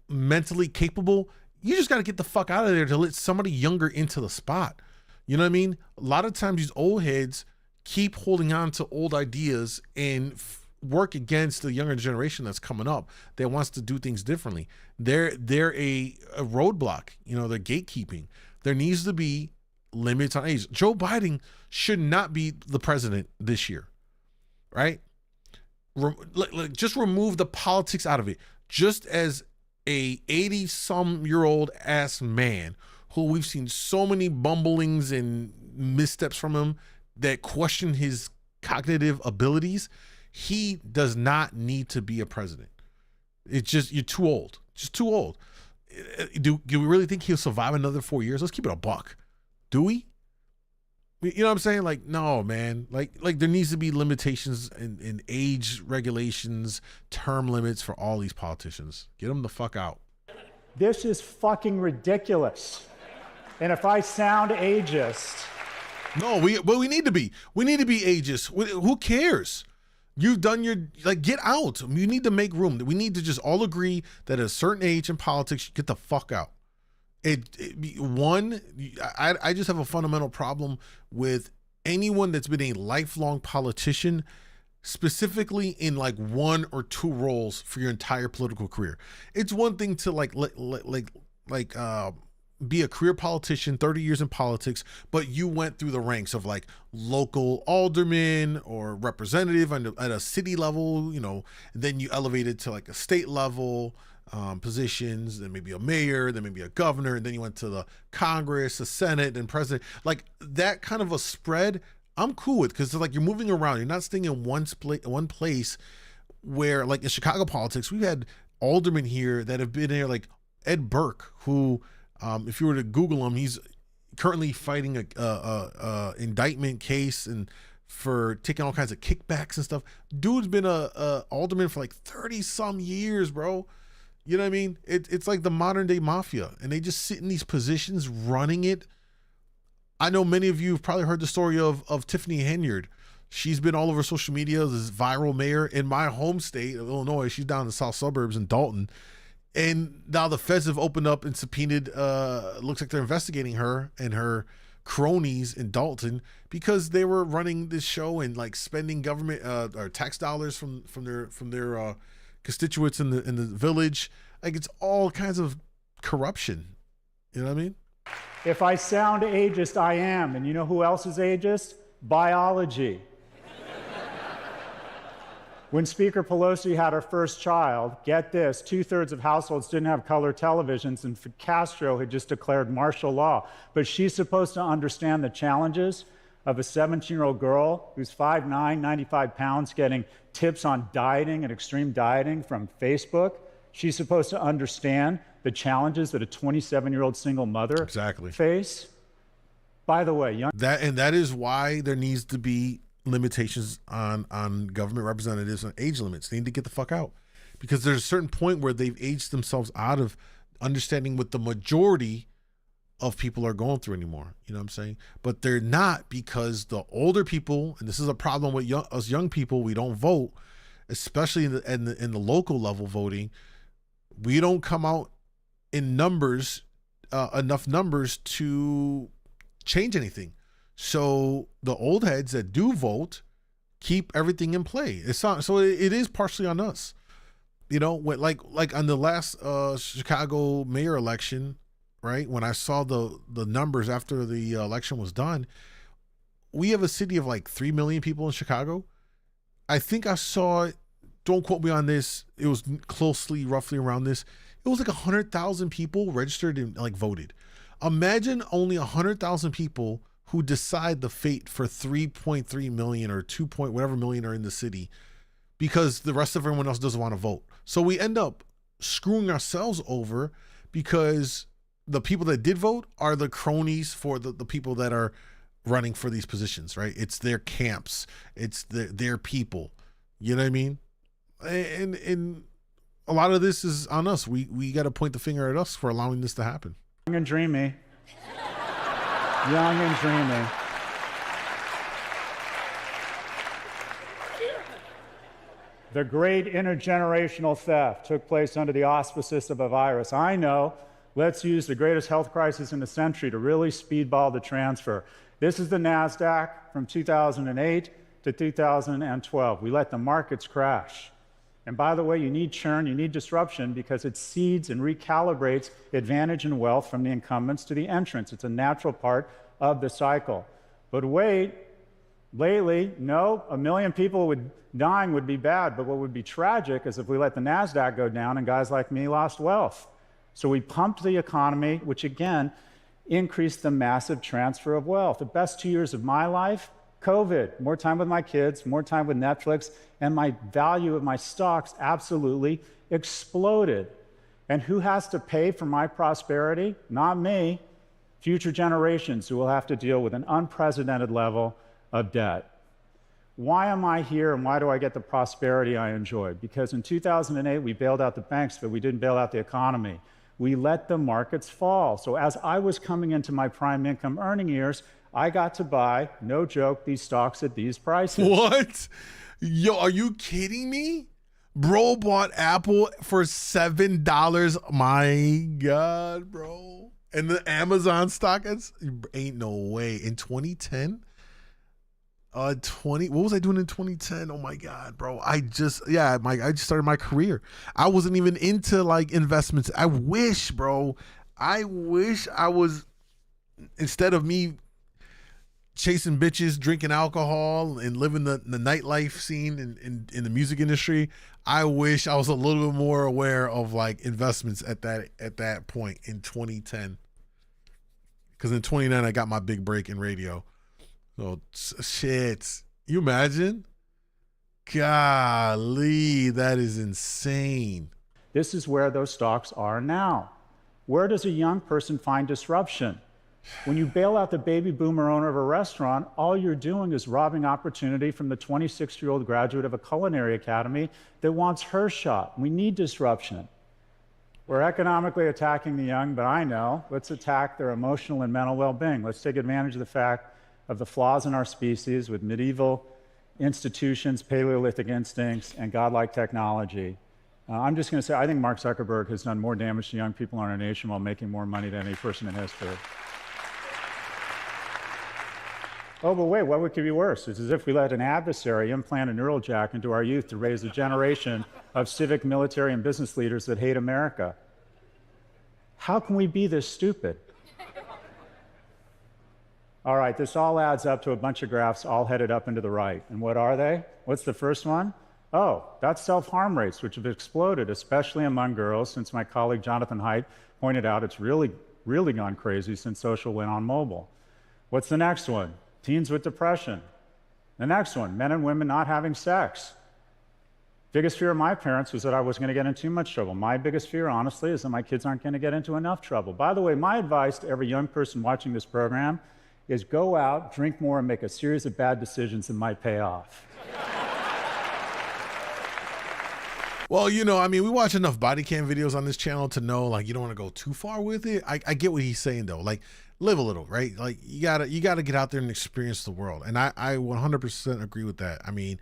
mentally capable. You just got to get the fuck out of there to let somebody younger into the spot. You know what I mean? A lot of times these old heads keep holding on to old ideas and work against the younger generation that's coming up that wants to do things differently. They're a roadblock. They're gatekeeping. There needs to be limits on age. Joe Biden should not be the president this year. Right? Just remove the politics out of it. Just as a 80-some-year-old ass man who we've seen so many bumblings and missteps from him that question his cognitive abilities, he does not need to be a president. It's just, you're too old. Just too old. Do we really think he'll survive another 4 years? Let's keep it a buck. Do we? You know what I'm saying? Like, no, man. Like there needs to be limitations in age regulations, term limits for all these politicians. Get them the fuck out. This is fucking ridiculous. And if I sound ageist... No, we need to be. We need to be ageist. Who cares? You've done your, get out. You need to make room. We need to just all agree that at a certain age in politics, get the fuck out. I just have a fundamental problem with anyone that's been a lifelong politician, specifically in one or two roles for your entire political career. It's one thing to be a career politician, 30 years in politics, but you went through the ranks of local alderman or representative at a city level, then you elevated to a state level positions, then maybe a mayor, then maybe a governor, and then you went to the Congress, the Senate, and president. That kind of a spread, I'm cool with, because you're moving around. You're not staying in one place where, in Chicago politics, we've had aldermen here that have been there, like Ed Burke, who, if you were to Google him, he's currently fighting a indictment case and for taking all kinds of kickbacks and stuff. Dude's been a alderman for like 30 some years, bro. You know what I mean? It's like the modern day mafia, and they just sit in these positions running it. I know many of you have probably heard the story of Tiffany Henyard. She's been all over social media, this viral mayor in my home state of Illinois. She's down in the south suburbs in Dalton. And now the feds have opened up and subpoenaed, looks like they're investigating her and her cronies in Dalton because they were running this show and like spending government or tax dollars from their constituents in the village. Like, it's all kinds of corruption. You know what I mean? If I sound ageist, I am. And you know who else is ageist? Biology. When Speaker Pelosi had her first child, get this, 2/3 of households didn't have color televisions, and Castro had just declared martial law. But she's supposed to understand the challenges of a 17-year-old girl who's 5'9", 95 pounds, getting tips on dieting and extreme dieting from Facebook. She's supposed to understand the challenges that a 27-year-old single mother face. By the way, that is why there needs to be limitations on government representatives and age limits. They need to get the fuck out, because there's a certain point where they've aged themselves out of understanding what the majority of people are going through anymore. You know what I'm saying? But they're not, because the older people, and this is a problem with us young people, we don't vote, especially in the local level voting. We don't come out in numbers, enough numbers to change anything. So the old heads that do vote keep everything in play. It's not, so it is partially on us. You know, when, like on the last Chicago mayor election, right? When I saw the numbers after the election was done, we have a city of like 3 million people in Chicago. I think I saw, don't quote me on this, it was closely roughly around this. It was like 100,000 people registered and like voted. Imagine only 100,000 people who decide the fate for 3.3 million or 2 point whatever million are in the city, because the rest of everyone else doesn't want to vote. So we end up screwing ourselves over, because the people that did vote are the cronies for the people that are running for these positions, right? It's their camps, it's their people. You know what I mean? And a lot of this is on us. We got to point the finger at us for allowing this to happen. Young and dreamy. Young and dreamy. The great intergenerational theft took place under the auspices of a virus. I know, let's use the greatest health crisis in the century to really speedball the transfer. This is the NASDAQ from 2008 to 2012. We let the markets crash. And by the way, you need churn, you need disruption, because it seeds and recalibrates advantage and wealth from the incumbents to the entrants. It's a natural part of the cycle. But wait, lately, no, 1 million people dying would be bad, but what would be tragic is if we let the NASDAQ go down and guys like me lost wealth. So we pumped the economy, which again, increased the massive transfer of wealth. The best 2 years of my life, COVID, more time with my kids, more time with Netflix, and my value of my stocks absolutely exploded. And who has to pay for my prosperity? Not me. Future generations who will have to deal with an unprecedented level of debt. Why am I here, and why do I get the prosperity I enjoy? Because in 2008, we bailed out the banks, but we didn't bail out the economy. We let the markets fall. So as I was coming into my prime income earning years, I got to buy, no joke, these stocks at these prices. What? Yo, are you kidding me? Bro bought Apple for $7. My God, bro. And the Amazon stock, ain't no way. In 2010? What was I doing in 2010? Oh my God, bro. I just started my career. I wasn't even into like investments. I wish, bro. I wish I was, instead of me chasing bitches, drinking alcohol, and living the nightlife scene in the music industry, I wish I was a little bit more aware of like investments at that point in 2010. Because in 2009 I got my big break in radio. So shit, you imagine? Golly, that is insane. This is where those stocks are now. Where does a young person find disruption? When you bail out the baby boomer owner of a restaurant, all you're doing is robbing opportunity from the 26-year-old graduate of a culinary academy that wants her shot. We need disruption. We're economically attacking the young, but I know, let's attack their emotional and mental well-being. Let's take advantage of the fact of the flaws in our species with medieval institutions, Paleolithic instincts, and godlike technology. I'm just going to say, I think Mark Zuckerberg has done more damage to young people in our nation while making more money than any person in history. Oh, but wait, what could be worse? It's as if we let an adversary implant a neural jack into our youth to raise a generation of civic, military, and business leaders that hate America. How can we be this stupid? All right, this all adds up to a bunch of graphs all headed up and to the right. And what are they? What's the first one? Oh, that's self-harm rates, which have exploded, especially among girls, since my colleague Jonathan Haidt pointed out it's really gone crazy since social went on mobile. What's the next one? Teens with depression. The next one, men and women not having sex. Biggest fear of my parents was that I was going to get in too much trouble. My biggest fear, honestly, is that my kids aren't going to get into enough trouble. By the way, my advice to every young person watching this program is go out, drink more, and make a series of bad decisions that might pay off. Well, you know, I mean, we watch enough body cam videos on this channel to know, like, you don't want to go too far with it. I get what he's saying, though. Like, live a little, right? Like, you gotta get out there and experience the world. And I 100% agree with that. I mean,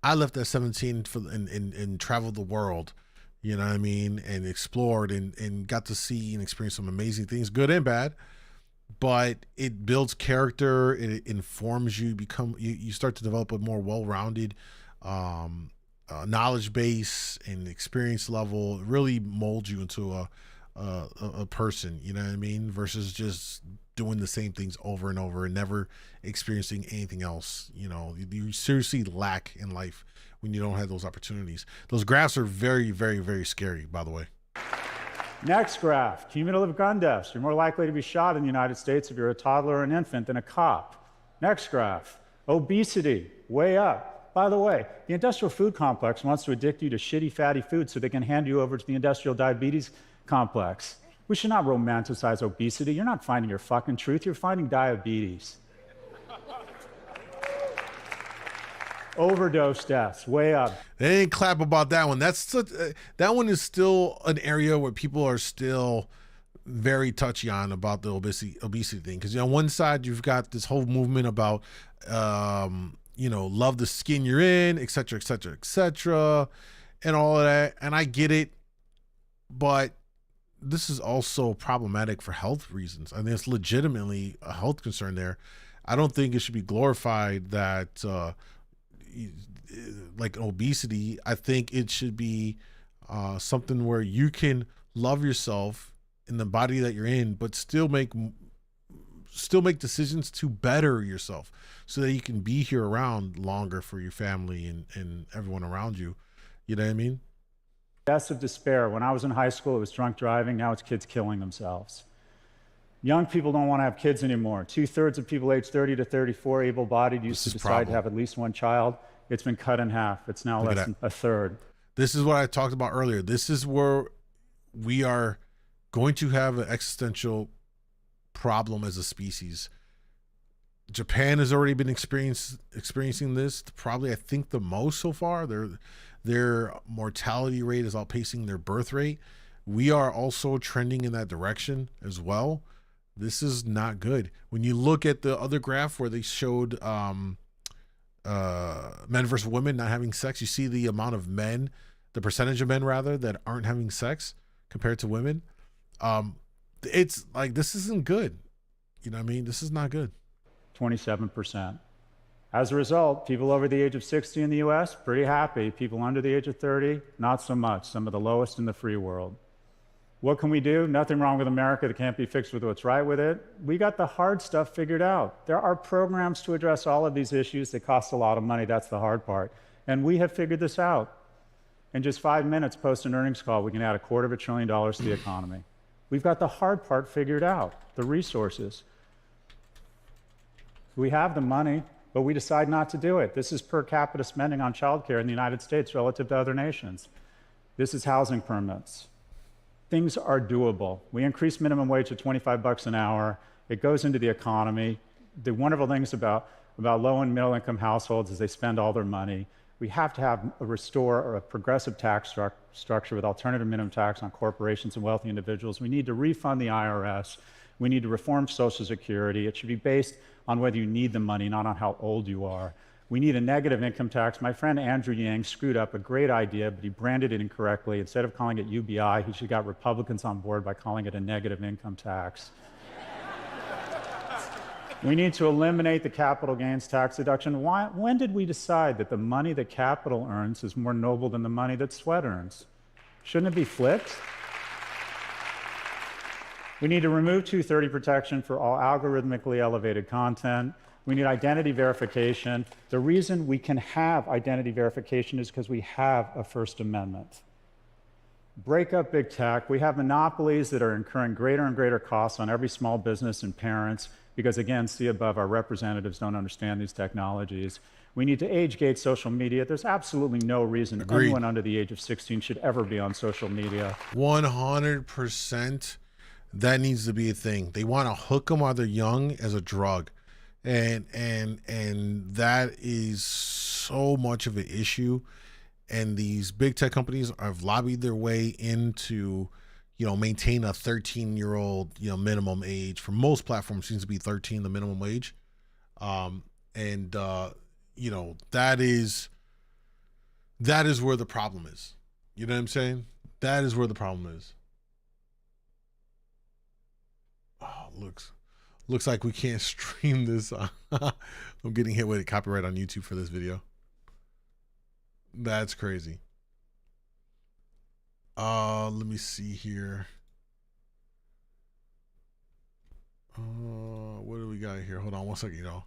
I left at 17 and traveled the world, you know what I mean, and explored and got to see and experience some amazing things, good and bad. But it builds character, it informs you, you start to develop a more well-rounded knowledge base and experience level. It really molds you into a person, you know what I mean, versus just doing the same things over and over and never experiencing anything else. You know, you seriously lack in life when you don't have those opportunities. Those graphs are very, very, very scary, by the way. Next graph, cumulative gun deaths. You're more likely to be shot in the United States if you're a toddler or an infant than a cop. Next graph, obesity, way up. By the way, the industrial food complex wants to addict you to shitty, fatty food so they can hand you over to the industrial diabetes complex. We should not romanticize obesity. You're not finding your fucking truth, you're finding diabetes. Overdose deaths, way up. They didn't clap about that one. That one is still an area where people are still very touchy on about the obesity thing. Because, you know, on one side you've got this whole movement about, you know, love the skin you're in, et cetera, and all of that. And I get it, but this is also problematic for health reasons. I think it's legitimately a health concern there. I don't think it should be glorified that, like obesity. I think it should be something where you can love yourself in the body that you're in, but still make decisions to better yourself so that you can be here around longer for your family and everyone around you. You know what I mean? Deaths of despair. When I was in high school, it was drunk driving. Now it's kids killing themselves. Young people don't want to have kids anymore. 2/3 of people aged 30 to 34 able-bodied used to decide to have at least one child. It's been cut in half. It's now less than a third. This is what I talked about earlier. This is where we are going to have an existential problem as a species. Japan has already been experiencing this, probably I think the most so far. Their mortality rate is outpacing their birth rate. We are also trending in that direction as well. This is not good. When you look at the other graph where they showed men versus women not having sex, you see the amount of men, the percentage of men rather, that aren't having sex compared to women. It's like, this isn't good. You know what I mean? This is not good. 27%. As a result, people over the age of 60 in the US, pretty happy. People under the age of 30, not so much. Some of the lowest in the free world. What can we do? Nothing wrong with America that can't be fixed with what's right with it. We got the hard stuff figured out. There are programs to address all of these issues that cost a lot of money. That's the hard part. And we have figured this out. In just 5 minutes post an earnings call, we can add $250 billion to the economy. We've got the hard part figured out, the resources. We have the money, but we decide not to do it. This is per capita spending on childcare in the United States relative to other nations. This is housing permits. Things are doable. We increase minimum wage to 25 bucks an hour. It goes into the economy. The wonderful things about low and middle income households is they spend all their money. We have to have a progressive tax structure with alternative minimum tax on corporations and wealthy individuals. We need to refund the IRS. We need to reform Social Security. It should be based on whether you need the money, not on how old you are. We need a negative income tax. My friend Andrew Yang screwed up a great idea, but he branded it incorrectly. Instead of calling it UBI, he should have got Republicans on board by calling it a negative income tax. We need to eliminate the capital gains tax deduction. When did we decide that the money that capital earns is more noble than the money that sweat earns? Shouldn't it be flipped? We need to remove 230 protection for all algorithmically elevated content. We need identity verification. The reason we can have identity verification is because we have a First Amendment. Break up big tech. We have monopolies that are incurring greater and greater costs on every small business and parents because, again, see above, our representatives don't understand these technologies. We need to age gate social media. There's absolutely no reason anyone under the age of 16 should ever be on social media. 100%. That needs to be a thing. They want to hook them while they're young as a drug. And that is so much of an issue. And these big tech companies have lobbied their way into, maintain a 13-year-old, minimum age. For most platforms, seems to be 13, the minimum wage. That is where the problem is. You know what I'm saying? That is where the problem is. Oh, looks like we can't stream this. I'm getting hit with a copyright on YouTube for this video. That's crazy. Let me see here. What do we got here? Hold on one second, y'all.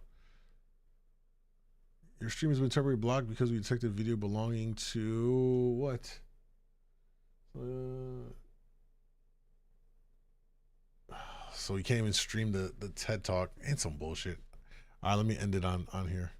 Your stream has been temporarily blocked because we detected video belonging to what? So you can't even stream the TED Talk and some bullshit. All right, let me end it on here.